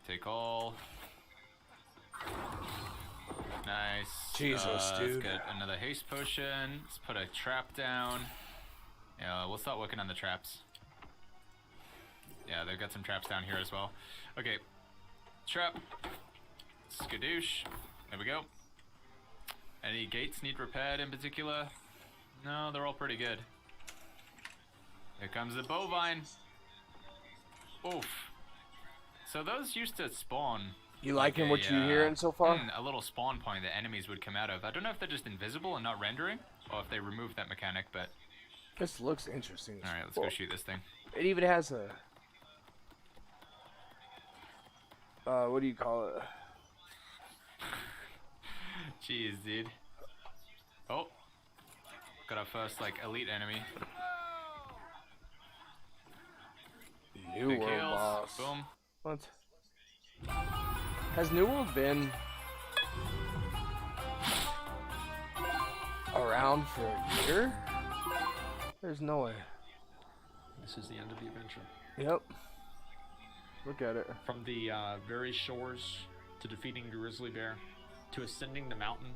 Take all. Nice. Jesus, Let's dude. get another haste potion. Let's put a trap down. Yeah, we'll start working on the traps. Yeah, they've got some traps down here as well. Okay. Trap. Skadoosh. There we go. Any gates need repaired in particular? No, they're all pretty good. Here comes the bovine. Oof. So those used to spawn. You liking what you're hearing so far? A little spawn point that enemies would come out of. I don't know if they're just invisible and not rendering, or if they removed that mechanic, but... This looks interesting. Alright, let's go shoot this thing. It even has a... what do you call it? Jeez, dude. Oh. Got our first, like, elite enemy. New Big World heals. boss. Boom. What? Has New World been... around for a year? There's no way. This is the end of the adventure. Yep. Look at it. From the very shores to defeating the grizzly bear, to ascending the mountain,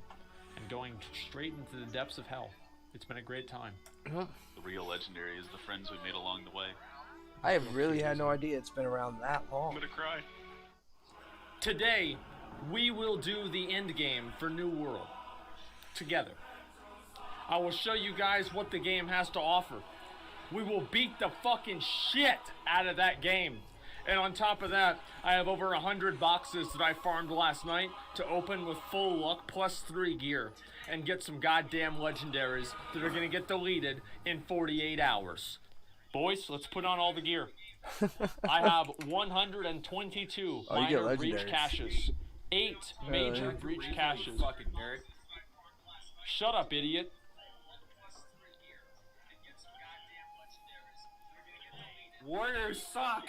and going straight into the depths of hell. It's been a great time. The real legendary is the friends we made along the way. I have really had no idea it's been around that long. I'm gonna cry. Today, we will do the end game for New World. Together. I will show you guys what the game has to offer. We will beat the fucking shit out of that game. And on top of that, I have over 100 boxes that I farmed last night to open with full luck plus 3 gear and get some goddamn legendaries that are gonna get deleted in 48 hours. Boys, let's put on all the gear. I have 122 minor breach caches, 8 major breach caches. Fucking nerd. Shut up, idiot. Warriors suck.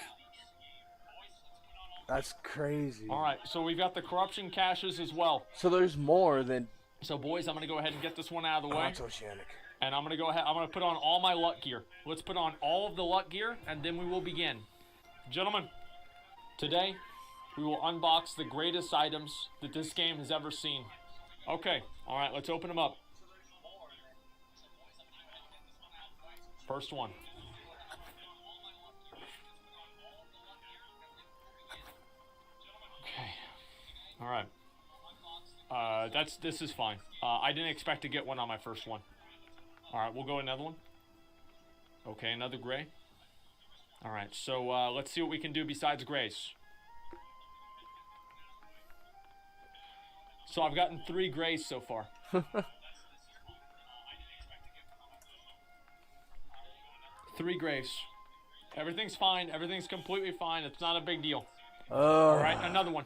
That's crazy. All right, so we've got the corruption caches as well. So there's more than. So boys, I'm gonna go ahead and get this one out of the way. That's oceanic. And I'm gonna go ahead. I'm gonna put on all my luck gear. Let's put on all of the luck gear, and then we will begin. Gentlemen, today we will unbox the greatest items that this game has ever seen. Okay, all right, let's open them up. First one. Okay. All right. This is fine. I didn't expect to get one on my first one. All right, we'll go another one. Okay, another gray. All right, so let's see what we can do besides grays. So I've gotten 3 grays so far. 3 grays. Everything's fine. Everything's completely fine. It's not a big deal. All right, another one.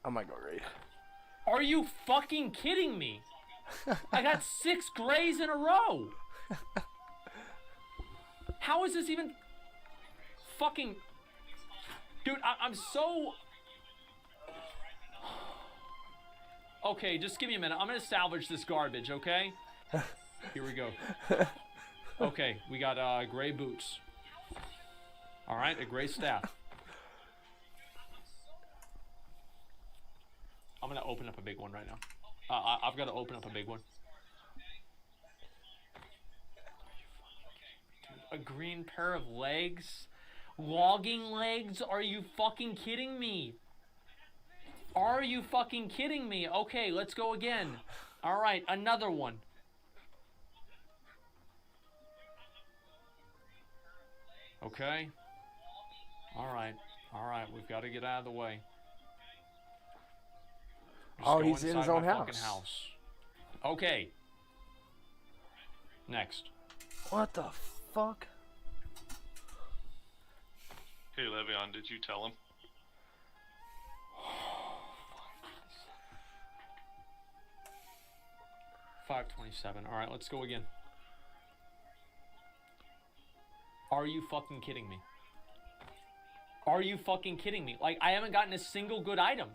I might go raid. Are you fucking kidding me? I got 6 grays in a row. How is this even fucking... Dude, I'm so... Okay, just give me a minute. I'm gonna salvage this garbage, okay? Here we go. Okay, we got gray boots. All right, a gray staff. I'm gonna open up a big one right now. I've got to open up a big one. A green pair of legs? Logging legs? Are you fucking kidding me? Are you fucking kidding me? Okay, let's go again. All right, another one. Okay. All right, we've got to get out of the way. Oh, he's in his own house. Okay. Next. What the fuck? Hey, Le'Veon, did you tell him? $527. All right, let's go again. Are you fucking kidding me? Are you fucking kidding me? Like, I haven't gotten a single good item.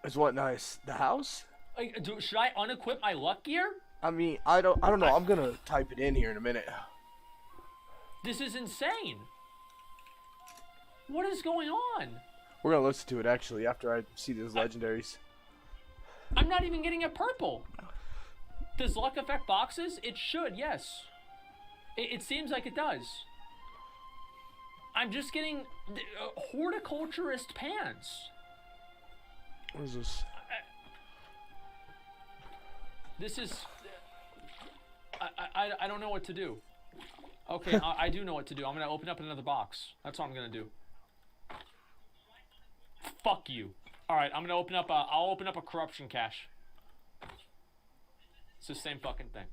Is what nice? The house? Like, should I unequip my luck gear? I mean, I don't know. I'm gonna type it in here in a minute. This is insane. What is going on? We're gonna listen to it actually after I see those legendaries. I'm not even getting a purple. Does luck affect boxes? It should, yes. It seems like it does. I'm just getting horticulturist pants. What is this? This is... I don't know what to do. Okay, I do know what to do. I'm going to open up another box. That's what I'm going to do. Fuck you. Alright, I'm going to open up a... I'll open up a corruption cache. It's the same fucking thing.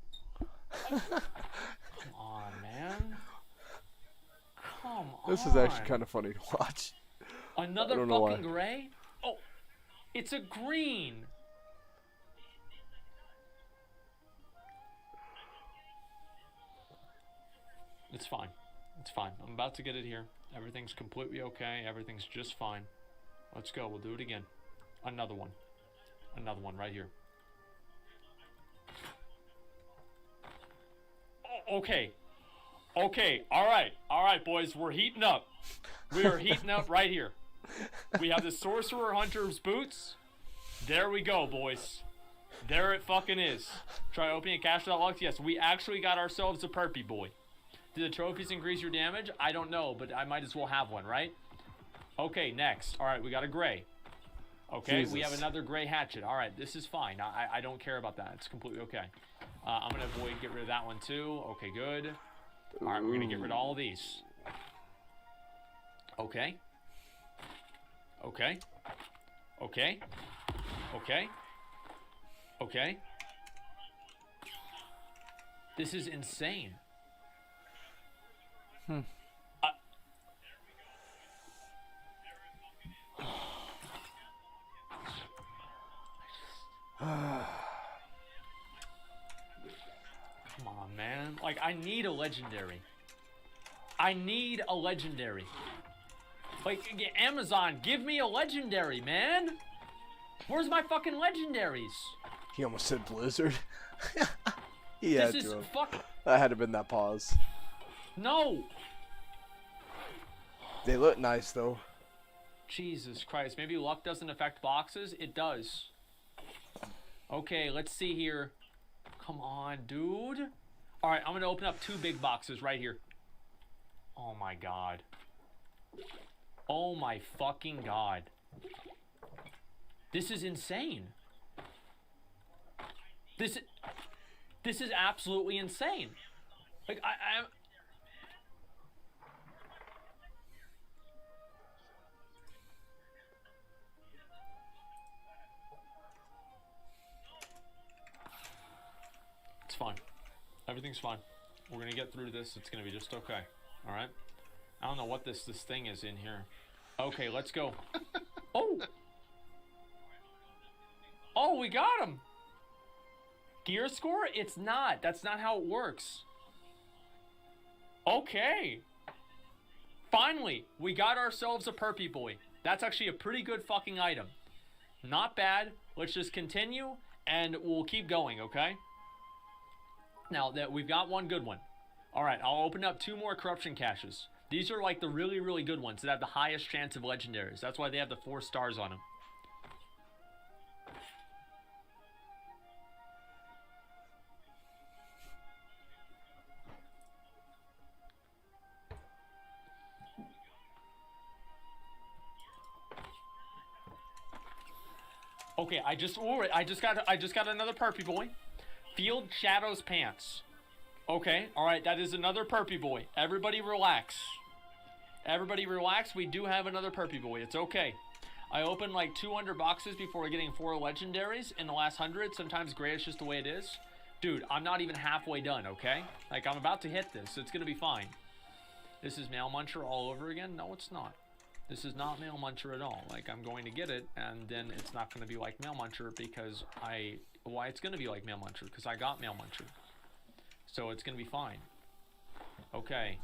Come on, man. Come on. This is actually kind of funny to watch. Another fucking gray? Oh, it's a green. It's fine. It's fine. I'm about to get it here. Everything's completely okay. Everything's just fine. Let's go. We'll do it again. Another one. Another one right here. Okay. Okay, alright, boys, we're heating up. We are heating up right here. We have the Sorcerer Hunter's boots. There we go, boys. There it fucking is. Try opening a cache without locks. Yes, we actually got ourselves a perpy boy. Do the trophies increase your damage? I don't know, but I might as well have one, right? Okay, next. Alright, we got a gray. Okay, we have another gray hatchet. Alright, this is fine. I don't care about that. It's completely okay. I'm gonna get rid of that one too. Okay, good. Alright, we're gonna get rid of all of these. Okay. Okay. Okay. Okay. Okay. This is insane. Come on, man. Like, I need a legendary. I need a legendary. Like, Amazon, give me a legendary, man. Where's my fucking legendaries? He almost said Blizzard. He had This is to. That had to been that pause. No. They look nice though. Jesus Christ. Maybe luck doesn't affect boxes? It does. Okay, let's see here. Come on, dude. Alright, I'm gonna open up 2 big boxes right here. Oh my god. Oh my fucking god. This is insane. This is absolutely insane. Like, I'm... It's fine. Everything's fine. We're gonna get through this. It's gonna be just okay. Alright? I don't know what this thing is in here. Okay, let's go. Oh! Oh, we got him! Gear score? It's not. That's not how it works. Okay. Finally, we got ourselves a perpy boy. That's actually a pretty good fucking item. Not bad. Let's just continue, and we'll keep going, okay? Now, that we've got one good one. Alright, I'll open up 2 more corruption caches. These are like the really, really good ones that have the highest chance of legendaries. That's why they have the 4 stars on them. Okay, I just got another perpy boy. Field Shadows Pants. Okay, alright, that is another perpy boy. Everybody relax. Everybody relax, we do have another perpy boy. It's okay. I opened like 200 boxes before getting 4 legendaries in the last 100. Sometimes gray is just the way it is. Dude, I'm not even halfway done, okay? Like, I'm about to hit this. It's gonna be fine. This is Mail Muncher all over again? No, it's not. This is not Mail Muncher at all. Like, I'm going to get it, and then it's not going to be like Mail Muncher because why it's going to be like Mail Muncher? Because I got Mail Muncher. So it's going to be fine. Okay.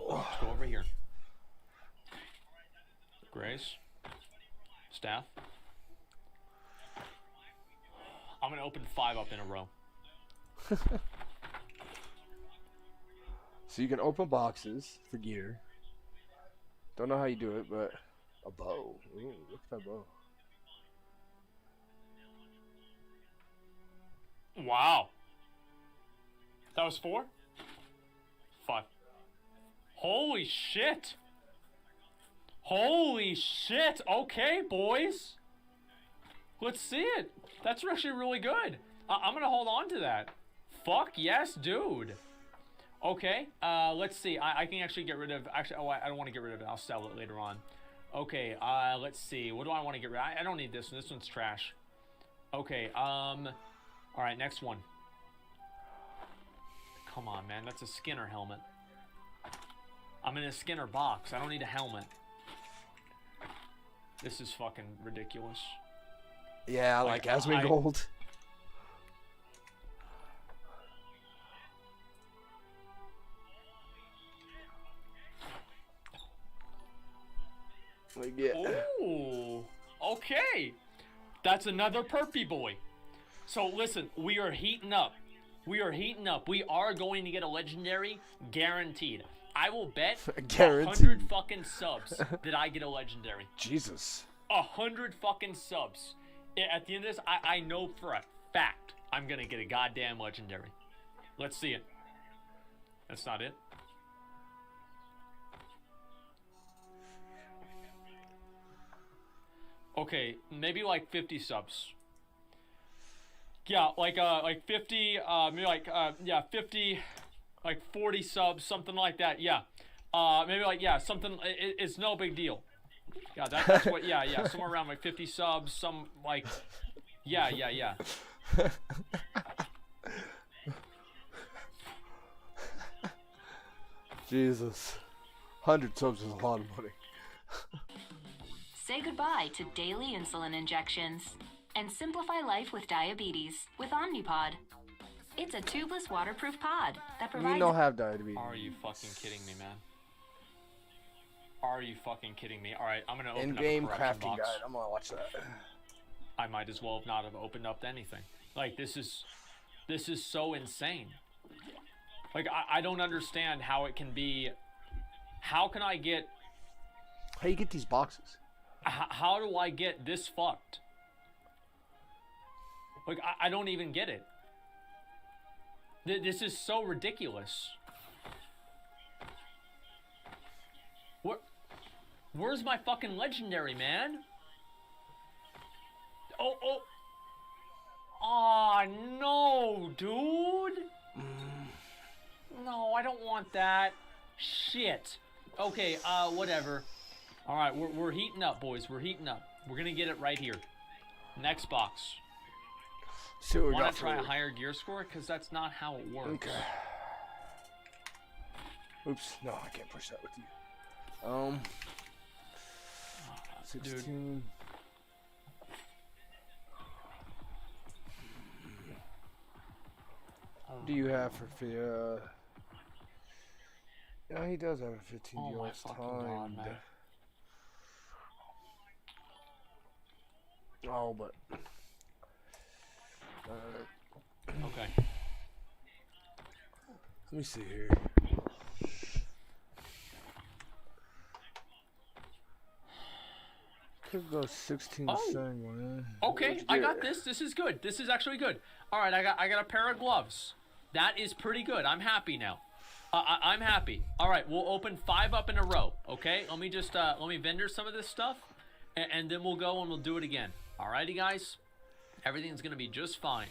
Let's go over here. Grace. Staff. I'm going to open 5 up in a row. So you can open boxes for gear. Don't know how you do it, but a bow. Ooh, look at that bow. Wow. That was 4? 5. Holy shit. Holy shit. Okay, boys. Let's see it. That's actually really good. I'm gonna hold on to that. Fuck yes, dude. Okay, let's see. I can actually get rid of... Actually, oh, I don't want to get rid of it. I'll sell it later on. Okay, let's see. What do I want to get rid of? I don't need this one. This one's trash. Okay, alright, next one. Come on, man. That's a Skinner helmet. I'm in a Skinner box. I don't need a helmet. This is fucking ridiculous. Yeah, like Asmin Gold. Ooh, okay. That's another perpy boy. So listen, we are heating up. We are heating up. We are going to get a legendary, guaranteed. I will bet Guaranteed. 100 fucking subs that I get a legendary. Jesus. 100 fucking subs. At the end of this, I know for a fact I'm gonna get a goddamn legendary. Let's see it. That's not it. Okay, maybe like 50 subs. Yeah, like 50, maybe like, yeah, 50, like 40 subs, something like that, yeah. Maybe like, yeah, something, it's no big deal. Yeah, that's what, yeah, somewhere around like 50 subs, some, like, yeah. Jesus. 100 subs is a lot of money. Say goodbye to daily insulin injections and simplify life with diabetes with Omnipod. It's a tubeless waterproof pod that provides... You don't have diabetes. Are you fucking kidding me, man? Are you fucking kidding me? Alright, I'm gonna open In-game up a correction crafting box. guide. I'm gonna watch that. I might as well not have opened up anything. Like, this is so insane. Like, I don't understand how it can be... How can I get... How you get these boxes? How do I get this fucked? Like, I don't even get it. This is so ridiculous. Where's my fucking legendary, man? Oh. Aw, no, dude. No, I don't want that. Shit. Okay, whatever. Alright, we're heating up, boys. We're heating up. We're gonna get it right here. Next box. See what we Want got to try for a you. higher gear score? Because that's not how it works. Okay. Oops. No, I can't push that with you. 16. Dude. What do you have for yeah, he does have a 15 Oh my deals fucking god, man. Oh, but Okay. let me see here. Could go 16 Oh. same one. Okay, I got this. This is good. This is actually good. All right, I got a pair of gloves. That is pretty good. I'm happy now. I'm happy. All right, we'll open 5 up in a row. Okay, let me just let me vendor some of this stuff, and then we'll go and we'll do it again. Alrighty, guys. Everything's gonna be just fine.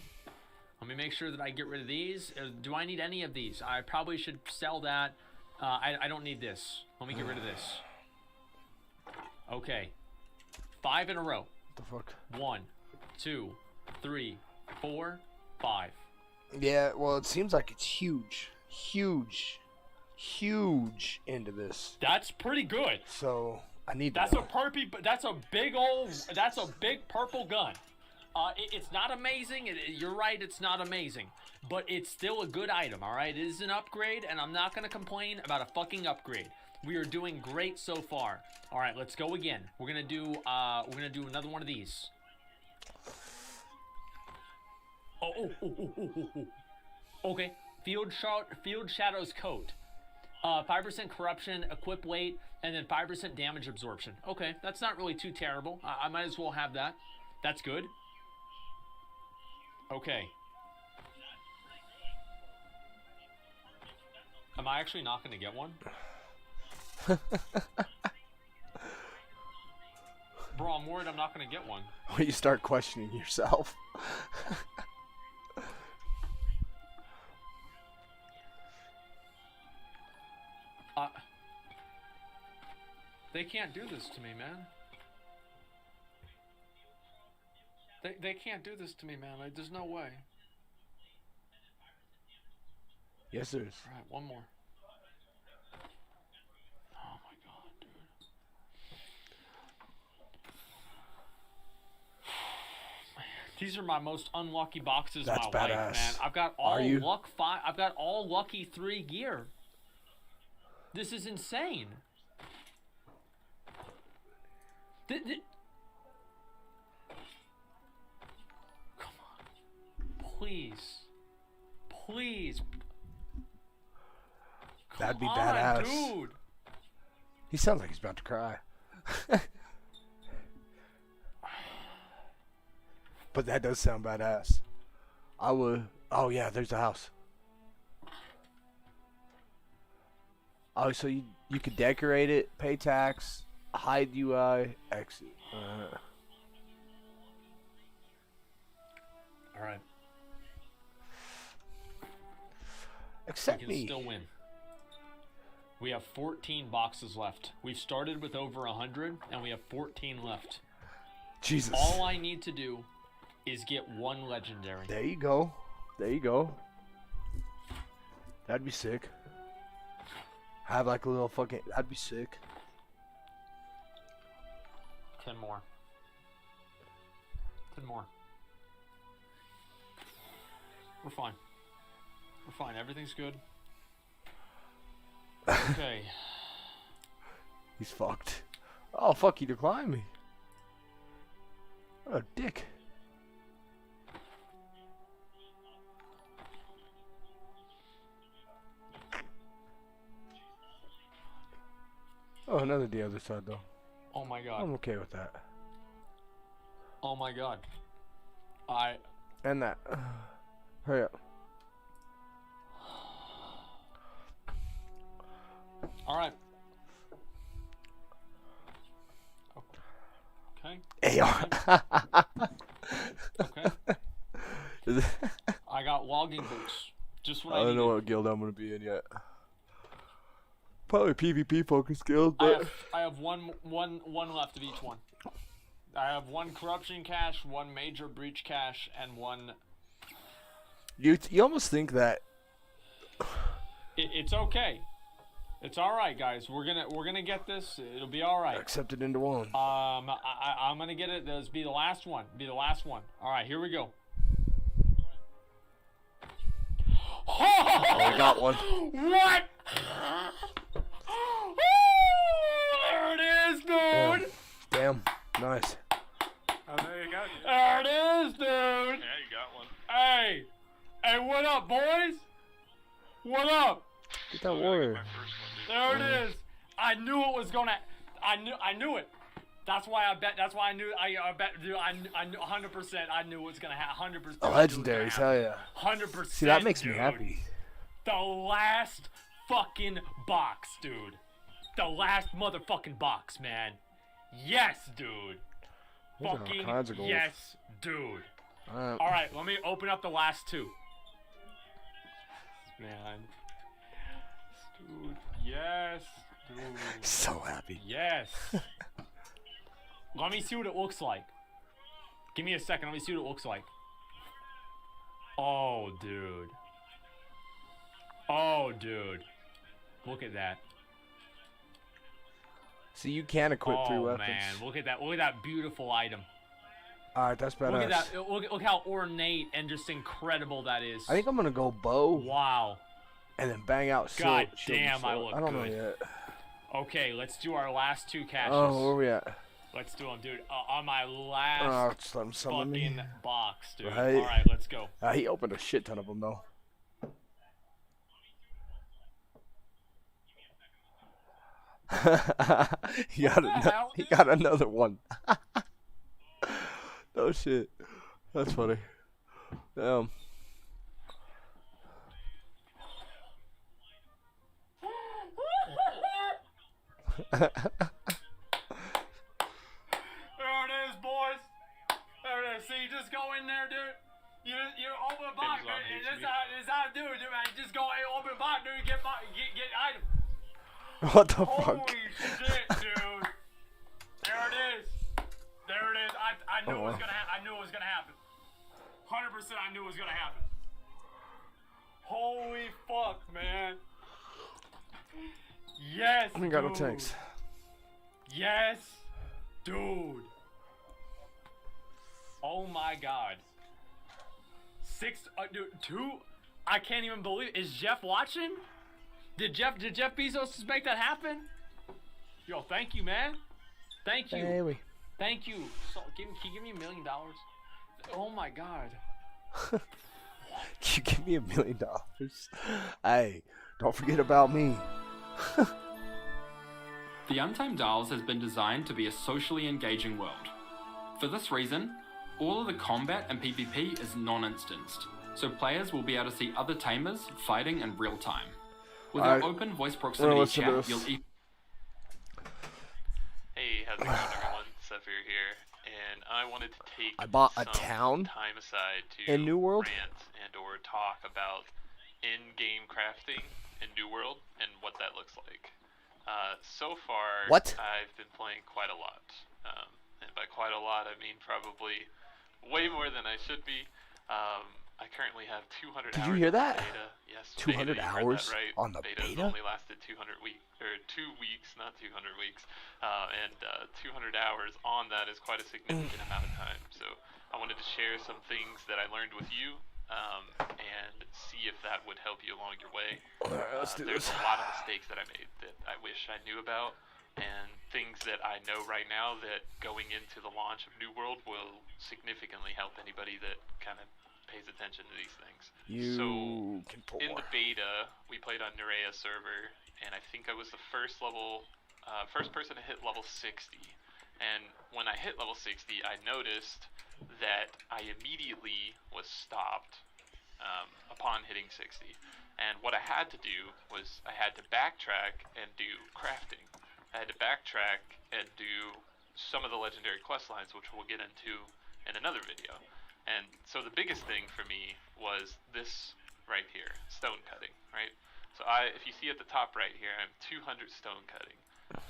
Let me make sure that I get rid of these. Do I need any of these? I probably should sell that. I don't need this. Let me get rid of this. Okay. 5 in a row. What the fuck? 1, 2, 3, 4, 5. Yeah, well, it seems like it's huge into this. That's pretty good. So I need That's that. that's a big purple gun. It's not amazing. You're right, it's not amazing, but it's still a good item. All right, it is an upgrade, and I'm not gonna complain about a fucking upgrade. We are doing great so far. All right, let's go again. We're gonna do another one of these. Oh. Okay. Field Shadow's Coat. 5% corruption, equip weight, and then 5% damage absorption. Okay, that's not really too terrible. I might as well have that. That's good. Okay. Am I actually not going to get one? Bro, I'm worried I'm not going to get one. When you start questioning yourself. They can't do this to me, man. They can't do this to me, man. Like, there's no way. Yes, there is. All right, one more. Oh my god, dude. These are my most unlucky boxes That's of my life, badass. man. I've got all luck 5. I've got all lucky 3 gear. This is insane. Come on. That'd be on, badass. dude. He sounds like he's about to cry. But that does sound badass. I would. Oh yeah, there's the house. Oh, so you could decorate it, pay tax, hide UI, exit. All right. Accept we can me. still win. We have 14 boxes left. We've started with over 100, and we have 14 left. Jesus. All I need to do is get one legendary. There you go. There you go. That'd be sick. Have like a little fucking. That'd be sick. 10 more. 10 more. We're fine. We're fine. Everything's good. Okay. He's fucked. Oh fuck! He declined me. What a dick. Oh, another the other side though. Oh my god. I'm okay with that. Oh my god. And that. Hurry up. Alright. Okay. AR. Okay. I got logging boots. Just what I don't needed. know what guild I'm gonna be in yet. Probably PvP focused guild, but I have one left of each one. I have one corruption cache, one major breach cache, and one. you almost think that. It's okay. It's all right, guys. We're gonna get this. It'll be all right. Accept it into one. I'm gonna get it. This be the last one. Be the last one. All right, here we go. Oh, we got one. What? There it is, dude. Damn. Nice. Oh, there you go. There it is, dude. Yeah, you got one. Hey, what up, boys? What up? Get that warrior. There it is. I knew it was gonna. I knew it. That's why I bet. That's why I knew. I bet. Dude, I knew 100%. I knew it was gonna happen. 100%. Legendaries, hell yeah. 100%. See, that makes me dude. happy. The last fucking box, dude. The last motherfucking box, man. Yes, dude. There's all Fucking kinds of gold. yes, dude. Alright. All right, let me open up the last two. Man. Dude, yes, dude. So happy. Yes. Let me see what it looks like. Give me a second. Let me see what it looks like. Oh, dude. Oh, dude. Look at that. See, you can equip 3 weapons. Oh, man. Look at that. Look at that beautiful item. Alright, that's badass. Look at that. Look how ornate and just incredible that is. I think I'm gonna go bow. Wow. And then bang out God shield damn, I look I don't good. know yet. Okay, let's do our last two caches. Oh, where we at? Let's do them, dude. On my last Oh, just let him summon me. fucking box, dude. Right. All right, let's go. He opened a shit ton of them though. he got another one. Oh shit. That's funny. Damn. There it is, boys. There it is. See, you just go in there, dude. You open the box, dude. This is how I do it, dude, man. You just go open the box, dude. Get item. What the fuck? Holy shit, dude. There it is. There it is. I knew it was gonna happen. I knew it was gonna happen. 100% I knew it was gonna happen. Holy fuck, man. Yes, I ain't got no dude. tanks. Yes, dude. Oh my god. Dude, 2. I can't even believe. Is Jeff watching? Did Jeff Bezos make that happen? Yo, thank you, man. Thank you. Baby. Thank you. So, can you give me $1 million? Oh my god. You give me $1 million. Hey, Don't forget about me. The Untamed Isles has been designed to be a socially engaging world. For this reason, all of the combat and PvP is non-instanced, so players will be able to see other tamers fighting in real time. With our open voice proximity chat, you'll Hey, how's it going, everyone? Zephyr here, and I wanted to take I bought a some town time aside to in New World. rant and or talk about in-game crafting in New World and what that looks like. So far, What? I've been playing quite a lot, and by quite a lot, I mean probably way more than I should be. I currently have 200 Did hours you hear on that? beta. Yes, 200 beta, you heard hours that right. on the Beta's beta? only lasted 200 weeks, or 2 weeks, not 200 weeks. And 200 hours on that is quite a significant amount of time. So I wanted to share some things that I learned with you, and see if that would help you along your way. Let's do There's this. a lot of mistakes that I made that I wish I knew about, and things that I know right now that going into the launch of New World will significantly help anybody that kind of pays attention to these things. You So can pull in more. the beta, we played on Nerea server, and I think I was the first person to hit level 60. And when I hit level 60, I noticed that I immediately was stopped upon hitting 60. And what I had to do was I had to backtrack and do crafting. I had to backtrack and do some of the legendary quest lines, which we'll get into in another video. And so the biggest thing for me was this right here, stone cutting, right? So if you see at the top right here, I'm 200 stone cutting.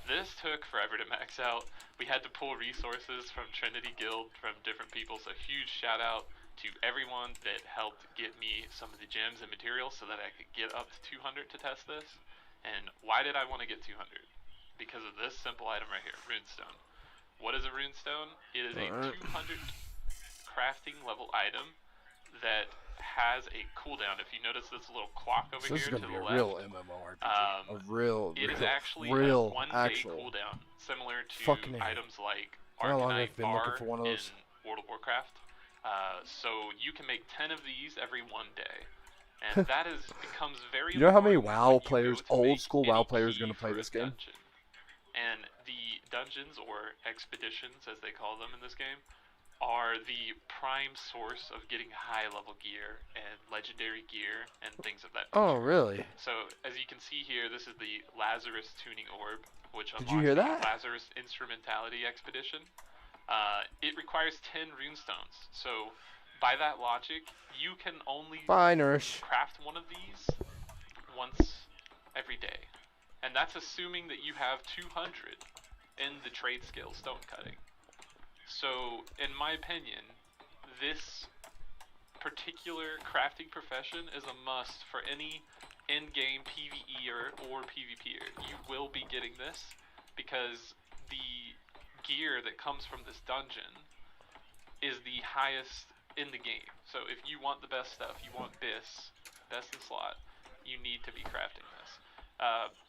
This took forever to max out. We had to pull resources from Trinity Guild, from different people, so huge shout out to everyone that helped get me some of the gems and materials so that I could get up to 200 to test this. And why did I want to get 200? Because of this simple item right here, runestone. What is a runestone? It is a 200 crafting level item that has a cooldown. If you notice this little clock over So this is here gonna to be the a left, real MMORPG. it is actually real, a 1 day actual. cooldown, similar to Fucking A. items like How long have I Arcanite been looking Bar for one of in those? World of Warcraft. So you can make 10 of these every 1 day. And that becomes very You know how many important WoW when you go players, to old make school any WoW players, are key gonna play for a this game? dungeon. And the dungeons, or expeditions as they call them in this game, are the prime source of getting high level gear and legendary gear and things of that nature. Oh, really? So as you can see here, this is the Lazarus tuning orb, which Did you hear unlocks the that? Lazarus instrumentality expedition. It requires 10 runestones. So by that logic, you can only Fine, Ursh. craft one of these once every day. And that's assuming that you have 200 in the trade skill stone cutting. So, in my opinion, this particular crafting profession is a must for any in-game PvEer or PvPer. You will be getting this because the gear that comes from this dungeon is the highest in the game. So if you want the best stuff, you want best in slot, you need to be crafting this.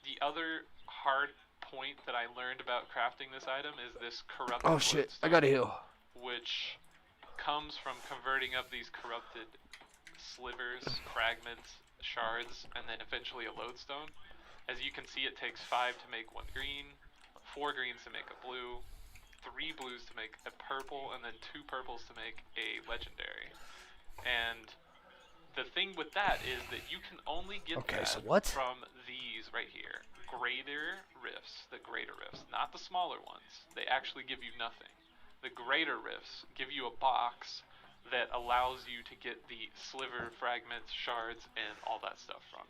The other hard point that I learned about crafting this item is this corrupted Oh shit! I lodestone, gotta heal. which comes from converting up these corrupted slivers, fragments, shards, and then eventually a lodestone. As you can see, it takes 5 to make 1 green, 4 greens to make a blue, 3 blues to make a purple, and then 2 purples to make a legendary. And the thing with that is that you can only get that from these right here. Greater rifts, the greater rifts, not the smaller ones. They actually give you nothing. The greater rifts give you a box that allows you to get the sliver, fragments, shards, and all that stuff from.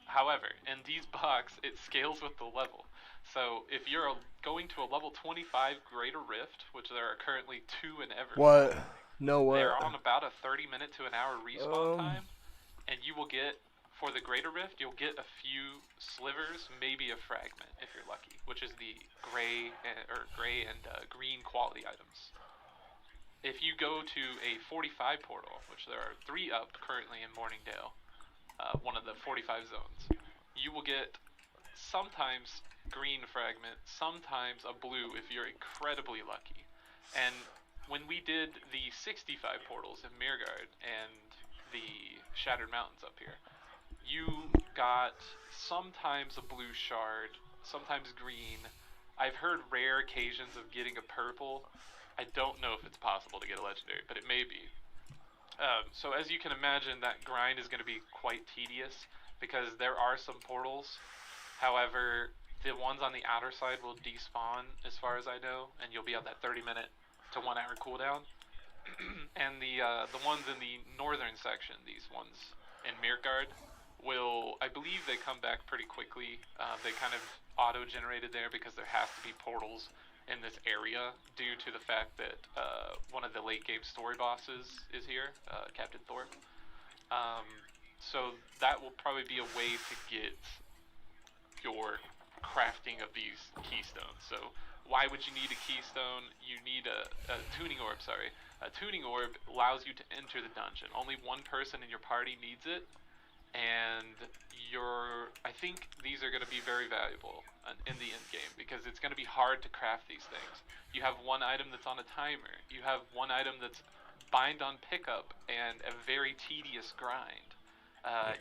However, in these box, it scales with the level. So if you're going to a level 25 greater rift, which there are currently 2 in every What? No way. they're on about a 30-minute to an hour respawn time, and you will get, for the greater rift, you'll get a few slivers, maybe a fragment if you're lucky, which is the gray and green quality items. If you go to a 45 portal, which there are 3 up currently in Morningdale, one of the 45 zones, you will get sometimes green fragment, sometimes a blue if you're incredibly lucky. And when we did the 65 portals in Mirgard and the Shattered Mountains up here, you got sometimes a blue shard, sometimes green. I've heard rare occasions of getting a purple. I don't know if it's possible to get a legendary, but it may be. So as you can imagine, that grind is going to be quite tedious because there are some portals. However, the ones on the outer side will despawn, as far as I know, and you'll be on that 30-minute to 1 hour cooldown. And the ones in the northern section, these ones in Mirgard, will, I believe they come back pretty quickly. They kind of auto-generated there because there has to be portals in this area due to the fact that one of the late game story bosses is here, Captain Thorpe. So that will probably be a way to get your crafting of these keystones. So why would you need a keystone? You need a tuning orb, sorry. A tuning orb allows you to enter the dungeon. Only one person in your party needs it, and I think these are going to be very valuable in the end game because it's going to be hard to craft these things. You have one item that's on a timer. You have one item that's bind on pickup and a very tedious grind.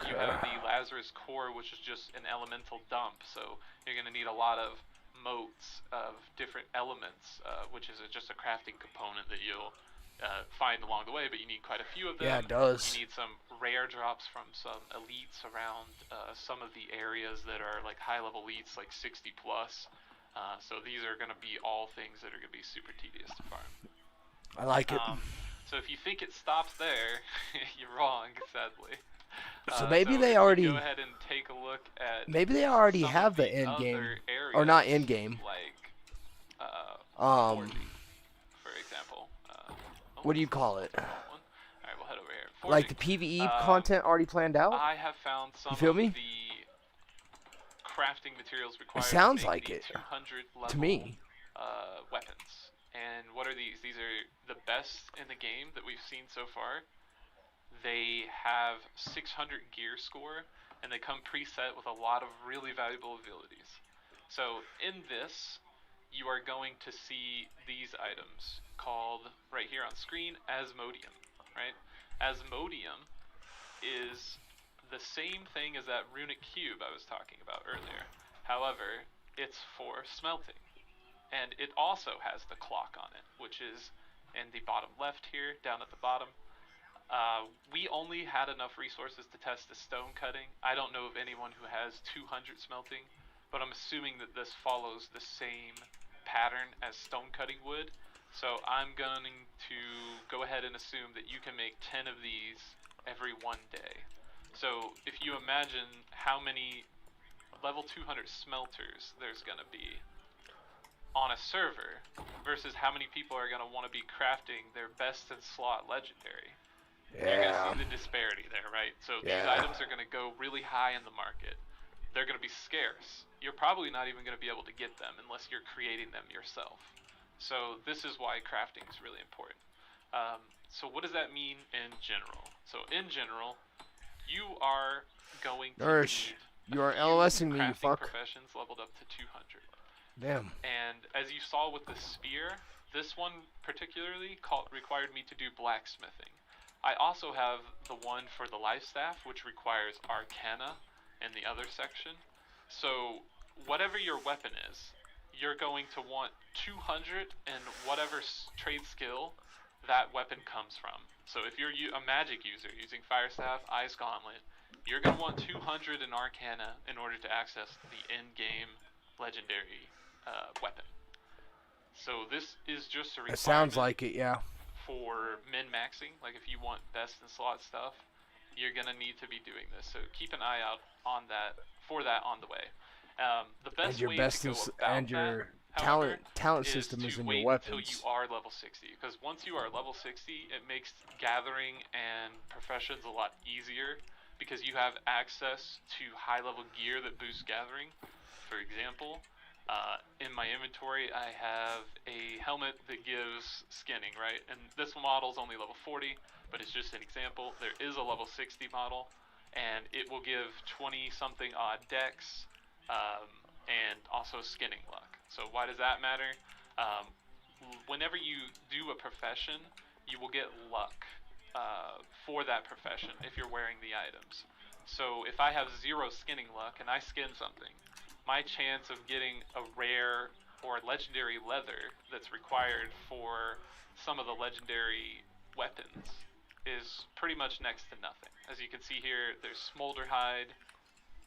You have the Lazarus core, which is just an elemental dump, so you're going to need a lot of motes of different elements, which is just a crafting component that you'll find along the way, but you need quite a few of them. Yeah, it does. You need some rare drops from some elites around some of the areas that are like high-level elites, like 60 plus. So these are going to be all things that are going to be super tedious to farm. I like it. So if you think it stops there, you're wrong, sadly. So maybe so they if already. Go ahead and take a look at. Maybe they already some have of the end game, areas, or not end game. Like, for example. What do you call it? Alright, we'll head over here. Like the PVE content already planned out? I have found some you feel of me? the crafting materials required It sounds to make like the it 200 level, to me. Weapons. And what are these? These are the best in the game that we've seen so far. They have 600 gear score, and they come preset with a lot of really valuable abilities. So in this, you are going to see these items called, right here on screen, Asmodium, right? Asmodium is the same thing as that runic cube I was talking about earlier. However, it's for smelting. And it also has the clock on it, which is in the bottom left here, down at the bottom. We only had enough resources to test the stone cutting. I don't know of anyone who has 200 smelting, but I'm assuming that this follows the same pattern as stone cutting would. So I'm going to go ahead and assume that you can make 10 of these every 1 day. So if you imagine how many level 200 smelters there's going to be on a server versus how many people are going to want to be crafting their best in slot legendary. You're going to see the disparity there, right? So these items are going to go really high in the market. They're going to be scarce. You're probably not even going to be able to get them unless you're creating them yourself. So this is why crafting is really important. So what does that mean in general? So in general, you are going to need you are LOSing me, you crafting fuck. professions leveled up to 200. Damn. And as you saw with the spear, this one particularly required me to do blacksmithing. I also have the one for the life staff, which requires arcana in the other section. So whatever your weapon is, you're going to want 200 in whatever trade skill that weapon comes from. So if you're a magic user using fire staff, ice gauntlet, you're going to want 200 in arcana in order to access the end-game legendary weapon. So this is just a requirement. It sounds like it, yeah. For min-maxing, like if you want best in slot stuff, you're going to need to be doing this. So keep an eye out on that, for that on the way. The best And your way best to go about and your that, however, talent system is in your weapons. until you are level 60, because once you are level 60, it makes gathering and professions a lot easier because you have access to high-level gear that boosts gathering. For example, in my inventory, I have a helmet that gives skinning, right? And this model is only level 40, but it's just an example. There is a level 60 model, and it will give 20-something odd dex, and also skinning luck. So why does that matter? Whenever you do a profession, you will get luck for that profession if you're wearing the items. So if I have 0 skinning luck and I skin something, my chance of getting a rare or legendary leather that's required for some of the legendary weapons is pretty much next to nothing. As you can see here, there's smolder hide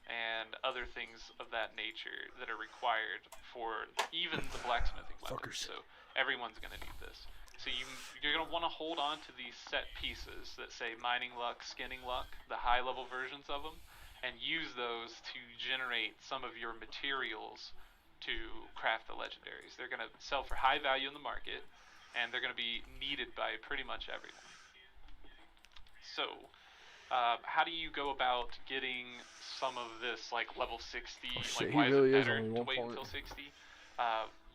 and other things of that nature that are required for even the blacksmithing weapons. So everyone's going to need this. So you're going to want to hold on to these set pieces that say mining luck, skinning luck, the high level versions of them, and use those to generate some of your materials to craft the legendaries. They're going to sell for high value in the market, and they're going to be needed by pretty much everyone. So, how do you go about getting some of this, like level 60? Oh, shit, like, why he really is is it better only to 1 wait point. until 60?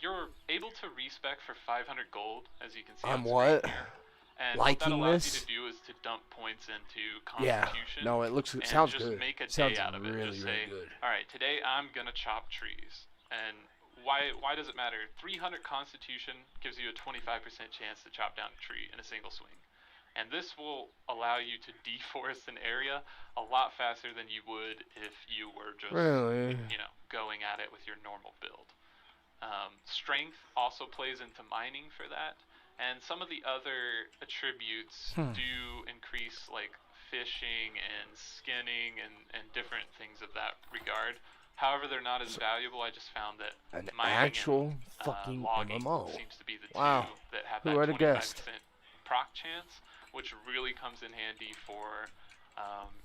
You're able to respec for 500 gold, as you can see I'm on what? screen here. And Liking what that allows this? you to do is to dump points into Yeah. Constitution. No, it and sounds just good. make a Sounds day out of it. really, Just really say, good. all right, today I'm gonna chop trees. And why does it matter? 300 Constitution gives you a 25% chance to chop down a tree in a single swing. And this will allow you to deforest an area a lot faster than you would if you were just, Really? going at it with your normal build. Strength also plays into mining for that. And some of the other attributes do increase, like fishing and skinning and different things of that regard. However, they're not as valuable. I just found that An mining actual and, fucking logging MMO. seems to be the Wow. two that have Who that would have 25% guessed? proc chance, which really comes in handy for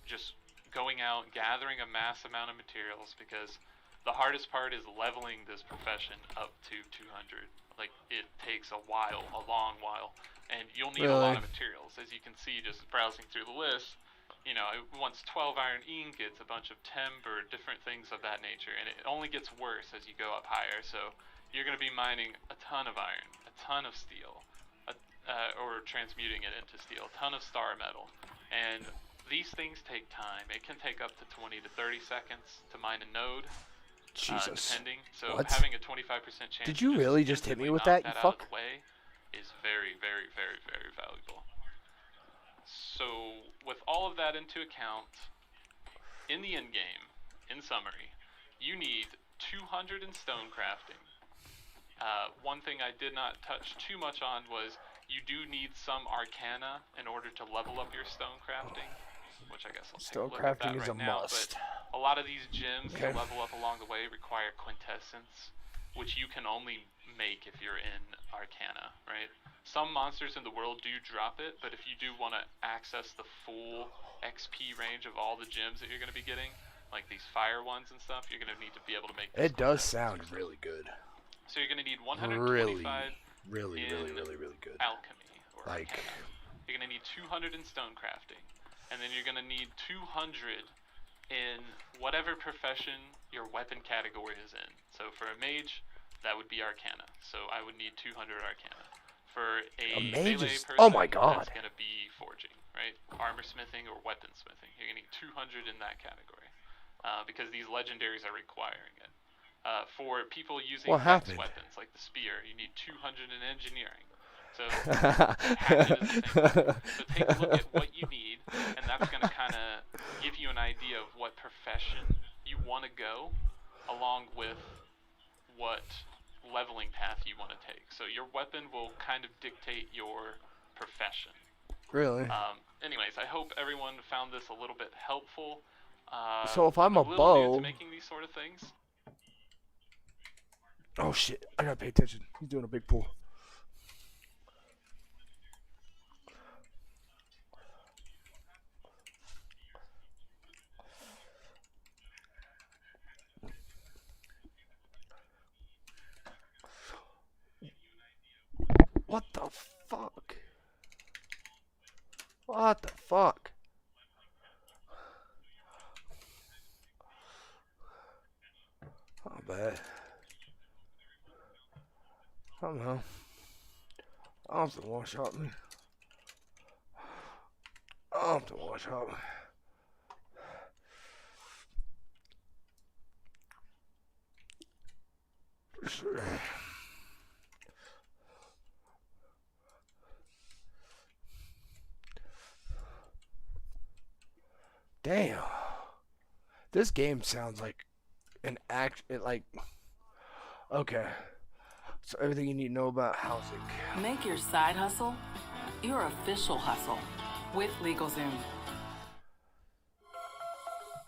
just going out and gathering a mass amount of materials, because the hardest part is leveling this profession up to 200. Like, it takes a while, a long while, and you'll need a lot of materials. As you can see, just browsing through the list, it wants 12 iron ingots, a bunch of timber, different things of that nature, and it only gets worse as you go up higher. So you're going to be mining a ton of iron, a ton of steel, or transmuting it into steel, a ton of star metal, and these things take time. It can take up to 20 to 30 seconds to mine a node. Jesus. Depending. So What? having a 25% chance. Did you really just hit me with that, you out fuck? of the way is very, very, very, very valuable. So with all of that into account, in the end game, in summary, you need 200 in stone crafting. One thing I did not touch too much on was you do need some arcana in order to level up your stone crafting, which I guess I'll take a Stone look at crafting that is right a now. must. But a lot of these gems Okay. to level up along the way require quintessence, which you can only make if you're in arcana, right? Some monsters in the world do drop it, but if you do want to access the full XP range of all the gems that you're going to be getting, like these fire ones and stuff, you're going to need to be able to make this It does sound really good. So you're going to need 125 Really good. alchemy or Like, arcana. You're going to need 200 in stone crafting, and then you're going to need 200 in whatever profession your weapon category is in. So for a mage, that would be arcana. So I would need 200 arcana. For a mage melee is- person, oh my God. that's going to be forging, right? Armor smithing or weapon smithing. You're going to need 200 in that category, because these legendaries are requiring it. For people using What hex happened? weapons like the spear, you need 200 in engineering. So hatchet is the same thing. So take a look at what you need, and that's going to kind of give you an idea of what profession you want to go, along with what leveling path you want to take. So your weapon will kind of dictate your profession. Really? Anyways, I hope everyone found this a little bit helpful. So if I'm a little new bow- to making these sort of things. Oh shit, I gotta pay attention. He's doing a big pull. What the fuck? What the fuck? Oh, bad. I don't know. I'll have to wash up me. I'll have to wash up. Damn. This game sounds like an okay. So everything you need to know about housing. Make your side hustle your official hustle with LegalZoom.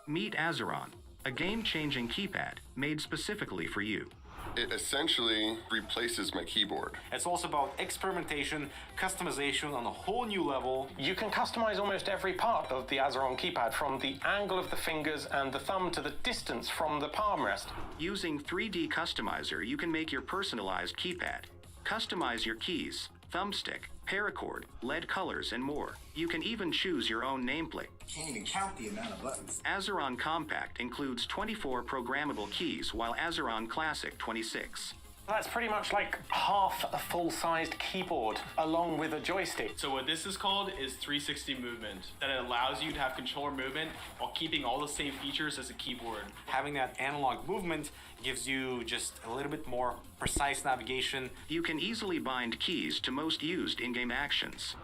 Meet Azeron, a game-changing keypad made specifically for you. It essentially replaces my keyboard. It's also about experimentation, customization on a whole new level. You can customize almost every part of the Azeron keypad, from the angle of the fingers and the thumb to the distance from the palm rest. Using 3D Customizer, you can make your personalized keypad. Customize your keys, thumbstick, paracord, LED colors, and more. You can even choose your own nameplate. Can't even count the amount of buttons. Azeron Compact includes 24 programmable keys, while Azeron Classic 26. That's pretty much like half a full-sized keyboard, along with a joystick. So what this is called is 360 movement. That it allows you to have controller movement while keeping all the same features as a keyboard. Having that analog movement gives you just a little bit more precise navigation. You can easily bind keys to most used in-game actions.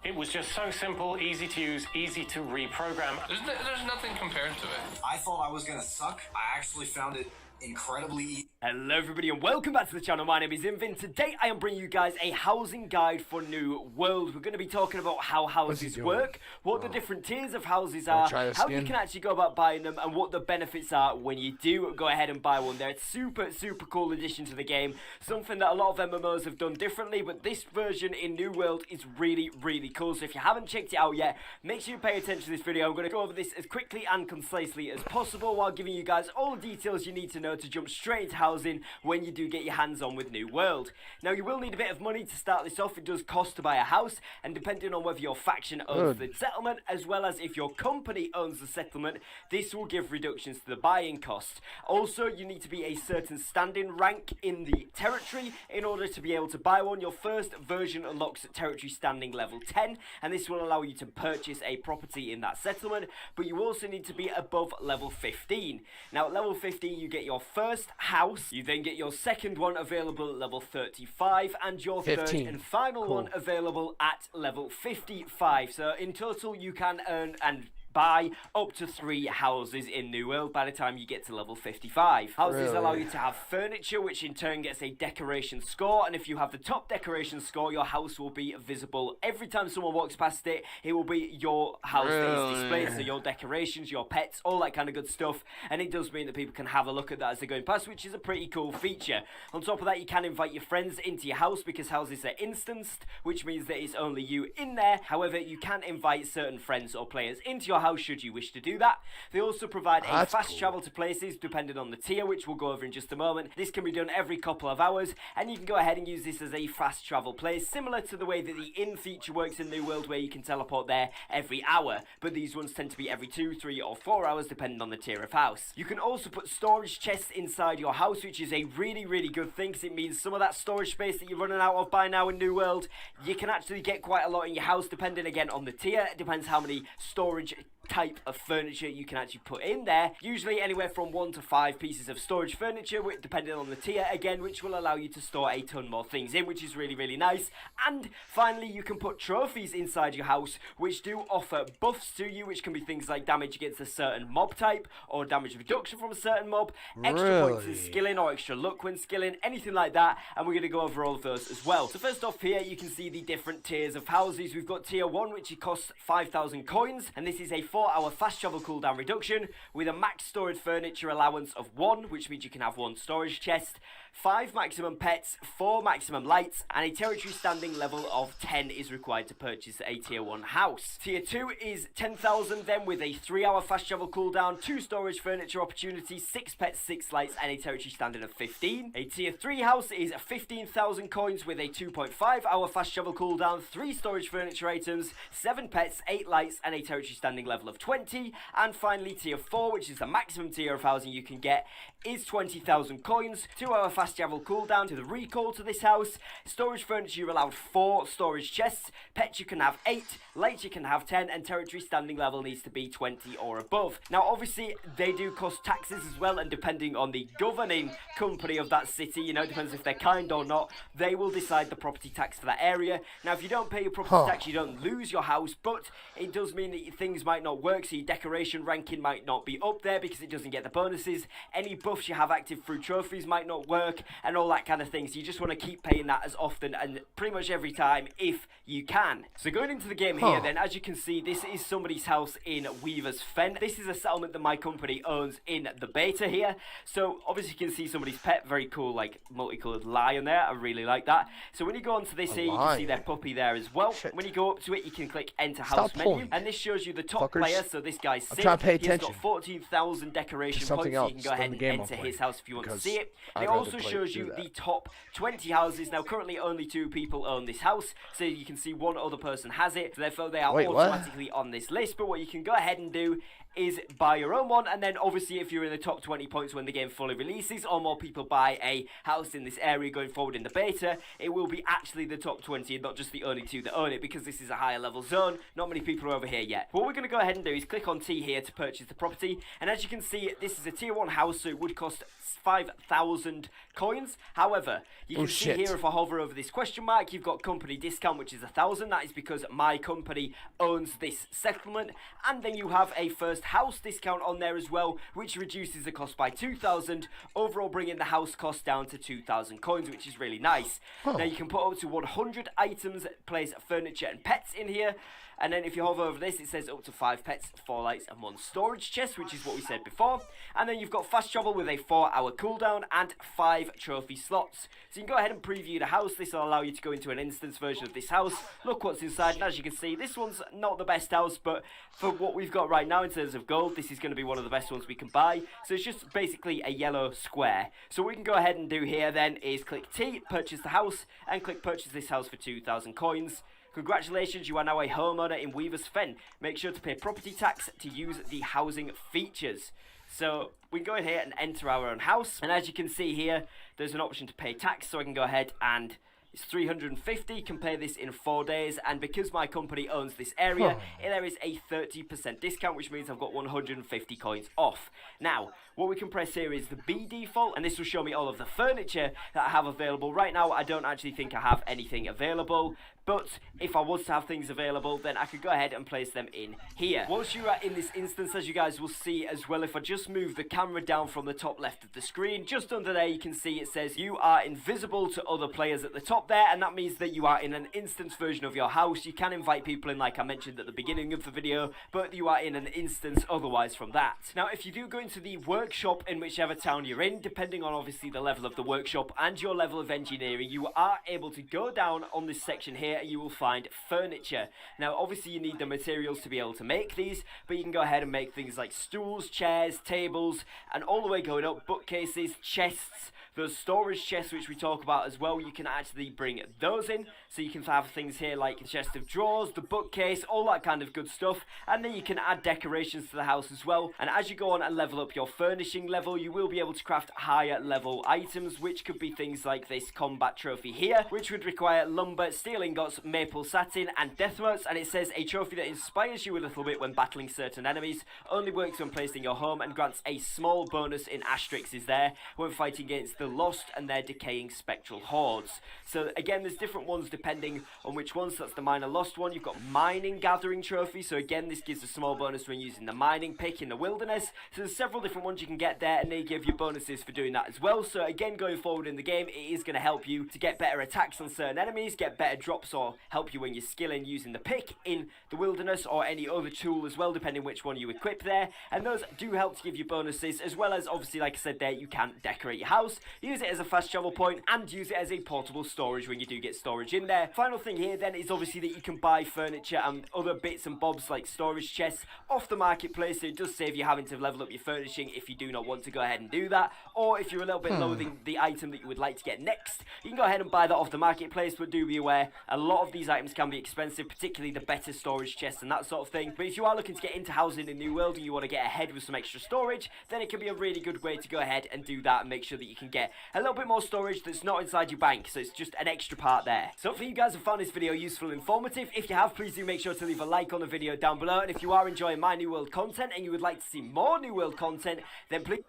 It was just so simple, easy to use, easy to reprogram. There's nothing compared to it. I thought I was gonna suck. I actually found it incredibly easy. Hello everybody and welcome back to the channel. My name is Invin. Today I am bringing you guys a housing guide for New World. We're going to be talking about how houses work, what the different tiers of houses are, how you can actually go about buying them, and what the benefits are when you do go ahead and buy one. They're a super cool addition to the game, something that a lot of MMOs have done differently, but this version in New World is really cool. So if you haven't checked it out yet, make sure you pay attention to this video. I'm going to go over this as quickly and concisely as possible while giving you guys all the details you need to know to jump straight into housing when you do get your hands on with New World. Now you will need a bit of money to start this off. It does cost to buy a house, and depending on whether your faction owns the settlement as well as if your company owns the settlement, this will give reductions to the buying cost. Also, you need to be a certain standing rank in the territory in order to be able to buy one. Your first version unlocks at territory standing level 10, and this will allow you to purchase a property in that settlement, but you also need to be above level 15. Now at level 15 you get your first house, you then get your second one available at level 35, and your 15. third and final one available at level 55. So in total you can earn and buy up to 3 houses in New World by the time you get to level 55. Houses allow you to have furniture, which in turn gets a decoration score, and if you have the top decoration score, your house will be visible every time someone walks past it. It will be your house that is displayed, so your decorations, your pets, all that kind of good stuff, and it does mean that people can have a look at that as they're going past, which is a pretty cool feature. On top of that, you can invite your friends into your house because houses are instanced, which means that it's only you in there. However, you can invite certain friends or players into your house should you wish to do that. They also provide a fast travel to places depending on the tier, which we'll go over in just a moment. This can be done every couple of hours, and you can go ahead and use this as a fast travel place, similar to the way that the inn feature works in New World, where you can teleport there every hour, but these ones tend to be every 2, 3 or 4 hours depending on the tier of house. You can also put storage chests inside your house, which is a really good thing, because it means some of that storage space that you're running out of by now in New World, you can actually get quite a lot in your house depending again on the tier. It depends how many storage type of furniture you can actually put in there, usually anywhere from 1 to 5 pieces of storage furniture, depending on the tier again, which will allow you to store a ton more things in, which is really nice. And finally, you can put trophies inside your house, which do offer buffs to you, which can be things like damage against a certain mob type, or damage reduction from a certain mob, extra points in skilling or extra luck when skilling, anything like that, and we're going to go over all of those as well. So first off here, you can see the different tiers of houses. We've got tier 1, which costs 5,000 coins, and this is a 4-hour fast travel cooldown reduction with a max storage furniture allowance of 1, which means you can have 1 storage chest, 5 maximum pets, 4 maximum lights, and a territory standing level of 10 is required to purchase a tier 1 house. Tier 2 is 10,000 then, with a 3-hour fast travel cooldown, 2 storage furniture opportunities, 6 pets, 6 lights, and a territory standing of 15. A tier 3 house is 15,000 coins with a 2.5-hour fast travel cooldown, 3 storage furniture items, 7 pets, 8 lights, and a territory standing level of 20. And finally tier 4, which is the maximum tier of housing you can get, is 20,000 coins, 2-hour fast travel cooldown to the recall to this house. Storage furniture, you're allowed 4 storage chests. Pets, you can have 8. Lights, you can have 10. And territory standing level needs to be 20 or above. Now, obviously, they do cost taxes as well, and depending on the governing company of that city, you know, it depends if they're kind or not, they will decide the property tax for that area. Now, if you don't pay your property tax, you don't lose your house, but it does mean that things might not work, so your decoration ranking might not be up there because it doesn't get the bonuses. Any buffs you have active through trophies might not work, and all that kind of thing. So you just want to keep paying that as often and pretty much every time if you can. So going into the game here then, as you can see, this is somebody's house in Weaver's Fen. This is a settlement that my company owns in the beta here. So obviously you can see somebody's pet, very cool, like multicolored lion there. I really like that. So when you go onto this here, you can see their puppy there as well. When you go up to it, you can click enter house menu, and this shows you the top player. So this guy's Sid. He's got 14,000 decoration points, so you can go ahead and enter his house if you want to see it. And it also shows you the top 20 houses. Now currently only 2 people own this house, so you can see one other person has it, so therefore they are automatically on this list. But what you can go ahead and do is buy your own one, and then obviously if you're in the top 20 points when the game fully releases, or more people buy a house in this area going forward in the beta, it will be actually the top 20 and not just the only 2 that own it, because this is a higher level zone. Not many people are over here yet. What we're going to go ahead and do is click on T here to purchase the property, and as you can see, this is a tier 1 house, so it would cost 5,000 coins. However, you can see here, if I hover over this question mark, you've got company discount, which is 1,000. That is because my company owns this settlement. And then you have a first house discount on there as well, which reduces the cost by 2,000, overall bringing the house cost down to 2,000 coins, which is really nice. Now you can put up to 100 items, place furniture and pets in here. And then if you hover over this, it says up to 5 pets, 4 lights and 1 storage chest, which is what we said before. And then you've got fast travel with a 4-hour cooldown and 5 trophy slots. So you can go ahead and preview the house. This will allow you to go into an instance version of this house, look what's inside, and as you can see, this one's not the best house, but for what we've got right now in terms of gold, this is going to be one of the best ones we can buy. So it's just basically a yellow square. So what we can go ahead and do here then is click T, purchase the house, and click purchase this house for 2,000 coins. Congratulations, you are now a homeowner in Weaver's Fen. Make sure to pay property tax to use the housing features. So we can go in here and enter our own house. And as you can see here, there's an option to pay tax. So I can go ahead and it's 350, can pay this in 4 days, and because my company owns this area, there is a 30% discount, which means I've got 150 coins off. Now, what we can press here is the B default, and this will show me all of the furniture that I have available. Right now, I don't actually think I have anything available, but if I was to have things available, then I could go ahead and place them in here. Once you are in this instance, as you guys will see as well, if I just move the camera down from the top left of the screen, just under there you can see it says you are invisible to other players at the top there, and that means that you are in an instance version of your house. You can invite people in like I mentioned at the beginning of the video, but you are in an instance otherwise from that. Now, if you do go into the workshop in whichever town you're in, depending on obviously the level of the workshop and your level of engineering, you are able to go down on this section here and you will find furniture. Now, obviously you need the materials to be able to make these, but you can go ahead and make things like stools, chairs, tables, and all the way going up, bookcases, chests, those storage chests which we talk about as well, you can actually bring those in. So you can have things here like the chest of drawers, the bookcase, all that kind of good stuff. And then you can add decorations to the house as well. And as you go on and level up your furnishing level, you will be able to craft higher level items, which could be things like this combat trophy here, which would require lumber, steel ingots, maple satin, and death motes. And it says a trophy that inspires you a little bit when battling certain enemies, only works when placed in your home, and grants a small bonus in asterisks there when fighting against the lost and their decaying spectral hordes. So again, there's different ones depending on which ones. So that's the minor lost one. You've got mining gathering trophy, so again this gives a small bonus when using the mining pick in the wilderness. So there's several different ones you can get there, and they give you bonuses for doing that as well. So again, going forward in the game, it is going to help you to get better attacks on certain enemies, get better drops, or help you when you're skilling using the pick in the wilderness or any other tool as well, depending which one you equip there. And those do help to give you bonuses, as well as obviously, like I said there, you can decorate your house. use it as a fast travel point, and use it as a portable storage when you do get storage in there. Final thing here then is obviously that you can buy furniture and other bits and bobs like storage chests off the marketplace, so it does save you having to level up your furnishing if you do not want to go ahead and do that, or if you're a little bit loathing the item that you would like to get next, you can go ahead and buy that off the marketplace. But do be aware, a lot of these items can be expensive, particularly the better storage chests and that sort of thing. But if you are looking to get into housing in New World and you want to get ahead with some extra storage, then it can be a really good way to go ahead and do that and make sure that you can get a little bit more storage that's not inside your bank, so it's just an extra part there. So hopefully you guys have found this video useful and informative. If you have, please do make sure to leave a like on the video down below, and if you are enjoying my New World content and you would like to see more New World content, then please...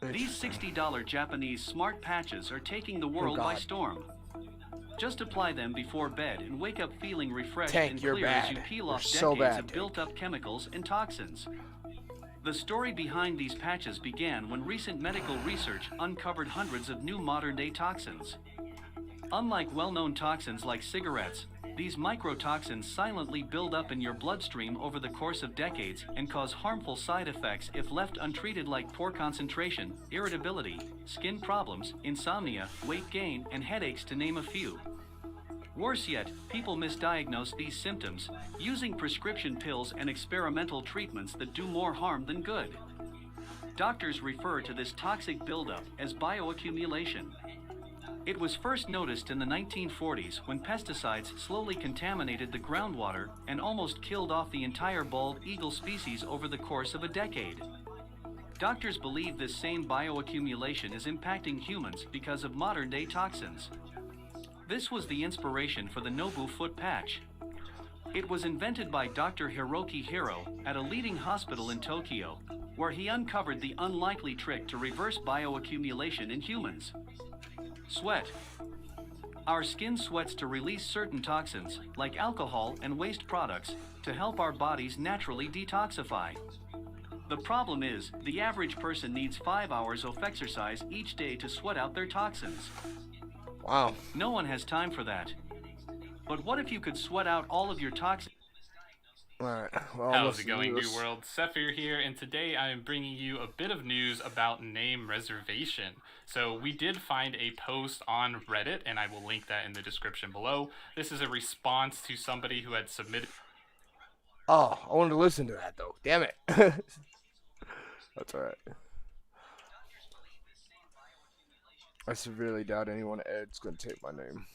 These $60 Japanese smart patches are taking the world by storm. Just apply them before bed and wake up feeling refreshed and clear as you peel off decades of built-up chemicals and toxins. The story behind these patches began when recent medical research uncovered hundreds of new modern-day toxins. Unlike well-known toxins like cigarettes, these microtoxins silently build up in your bloodstream over the course of decades and cause harmful side effects if left untreated, like poor concentration, irritability, skin problems, insomnia, weight gain, and headaches, to name a few. Worse yet, people misdiagnose these symptoms, using prescription pills and experimental treatments that do more harm than good. Doctors refer to this toxic buildup as bioaccumulation. It was first noticed in the 1940s when pesticides slowly contaminated the groundwater and almost killed off the entire bald eagle species over the course of a decade. Doctors believe this same bioaccumulation is impacting humans because of modern-day toxins. This was the inspiration for the Nobu foot patch. It was invented by Dr. Hiroki Hiro at a leading hospital in Tokyo, where he uncovered the unlikely trick to reverse bioaccumulation in humans. Sweat. Our skin sweats to release certain toxins, like alcohol and waste products, to help our bodies naturally detoxify. The problem is, the average person needs 5 hours of exercise each day to sweat out their toxins. Wow. No one has time for that. But what if you could sweat out all of your toxins? Alright, well, how's it going, New World? Sephir here, and today I am bringing you a bit of news about name reservation. So we did find a post on Reddit, and I will link that in the description below. This is a response to somebody who had submitted... Oh, I wanted to listen to that, though. Damn it. That's alright. I severely doubt anyone at Ed's going to take my name.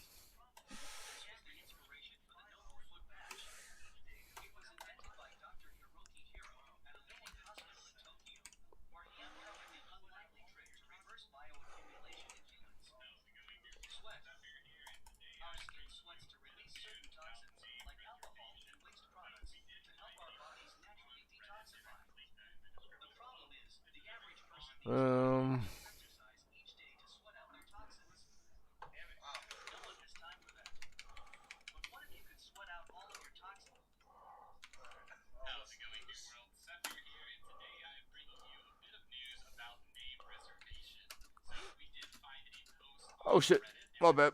Oh shit, my bad.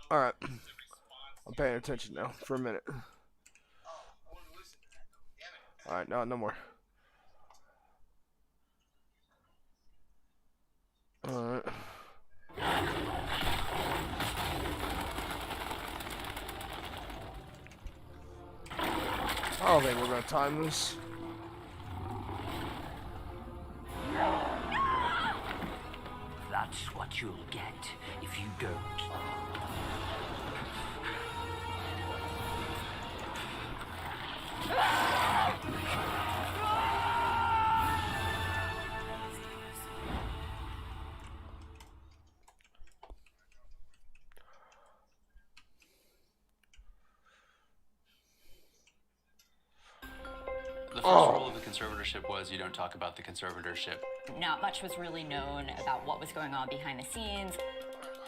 Alright, I'm paying attention now for a minute. Alright, no more. Alright. I don't think we're gonna time this. That's what you'll get if you don't. The first rule of the conservatorship was you don't talk about the conservatorship. Not much was really known about what was going on behind the scenes.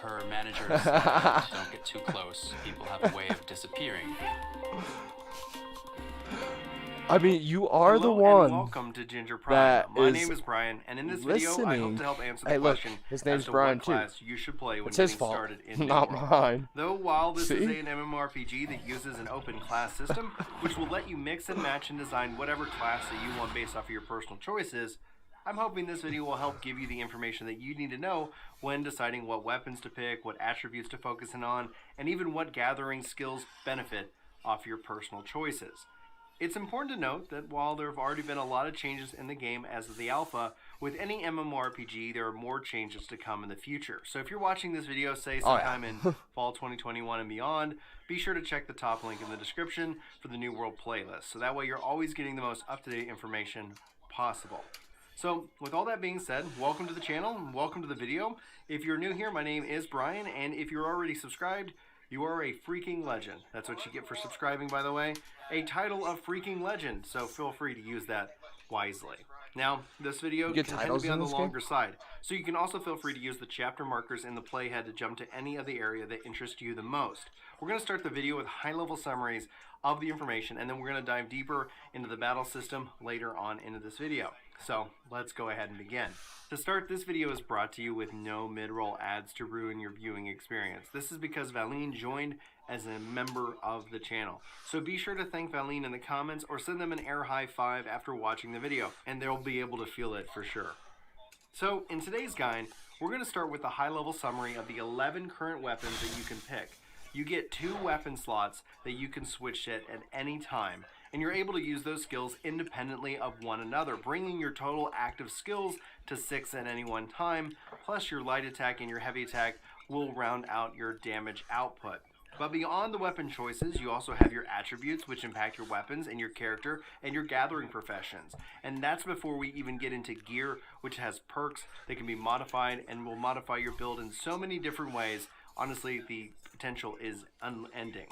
Her managers don't get too close. People have a way of disappearing. I mean, you are Hello the one. And welcome to Ginger Prime. My name is Brian, and in this video, I hope to help answer the question his name's as to Brian what too. class you should play when It's his getting fault, started in not New World. mine. Though while this is See? an MMORPG that uses an open class system, which will let you mix and match and design whatever class that you want based off of your personal choices, I'm hoping this video will help give you the information that you need to know when deciding what weapons to pick, what attributes to focus in on, and even what gathering skills benefit off your personal choices. It's important to note that while there have already been a lot of changes in the game as of the alpha, with any MMORPG there are more changes to come in the future. So if you're watching this video, say sometime in fall 2021 and beyond, be sure to check the top link in the description for the New World playlist. So that way you're always getting the most up-to-date information possible. So with all that being said, welcome to the channel, welcome to the video. If you're new here, my name is Brian, and if you're already subscribed, you are a freaking legend. That's what you get for subscribing, by the way. A title of freaking legend, so feel free to use that wisely. Now, this video can tend to be on the longer side, so you can also feel free to use the chapter markers in the playhead to jump to any of the area that interests you the most. We're going to start the video with high-level summaries of the information, and then we're going to dive deeper into the battle system later on into this video. So, let's go ahead and begin. To start, this video is brought to you with no mid-roll ads to ruin your viewing experience. This is because Valine joined as a member of the channel. So be sure to thank Valine in the comments or send them an air high five after watching the video, and they'll be able to feel it for sure. So, in today's guide, we're going to start with a high-level summary of the 11 current weapons that you can pick. You get 2 weapon slots that you can switch at any time, and you're able to use those skills independently of one another, bringing your total active skills to 6 at any one time, plus your light attack and your heavy attack will round out your damage output. But beyond the weapon choices, you also have your attributes, which impact your weapons and your character and your gathering professions. And that's before we even get into gear, which has perks that can be modified and will modify your build in so many different ways. Honestly, the potential is unending.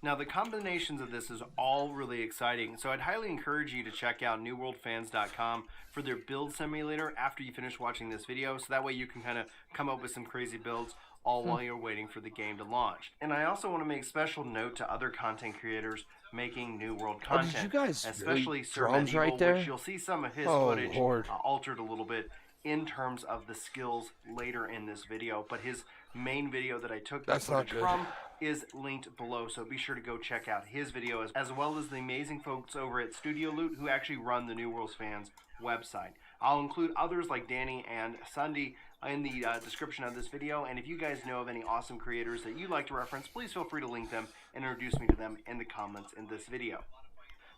Now, the combinations of this is all really exciting, so I'd highly encourage you to check out newworldfans.com for their build simulator after you finish watching this video, so that way you can kind of come up with some crazy builds all while you're waiting for the game to launch. And I also want to make special note to other content creators making New World content, did you guys especially Sir drums Medieval, right there? which you'll see some of his footage altered a little bit in terms of the skills later in this video, but his main video that I took that footage from is linked below, so be sure to go check out his video as well as the amazing folks over at Studio Loot who actually run the New World's Fans website. I'll include others like Danny and Sunday in the description of this video, and if you guys know of any awesome creators that you'd like to reference, please feel free to link them and introduce me to them in the comments in this video.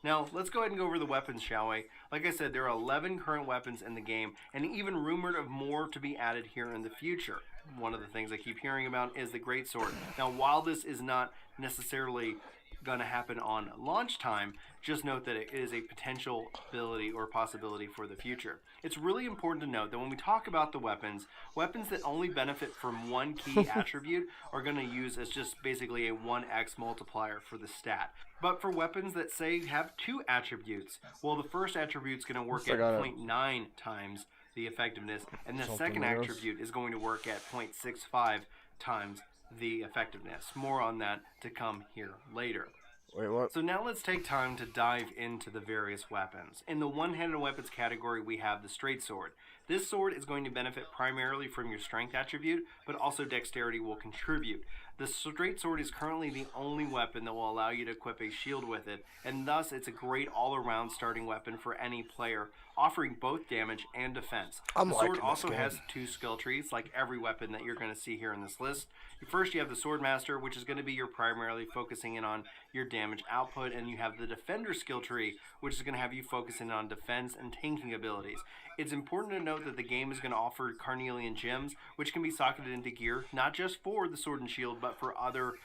Now, let's go ahead and go over the weapons, shall we? Like I said, there are 11 current weapons in the game, and even rumored of more to be added here in the future. One of the things I keep hearing about is the Greatsword. Now, while this is not necessarily going to happen on launch time, just note that it is a potential ability or possibility for the future. It's really important to note that when we talk about the weapons that only benefit from one key attribute are going to use as just basically a 1x multiplier for the stat. But for weapons that say have 2 attributes, well, the first attribute is going to work at 0.9 times the effectiveness, and the second attribute is going to work at 0.65 times the effectiveness. More on that to come here later. Wait, what? So now let's take time to dive into the various weapons. In the one-handed weapons category, we have the straight sword. This sword is going to benefit primarily from your strength attribute, but also dexterity will contribute. The straight sword is currently the only weapon that will allow you to equip a shield with it, and thus it's a great all-around starting weapon for any player, offering both damage and defense. The sword also has 2 skill trees, like every weapon that you're going to see here in this list. First, you have the Swordmaster, which is going to be your primarily focusing in on your damage output, and you have the Defender skill tree, which is going to have you focusing on defense and tanking abilities. It's important to note that the game is going to offer Carnelian gems, which can be socketed into gear, not just for the sword and shield, but for other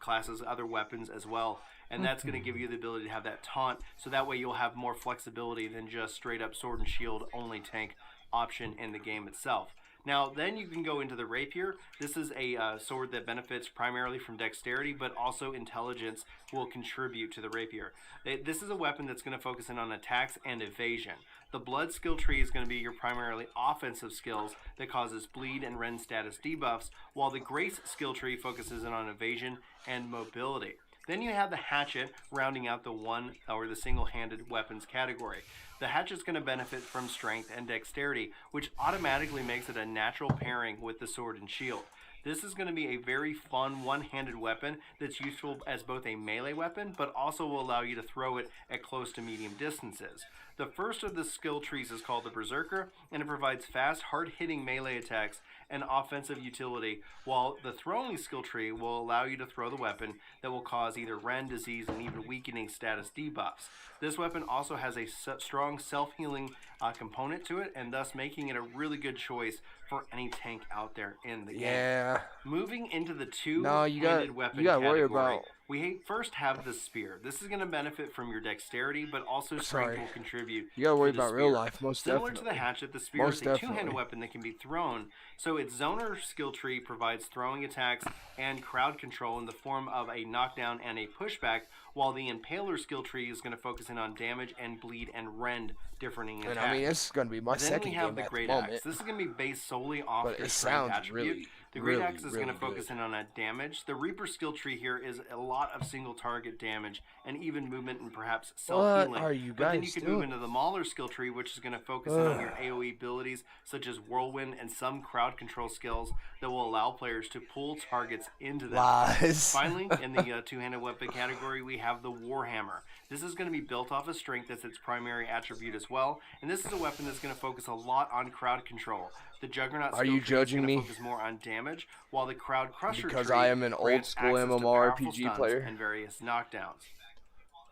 classes, other weapons as well. And that's going to give you the ability to have that taunt, so that way you'll have more flexibility than just straight up sword and shield only tank option in the game itself. Now, then you can go into the rapier. This is a sword that benefits primarily from dexterity, but also intelligence will contribute to the rapier. This is a weapon that's going to focus in on attacks and evasion. The blood skill tree is going to be your primarily offensive skills that causes bleed and rend status debuffs, while the grace skill tree focuses in on evasion and mobility. Then you have the hatchet rounding out the one or the single-handed weapons category. The hatchet's going to benefit from strength and dexterity, which automatically makes it a natural pairing with the sword and shield. This is going to be a very fun one-handed weapon that's useful as both a melee weapon, but also will allow you to throw it at close to medium distances. The first of the skill trees is called the Berserker, and it provides fast, hard-hitting melee attacks and offensive utility, while the throwing skill tree will allow you to throw the weapon that will cause either rend, disease, and even weakening status debuffs. This weapon also has a strong self-healing component to it, and thus making it a really good choice for any tank out there in the game. Yeah. Moving into the two-handed weapon category, we first have the spear. This is going to benefit from your dexterity, but also strength will contribute. You gotta worry to the about spear. real life, most Similar definitely. to the hatchet, the spear is a two-handed weapon that can be thrown. So its zoner skill tree provides throwing attacks and crowd control in the form of a knockdown and a pushback, while the impaler skill tree is going to focus in on damage and bleed and rend differing attacks. And I mean, this is going to be my second Then we have game the at Great the moment. Axe. This is going to be based solely off But your it strength sounds attribute. really, The Great really, Axe is going to really focus good. in on a damage. The Reaper skill tree here is a lot of single target damage and even movement and perhaps self-healing. What are you But then guys you can doing? move into the Mauler skill tree, which is going to focus in on your AoE abilities such as Whirlwind and some crowd control skills that will allow players to pull targets into them. Lies. Finally, in the two-handed weapon category, we have the Warhammer. This is going to be built off of strength as its primary attribute as well, and this is a weapon that's going to focus a lot on crowd control. The Juggernaut Are skill you tree judging is going me? to focus more on damage, while the Crowd Crusher Because tree I am an old grants school access to powerful MMORPG stuns player? and various knockdowns.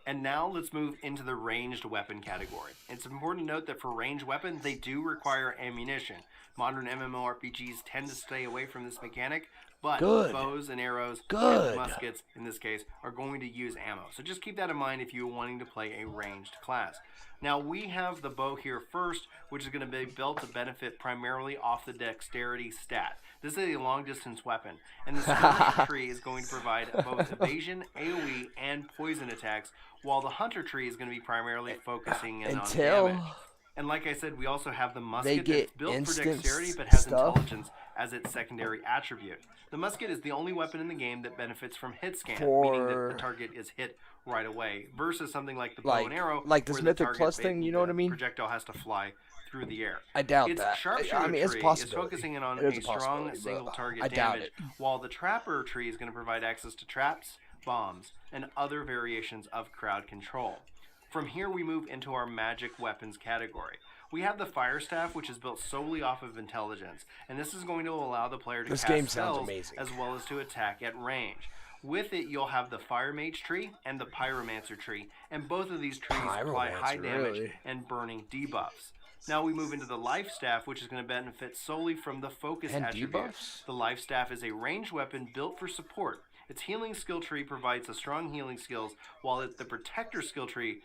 And now let's move into the ranged weapon category. It's important to note that for ranged weapons, they do require ammunition. Modern MMORPGs tend to stay away from this mechanic, but bows and arrows and muskets, in this case, are going to use ammo. So just keep that in mind if you're wanting to play a ranged class. Now we have the bow here first, which is going to be built to benefit primarily off the dexterity stat. This is a long distance weapon, and the skirmisher tree is going to provide both evasion, AoE, and poison attacks, while the hunter tree is going to be primarily focusing in on damage. And like I said, we also have the musket that's built for dexterity but has intelligence as its secondary attribute. The musket is the only weapon in the game that benefits from hit scan, meaning that the target is hit right away, versus something like the bow and arrow, like this where Mythic the target Plus thing, you know what I mean? projectile has to fly through the air. I doubt its that. Sharpshooter I mean, it's tree is possibility. focusing in on It is a a strong possibility, single but target I doubt damage, it. while the Trapper tree is going to provide access to traps, bombs, and other variations of crowd control. From here, we move into our magic weapons category. We have the Fire Staff, which is built solely off of intelligence, and this is going to allow the player to This cast game sounds spells amazing. as well as to attack at range. With it, you'll have the Fire Mage tree and the Pyromancer tree, and both of these trees apply high damage really? and burning debuffs. Now we move into the Life Staff, which is going to benefit solely from the Focus And attribute. debuffs? The Life Staff is a ranged weapon built for support. Its healing skill tree provides a strong healing skills, while the Protector skill tree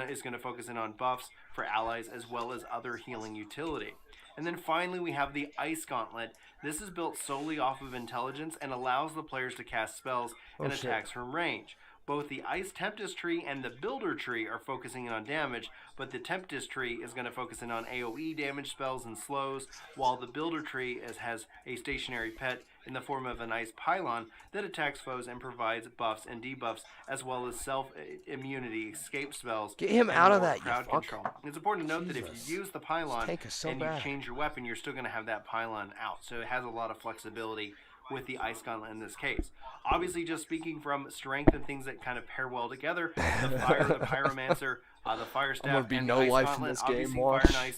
is going to focus in on buffs for allies as well as other healing utility. And then finally we have the Ice Gauntlet. This is built solely off of intelligence and allows the players to cast spells and shit. attacks from range. Both the Ice Tempest tree and the Builder tree are focusing in on damage, but the Tempest tree is going to focus in on AoE damage spells and slows, while the Builder tree has a stationary pet in the form of an ice pylon that attacks foes and provides buffs and debuffs, as well as self-immunity, escape spells. Get him and out of more that, you crowd fuck. control. It's important to note that if Jesus. you use the pylon This tank is so and bad. you change your weapon, you're still going to have that pylon out. So it has a lot of flexibility with the Ice Gauntlet in this case. Obviously, just speaking from strength and things that kind of pair well together, the Fire, the Pyromancer, the Fire Staff, gonna be and no the Ice life in Gauntlet, this game, obviously watch. Fire and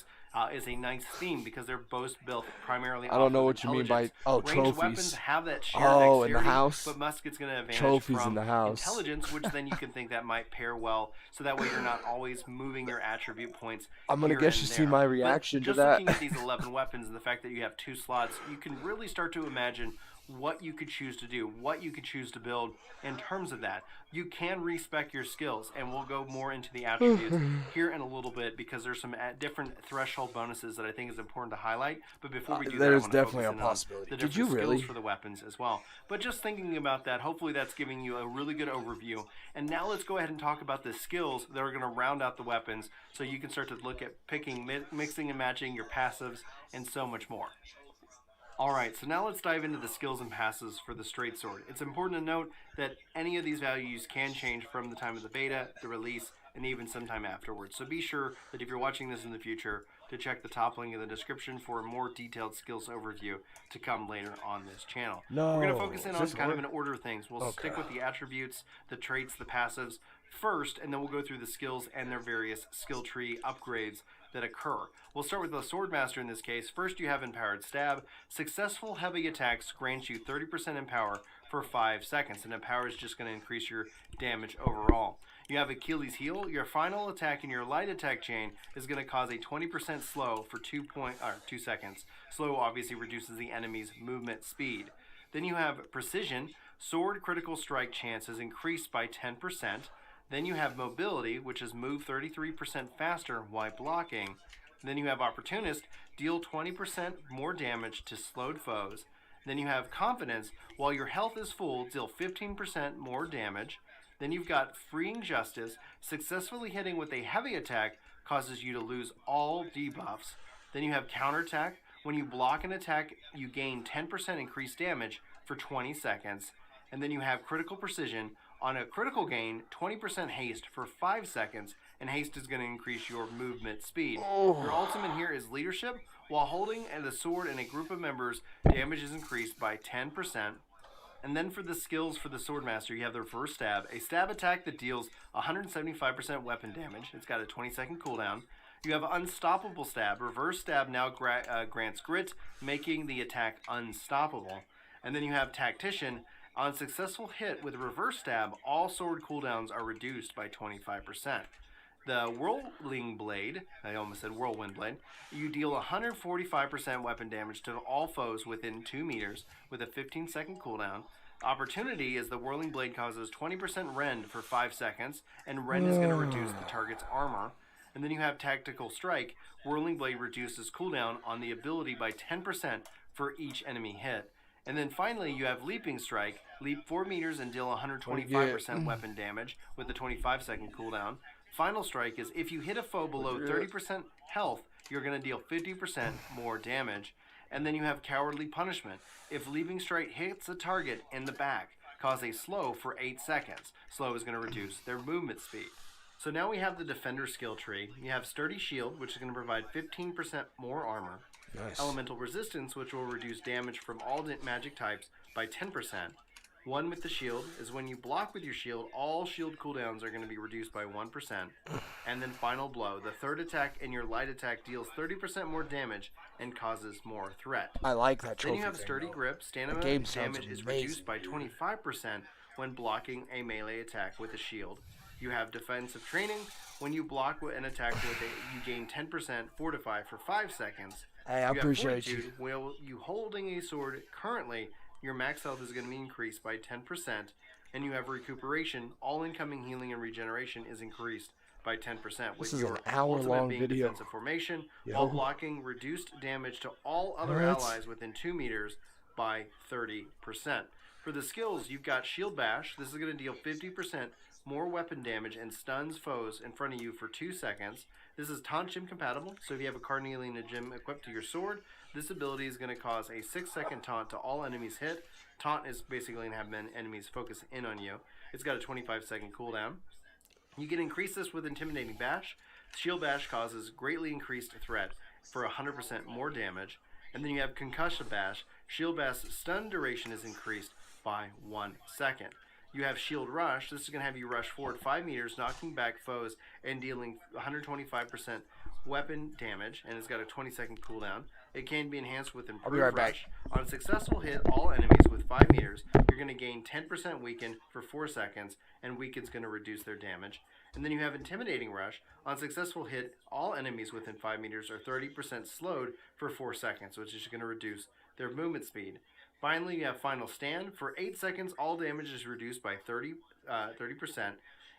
Ice is a nice theme because they're both built primarily I don't off know of what you mean by intelligence. Ranged trophies. weapons have that shared Oh, in the dexterity, house. but musket's going to advantage Trophies from in the house. intelligence, which then you can think that might pair well, so that way you're not always moving your attribute points. I'm gonna here guess and you there. see my But reaction to just that. looking at these 11 weapons and the fact that you have 2 slots, you can really start to imagine what you could choose to do, what you could choose to build in terms of that. You can respec your skills, and we'll go more into the attributes here in a little bit because there's some different threshold bonuses that I think is important to highlight. But before we do that, I there's want to definitely focus a in on possibility. the Did different you really? skills for the weapons as well. But just thinking about that, hopefully that's giving you a really good overview. And now let's go ahead and talk about the skills that are going to round out the weapons so you can start to look at picking, mixing and matching your passives, and so much more. Alright, so now let's dive into the skills and passes for the straight sword. It's important to note that any of these values can change from the time of the beta, the release, and even sometime afterwards. So be sure that if you're watching this in the future, to check the top link in the description for a more detailed skills overview to come later on this channel. No. We're going to focus in on kind of an an order of things. We'll stick with the attributes, the traits, the passives first, and then we'll go through the skills and their various skill tree upgrades that occur. We'll start with the Swordmaster in this case. First, you have Empowered Stab. Successful heavy attacks grants you 30% in power for 5 seconds, and Empower is just going to increase your damage overall. You have Achilles Heel. Your final attack in your light attack chain is going to cause a 20% slow for 2 seconds. Slow obviously reduces the enemy's movement speed. Then you have Precision. Sword critical strike chance is increased by 10%. Then you have Mobility, which is move 33% faster while blocking. Then you have Opportunist. Deal 20% more damage to slowed foes. Then you have Confidence. While your health is full, deal 15% more damage. Then you've got Freeing Justice. Successfully hitting with a heavy attack causes you to lose all debuffs. Then you have Counterattack. When you block an attack, you gain 10% increased damage for 20 seconds. And then you have Critical Precision. On a critical gain, 20% haste for 5 seconds, and haste is going to increase your movement speed. Your ultimate here is Leadership. While holding the sword in a group of members, damage is increased by 10%. And then for the skills for the Swordmaster, you have the Reverse Stab, a stab attack that deals 175% weapon damage. It's got a 20-second cooldown. You have Unstoppable Stab. Reverse Stab now grants grit, making the attack unstoppable. And then you have Tactician. On successful hit with Reverse Stab, all sword cooldowns are reduced by 25%. The Whirling Blade, I almost said Whirlwind Blade, you deal 145% weapon damage to all foes within 2 meters with a 15-second cooldown. Opportunity is the Whirling Blade causes 20% rend for 5 seconds, and rend is going to reduce the target's armor. And then you have Tactical Strike. Whirling Blade reduces cooldown on the ability by 10% for each enemy hit. And then finally, you have Leaping Strike. Leap 4 meters and deal 125% weapon damage with a 25-second cooldown. Final Strike is if you hit a foe below 30% health, you're going to deal 50% more damage. And then you have Cowardly Punishment. If Leaping Strike hits a target in the back, cause a slow for 8 seconds. Slow is going to reduce their movement speed. So now we have the Defender skill tree. You have Sturdy Shield, which is going to provide 15% more armor. Nice. Elemental Resistance, which will reduce damage from all magic types by 10%. One with the shield is when you block with your shield, all shield cooldowns are going to be reduced by 1%. And then Final Blow. The third attack in your light attack deals 30% more damage and causes more threat. I like that trophy. Then you have Sturdy Grip. Stamina damage is reduced by 25% when blocking a melee attack with a shield. You have Defensive Training. When you block an attack with it, you gain 10% Fortify for 5 seconds. Hey, I appreciate you. While you holding a sword currently, your max health is going to be increased by 10%, and you have Recuperation. All incoming healing and regeneration is increased by 10%. This is an hour-long video. Defensive Formation, while blocking reduced damage to all other allies within 2 meters by 30%. For the skills, you've got Shield Bash. This is going to deal 50% more weapon damage and stuns foes in front of you for 2 seconds. This is Taunt Gem compatible, so if you have a Carnelian Gem equipped to your sword, this ability is going to cause a 6-second taunt to all enemies hit. Taunt is basically going to have enemies focus in on you. It's got a 25-second cooldown. You can increase this with Intimidating Bash. Shield Bash causes greatly increased threat for 100% more damage. And then you have Concussion Bash. Shield Bash stun duration is increased by 1 second. You have Shield Rush. This is going to have you rush forward 5 meters, knocking back foes and dealing 125% weapon damage, and it's got a 20-second cooldown. It can be enhanced with Improved Rush. On a successful hit, all enemies with 5 meters, you're going to gain 10% weaken for 4 seconds, and weaken's going to reduce their damage. And then you have Intimidating Rush. On successful hit, all enemies within 5 meters are 30% slowed for 4 seconds, which is going to reduce their movement speed. Finally, you have Final Stand. For 8 seconds, all damage is reduced by 30%.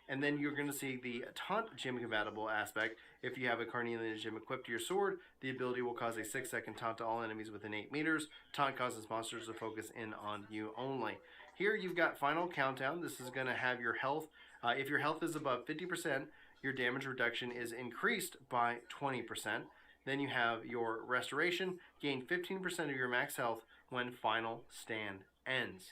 And then you're going to see the Taunt Gem compatible aspect. If you have a Carnelian Gem equipped to your sword, the ability will cause a 6-second taunt to all enemies within 8 meters. Taunt causes monsters to focus in on you only. Here you've got Final Countdown. This is going to have your health. If your health is above 50%, your damage reduction is increased by 20%. Then you have your Restoration. Gain 15% of your max health when Final Stand ends.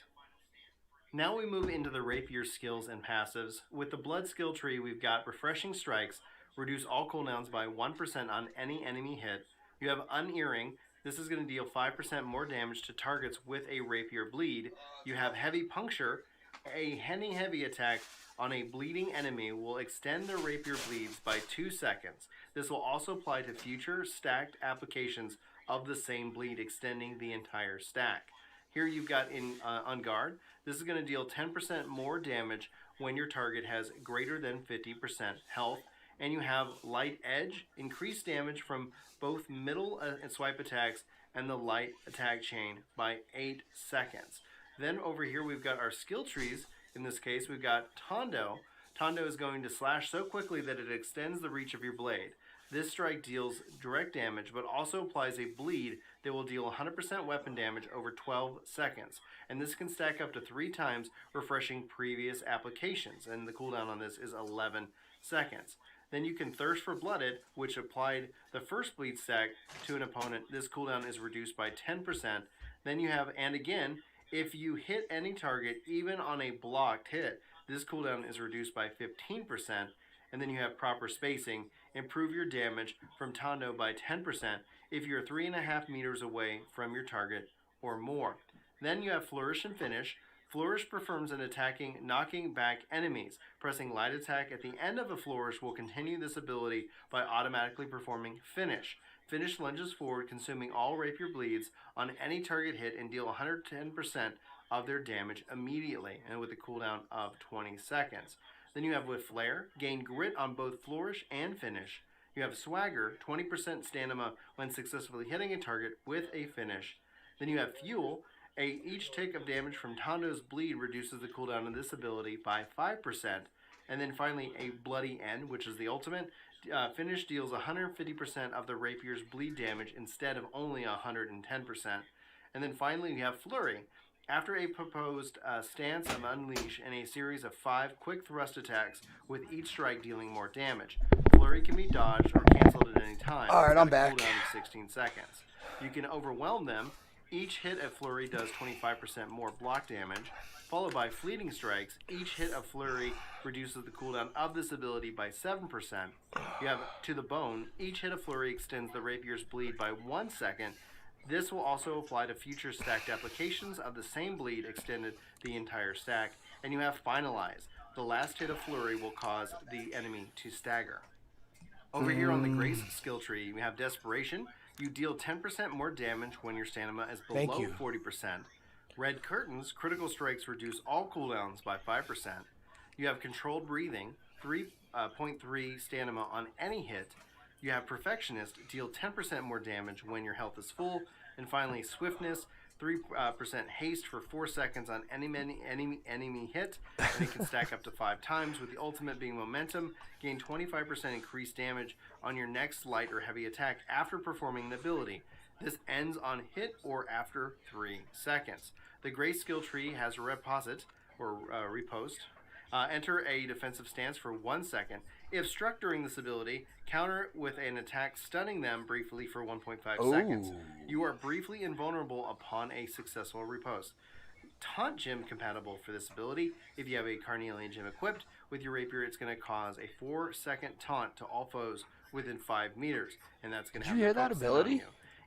Now we move into the Rapier skills and passives. With the Blood skill tree, we've got Refreshing Strikes. reduce all cooldowns by 1% on any enemy hit. You have Unearring. This is going to deal 5% more damage to targets with a Rapier Bleed. You have Heavy Puncture. A heavy attack on a bleeding enemy will extend their Rapier Bleeds by 2 seconds. This will also apply to future stacked applications of the same bleed, extending the entire stack. Here you've got on guard. This is going to deal 10% more damage when your target has greater than 50% health. And you have Light Edge, increased damage from both middle and swipe attacks and the light attack chain by 8 seconds. Then over here we've got our skill trees. In this case we've got Tondo. Tondo is going to slash so quickly that it extends the reach of your blade. This strike deals direct damage, but also applies a bleed that will deal 100% weapon damage over 12 seconds. And this can stack up to 3 times, refreshing previous applications. And the cooldown on this is 11 seconds. Then you can Thirst for Blooded, which applied the first bleed stack to an opponent. This cooldown is reduced by 10%. Then you have, and again, if you hit any target, even on a blocked hit, this cooldown is reduced by 15%. And then you have Proper Spacing. Improve your damage from Tondo by 10% if you're 3.5 meters away from your target or more. Then you have Flourish and Finish. Flourish performs an attacking, knocking back enemies. Pressing light attack at the end of a flourish will continue this ability by automatically performing Finish. Finish lunges forward, consuming all Rapier Bleeds on any target hit and deal 110% of their damage immediately, and with a cooldown of 20 seconds. Then you have with Flare, gain grit on both Flourish and Finish. You have Swagger, 20% stamina when successfully hitting a target with a finish. Then you have Fuel. Each tick of damage from Tondo's Bleed reduces the cooldown of this ability by 5%. And then finally a Bloody End, which is the ultimate. Finish deals 150% of the Rapier's bleed damage instead of only 110%. And then finally we have Flurry. After a proposed stance of Unleash and a series of 5 quick thrust attacks with each strike dealing more damage. Flurry can be dodged or cancelled at any time. Alright, I'm back. Cooldown of 16 seconds. You can overwhelm them. Each hit of Flurry does 25% more block damage, followed by Fleeting Strikes. Each hit of Flurry reduces the cooldown of this ability by 7%. You have To the Bone. Each hit of Flurry extends the Rapier's bleed by 1 second. This will also apply to future stacked applications of the same bleed extended the entire stack. And you have Finalize. The last hit of Flurry will cause the enemy to stagger. Over here on the Grace skill tree, we have Desperation. You deal 10% more damage when your stamina is below 40%. Red Curtains, critical strikes reduce all cooldowns by 5%. You have Controlled Breathing, 3.3 stamina on any hit. You have Perfectionist, deal 10% more damage when your health is full. And finally, Swiftness, 3% haste for 4 seconds on any enemy hit, and it can stack up to 5 times, with the ultimate being Momentum. Gain 25% increased damage on your next light or heavy attack after performing an ability. This ends on hit or after 3 seconds. The Gray skill tree has a reposit, or repost. Enter a defensive stance for 1 second. If struck during this ability, counter with an attack stunning them briefly for 1.5 seconds. You are briefly invulnerable upon a successful riposte. Taunt Gem compatible for this ability. If you have a Carnelian Gem equipped with your Rapier, it's going to cause a 4-second taunt to all foes within 5 meters, and that's going to have Did you hear that ability?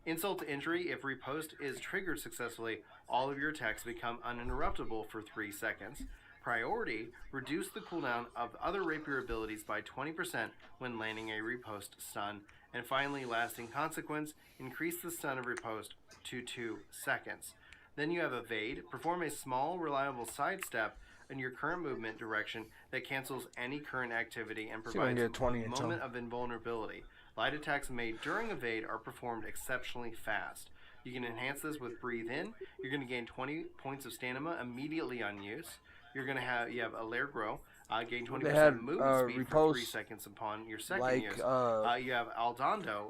Insult to injury. If riposte is triggered successfully, all of your attacks become uninterruptible for 3 seconds. Priority, reduce the cooldown of other Rapier abilities by 20% when landing a riposte stun. And finally, Lasting Consequence, increase the stun of riposte to 2 seconds. Then you have Evade, perform a small, reliable sidestep in your current movement direction that cancels any current activity and provides a moment of invulnerability. Light attacks made during Evade are performed exceptionally fast. You can enhance this with Breathe In. You're going to gain 20 points of stamina immediately on use. You have Allegro, gain 20% movement speed for 3 seconds upon your second use. You have Aldando,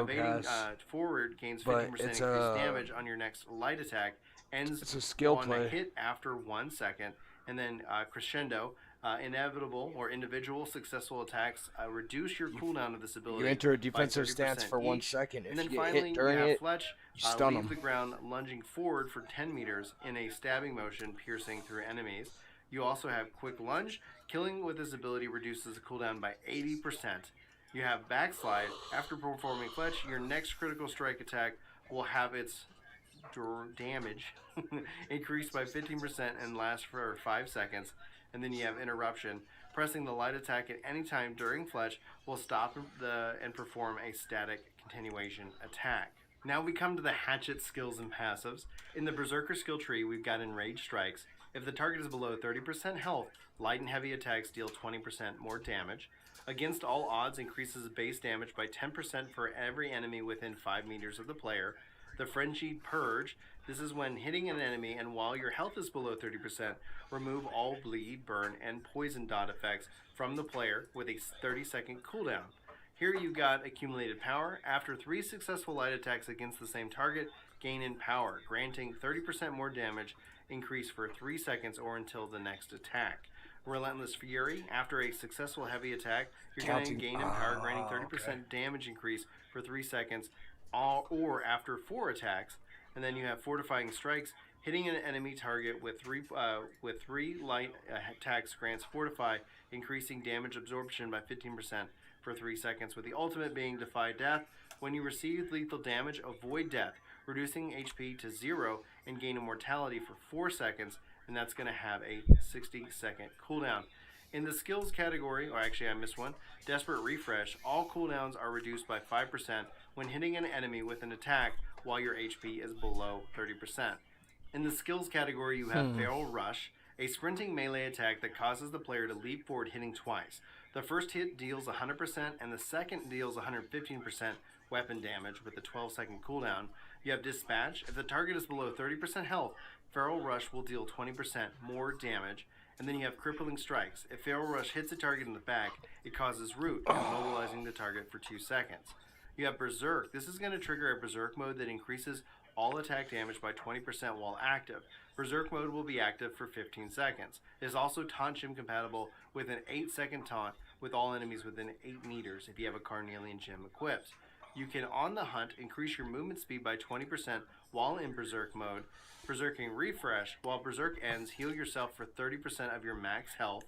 evading forward gains 50% increased damage on your next light attack, ends on a hit after 1 second. And then Crescendo, inevitable or individual successful attacks reduce your cooldown of this ability. You enter a defensive stance for 1 second. And then finally, you have Fletch, leave the ground lunging forward for 10 meters in a stabbing motion, piercing through enemies. You also have Quick Lunge. Killing with this ability reduces the cooldown by 80%. You have backslide. After performing fletch, your next critical strike attack will have its damage increased by 15% and last for 5 seconds. And then you have interruption. Pressing the light attack at any time during fletch will stop and perform a static continuation attack. Now we come to the hatchet skills and passives. In the Berserker skill tree, we've got Enraged Strikes. If the target is below 30% health, light and heavy attacks deal 20% more damage. Against all odds, increases base damage by 10% for every enemy within 5 meters of the player. The Frenzied Purge, this is when hitting an enemy and while your health is below 30%, remove all bleed, burn, and poison dot effects from the player with a 30-second cooldown. Here you've got Accumulated Power. After 3 successful light attacks against the same target, gain in power, granting 30% more damage, increase for 3 seconds or until the next attack. Relentless Fury. After a successful heavy attack, you're going to gain in power, granting 30% damage increase for 3 seconds, or after 4 attacks. And then you have Fortifying Strikes. Hitting an enemy target with three light attacks grants Fortify, increasing damage absorption by 15% for 3 seconds, with the ultimate being Defy Death. When you receive lethal damage, avoid death, reducing HP to 0 and gain immortality for 4 seconds, and that's going to have a 60-second cooldown. In the skills category, or actually I missed one, Desperate Refresh, all cooldowns are reduced by 5% when hitting an enemy with an attack while your HP is below 30%. In the skills category, you have Feral Rush, a sprinting melee attack that causes the player to leap forward hitting twice. The first hit deals 100% and the second deals 115% weapon damage with a 12-second cooldown. You have Dispatch. If the target is below 30% health, Feral Rush will deal 20% more damage. And then you have Crippling Strikes. If Feral Rush hits a target in the back, it causes Root, immobilizing the target for 2 seconds. You have Berserk. This is going to trigger a Berserk mode that increases all attack damage by 20% while active. Berserk mode will be active for 15 seconds. It is also Taunt Gym compatible with an 8-second taunt with all enemies within 8 meters if you have a Carnelian Gym equipped. You can, on the hunt, increase your movement speed by 20% while in Berserk mode. Berserking Refresh. While Berserk ends, heal yourself for 30% of your max health.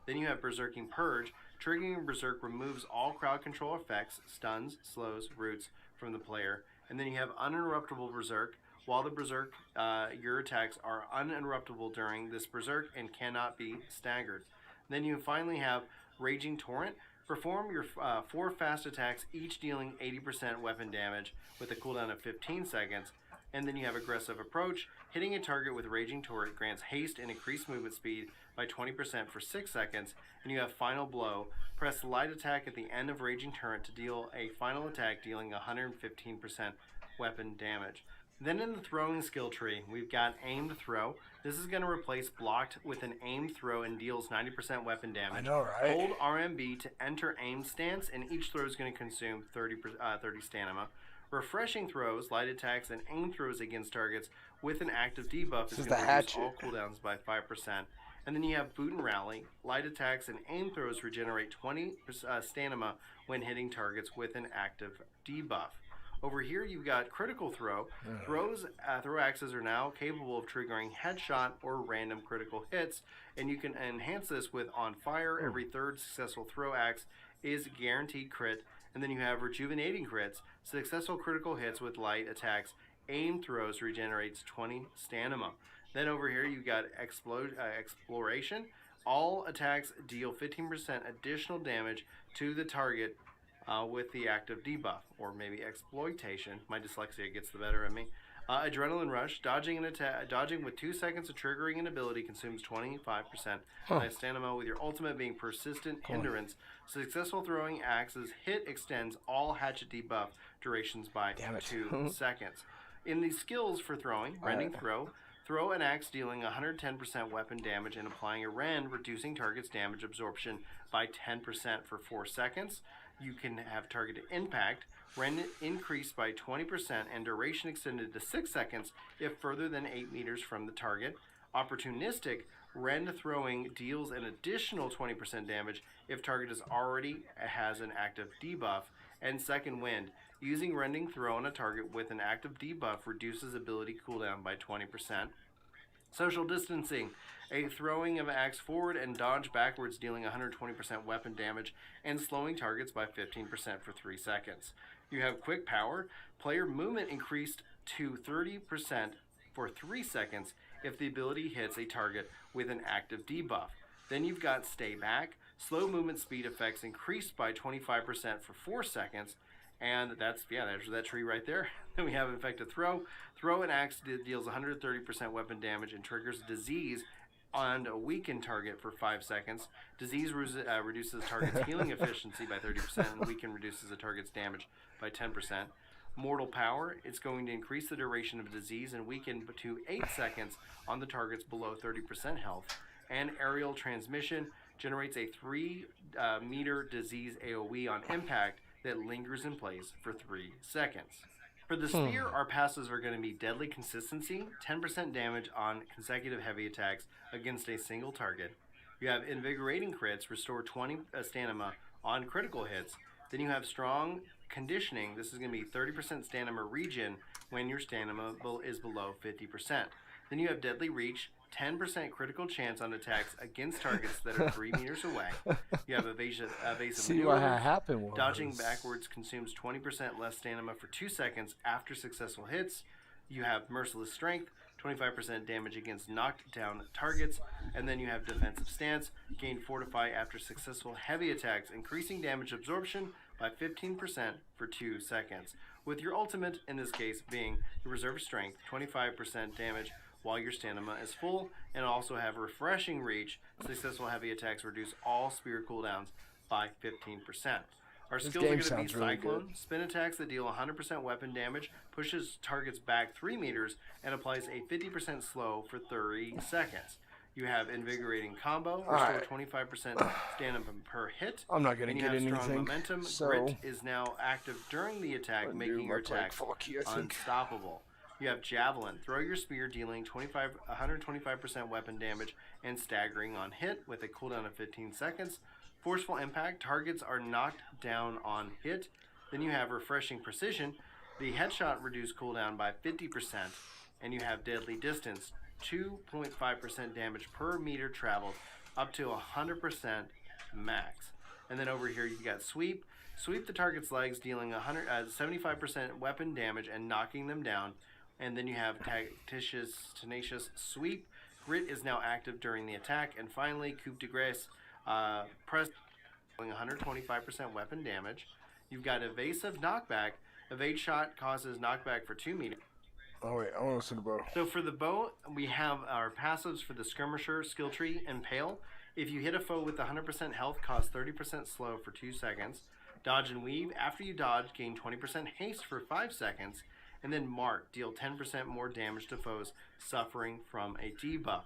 Then you have Berserking Purge. Triggering Berserk removes all crowd control effects, stuns, slows, roots from the player. And then you have Uninterruptible Berserk. While the Berserk, your attacks are uninterruptible during this Berserk and cannot be staggered. Then you finally have Raging Torrent. Perform your 4 fast attacks, each dealing 80% weapon damage with a cooldown of 15 seconds. And then you have Aggressive Approach. Hitting a target with Raging Torrent grants haste and increased movement speed by 20% for 6 seconds. And you have Final Blow. Press light attack at the end of Raging Torrent to deal a final attack dealing 115% weapon damage. Then in the throwing skill tree, we've got Aimed Throw. This is going to replace Blocked with an Aimed Throw and deals 90% weapon damage. I know, right? Hold RMB to enter Aimed Stance, and each throw is going to consume 30 stamina. Refreshing Throws, light attacks, and aim throws against targets with an active debuff is going to reduce all cooldowns by 5%. And then you have Boot and Rally. Light attacks and aim throws regenerate 20 stamina when hitting targets with an active debuff. Over here, you've got Critical Throw. Throw axes are now capable of triggering headshot or random critical hits, and you can enhance this with On Fire. Every third successful throw axe is guaranteed crit. And then you have Rejuvenating Crits. Successful critical hits with light attacks, aim throws regenerates 20 stamina. Then over here, you've got Exploration. All attacks deal 15% additional damage to the target with the active debuff, or maybe exploitation. My dyslexia gets the better of me. Adrenaline Rush. Dodging with 2 seconds of triggering an ability consumes 25% stamina, with your ultimate being Persistent Hindrance. Successful throwing axes hit extends all hatchet debuff durations by 2 seconds. In the skills for throwing, Rending Throw. Throw an axe dealing 110% weapon damage and applying a rend, reducing target's damage absorption by 10% for 4 seconds. You can have targeted impact. Rend increased by 20% and duration extended to 6 seconds if further than 8 meters from the target. Opportunistic. Rend throwing deals an additional 20% damage if target has an active debuff. And Second Wind. Using Rending Throw on a target with an active debuff reduces ability cooldown by 20%. Social Distancing. A throwing of axe forward and dodge backwards, dealing 120% weapon damage and slowing targets by 15% for 3 seconds. You have quick power. Player movement increased to 30% for 3 seconds if the ability hits a target with an active debuff. Then you've got stay back. Slow movement speed effects increased by 25% for 4 seconds. And there's that tree right there. Then we have effective throw. Throw an axe deals 130% weapon damage and triggers disease on a weakened target for 5 seconds. Disease reduces target's healing efficiency by 30%, and weaken reduces the target's damage by 10%. Mortal power, it's going to increase the duration of disease and weaken to 8 seconds on the targets below 30% health. And aerial transmission generates a 3-meter disease AoE on impact that lingers in place for 3 seconds. For the spear, our passives are going to be deadly consistency, 10% damage on consecutive heavy attacks against a single target. You have invigorating crits, restore 20 stamina on critical hits. Then you have strong conditioning. This is going to be 30% stamina regen when your stamina is below 50%. Then you have deadly reach, 10% critical chance on attacks against targets that are 3 meters away. You have evasive See what maneuvers. happened was Dodging backwards consumes 20% less stamina for 2 seconds after successful hits. You have merciless strength, 25% damage against knocked down targets. And then you have defensive stance, gain fortify after successful heavy attacks, increasing damage absorption by 15% for 2 seconds. With your ultimate, in this case, being the reserve strength, 25% damage while your stamina is full, and also have refreshing reach. Successful heavy attacks reduce all spear cooldowns by 15%. Our This skills are game going to be sounds really Cyclone, good. spin attacks that deal 100% weapon damage, pushes targets back 3 meters, and applies a 50% slow for 30 seconds. You have Invigorating Combo, restore Alright. 25% stamina per hit. I'm not gonna and get you have anything, Strong Momentum. so- Grit is now active during the attack, Undo making my your plague attack fuck you, I think. unstoppable. You have Javelin, throw your spear, dealing 125% weapon damage and staggering on hit with a cooldown of 15 seconds. Forceful Impact, targets are knocked down on hit. Then you have Refreshing Precision, the headshot reduced cooldown by 50%, and you have Deadly Distance, 2.5% damage per meter traveled, up to 100% max. And then over here you got Sweep. Sweep the target's legs, dealing 75% weapon damage and knocking them down. And then you have Tenacious Sweep. Grit is now active during the attack. And finally, Coup de Grace, press, dealing 125% weapon damage. You've got Evasive Knockback. Evade Shot causes knockback for 2 meters. Oh wait, I want to listen to bow. So for the bow, we have our passives for the Skirmisher, Skill Tree, and Pale. If you hit a foe with 100% health, cause 30% slow for 2 seconds. Dodge and Weave. After you dodge, gain 20% haste for 5 seconds. And then Mark, deal 10% more damage to foes suffering from a debuff.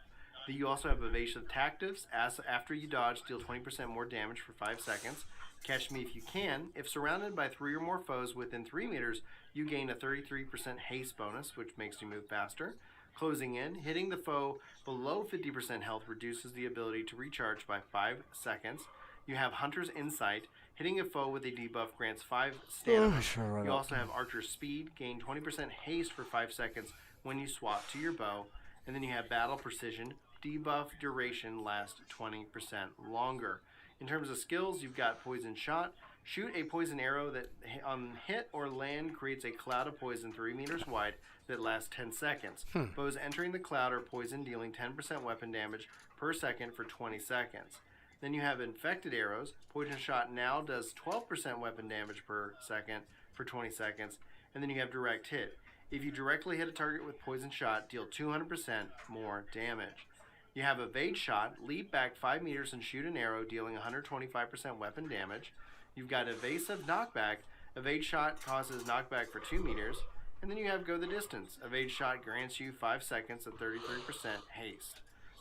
You also have Evasive Tactics. After you dodge, deal 20% more damage for 5 seconds. Catch Me If You Can. If surrounded by 3 or more foes within 3 meters, you gain a 33% haste bonus, which makes you move faster. Closing in, hitting the foe below 50% health reduces the ability to recharge by 5 seconds. You have Hunter's Insight. Hitting a foe with a debuff grants 5 stamina. You also have Archer's Speed. Gain 20% haste for 5 seconds when you swap to your bow. And then you have Battle Precision. Debuff duration lasts 20% longer. In terms of skills, you've got Poison Shot. Shoot a poison arrow that on hit or land creates a cloud of poison 3 meters wide that lasts 10 seconds. Foes entering the cloud are poison, dealing 10% weapon damage per second for 20 seconds. Then you have Infected Arrows. Poison Shot now does 12% weapon damage per second for 20 seconds. And then you have Direct Hit. If you directly hit a target with Poison Shot, deal 200% more damage. You have Evade Shot. Leap back 5 meters and shoot an arrow, dealing 125% weapon damage. You've got Evasive Knockback. Evade Shot causes knockback for 2 meters. And then you have Go the Distance. Evade Shot grants you 5 seconds at 33% haste.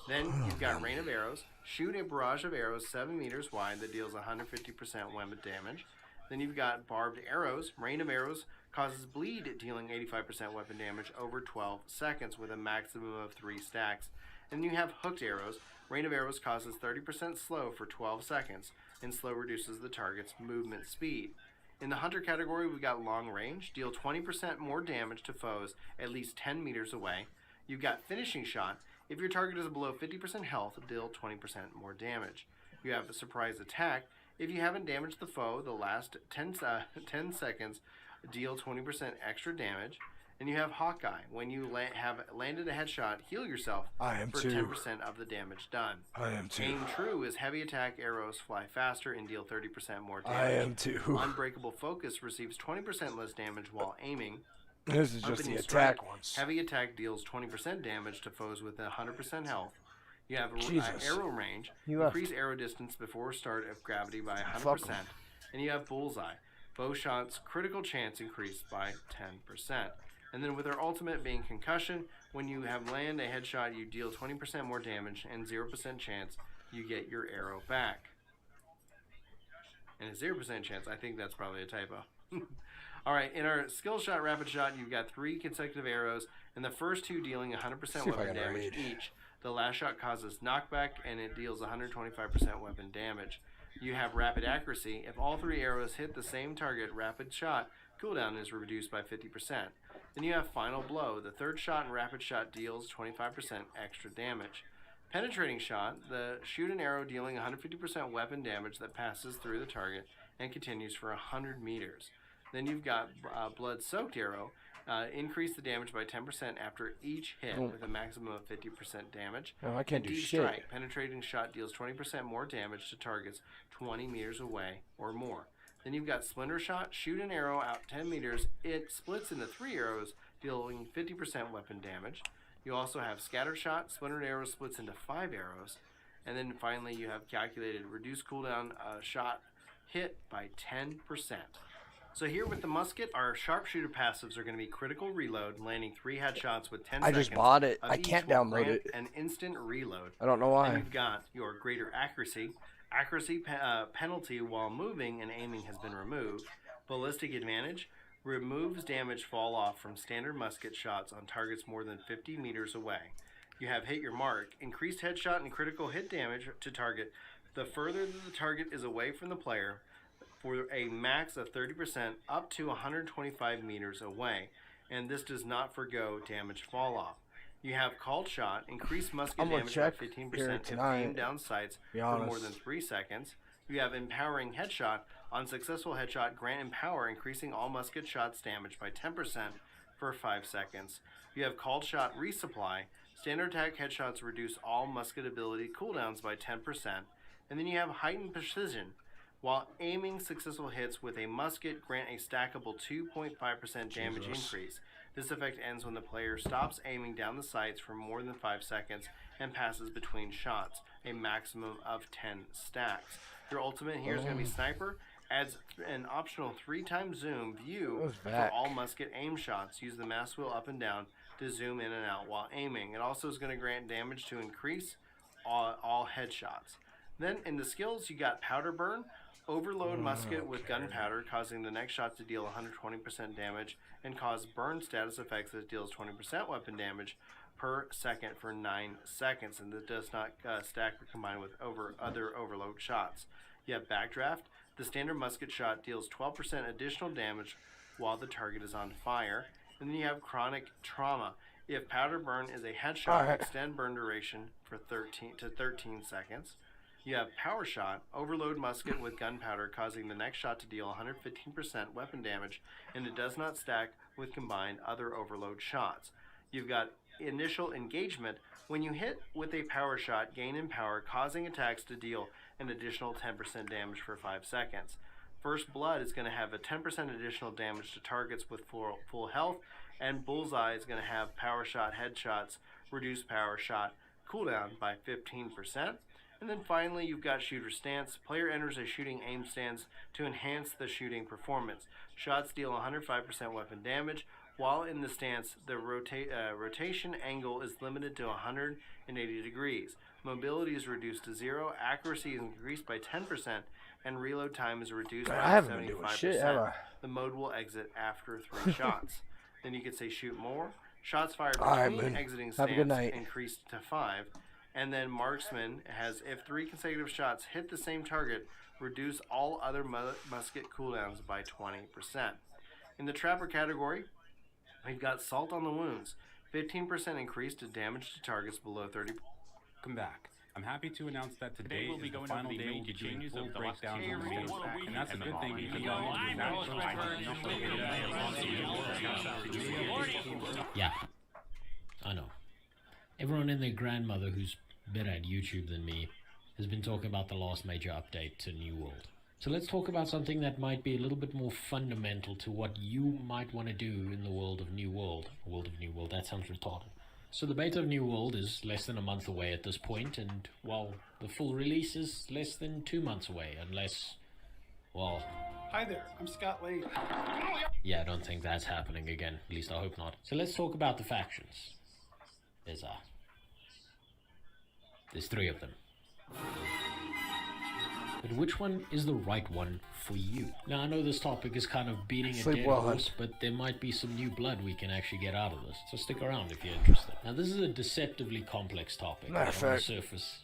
Then you've got Rain of Arrows. Shoot a barrage of arrows 7 meters wide that deals 150% weapon damage. Then you've got Barbed Arrows. Rain of Arrows causes bleed, dealing 85% weapon damage over 12 seconds with a maximum of 3 stacks. And you have Hooked Arrows. Rain of Arrows causes 30% slow for 12 seconds, and slow reduces the target's movement speed. In the Hunter category, we've got Long Range. Deal 20% more damage to foes at least 10 meters away. You've got Finishing Shot. If your target is below 50% health, deal 20% more damage. You have a surprise attack. If you haven't damaged the foe the last 10 seconds, deal 20% extra damage. And you have Hawkeye. When you have landed a headshot, heal yourself for 10% of the damage done. I am too. Aim True is heavy attack arrows fly faster and deal 30% more damage. I am too. Unbreakable Focus receives 20% less damage while aiming. This is just the attack ones. Heavy attack deals 20% damage to foes with 100% health. You have arrow range. Increase arrow distance before start of gravity by 100%. And you have Bullseye. Bow shots critical chance increased by 10%. And then with her ultimate being Concussion, when you have land a headshot, you deal 20% more damage and 0% chance you get your arrow back. And a 0% chance, I think that's probably a typo. Alright, in our skill shot, rapid shot, you've got 3 consecutive arrows, and the first 2 dealing 100% weapon damage each. The last shot causes knockback, and it deals 125% weapon damage. You have rapid accuracy. If all 3 arrows hit the same target, rapid shot cooldown is reduced by 50%. Then you have Final Blow. The third shot in rapid shot deals 25% extra damage. Penetrating shot, the shoot an arrow dealing 150% weapon damage that passes through the target and continues for 100 meters. Then you've got Blood Soaked Arrow. Increase the damage by 10% after each hit with a maximum of 50% damage. Oh, I can't do Deep shit. Strike. Penetrating shot deals 20% more damage to targets 20 meters away or more. Then you've got Splinter Shot. Shoot an arrow out 10 meters. It splits into 3 arrows, dealing 50% weapon damage. You also have Scatter Shot. Splintered arrow splits into 5 arrows. And then finally you have Calculated. Reduce cooldown shot hit by 10%. So here with the musket, our sharpshooter passives are going to be critical reload, landing 3 headshots with 10 seconds. I just bought it. I can't download it. An instant reload. I don't know why. And you've got your greater accuracy. Accuracy penalty while moving and aiming has been removed. Ballistic advantage removes damage fall off from standard musket shots on targets more than 50 meters away. You have hit your mark. Increased headshot and critical hit damage to target. The further that the target is away from the player, for a max of 30% up to 125 meters away, and this does not forgo damage fall off. You have Called Shot, increase musket damage by 15% if aimed down sights for more than 3 seconds. You have Empowering Headshot. On successful headshot, grant Empower, increasing all musket shots damage by 10% for 5 seconds. You have Called Shot Resupply. Standard attack headshots reduce all musket ability cooldowns by 10%. And then you have Heightened Precision. While aiming successful hits with a musket, grant a stackable 2.5% damage increase. This effect ends when the player stops aiming down the sights for more than 5 seconds and passes between shots, a maximum of 10 stacks. Your ultimate here is going to be Sniper. Adds an optional 3x zoom view for all musket aim shots. Use the mouse wheel up and down to zoom in and out while aiming. It also is going to grant damage to increase all headshots. Then in the skills, you got Powder Burn. Overload musket with gunpowder, causing the next shot to deal 120% damage and cause burn status effects that deals 20% weapon damage per second for 9 seconds, and that does not stack or combine with other overload shots. You have Backdraft. The standard musket shot deals 12% additional damage while the target is on fire. And then you have Chronic Trauma. If Powder Burn is a headshot, extend burn duration for 13 seconds. You have Power Shot, overload musket with gunpowder, causing the next shot to deal 115% weapon damage, and it does not stack with combined other overload shots. You've got Initial Engagement. When you hit with a power shot, gain in power, causing attacks to deal an additional 10% damage for 5 seconds. First Blood is going to have a 10% additional damage to targets with full health, and Bullseye is going to have Power Shot headshots, reduce power shot cooldown by 15%. And then finally, you've got Shooter Stance. Player enters a shooting aim stance to enhance the shooting performance. Shots deal 105% weapon damage. While in the stance, the rotation angle is limited to 180 degrees. Mobility is reduced to 0. Accuracy is increased by 10%, and reload time is reduced by 75%. The mode will exit after 3 shots. Then you could say Shoot More. Shots fired between exiting stance increased to 5. And then Marksman has, if 3 consecutive shots hit the same target, reduce all other musket cooldowns by 20%. In the Trapper category, we've got Salt on the Wounds. 15% increase to damage to targets below 30. Welcome back. I'm happy to announce that today we'll be is the going final over the day we'll major be doing changes full of the last breakdowns two on the years. stats, and that's a good thing because Yeah, I know. Everyone and their grandmother who's better at YouTube than me has been talking about the last major update to New World. So let's talk about something that might be a little bit more fundamental to what you might want to do in the world of New World. World of New World, that sounds retarded. So the beta of New World is less than a month away at this point, and, well, the full release is less than 2 months away, unless, well... Hi there, I'm Scott Lane. Yeah, I don't think that's happening again. At least I hope not. So let's talk about the factions. There's 3 of them. But which one is the right one for you? Now, I know this topic is kind of beating a dead horse, but there might be some new blood we can actually get out of this. So stick around if you're interested. Now, this is a deceptively complex topic. On the surface,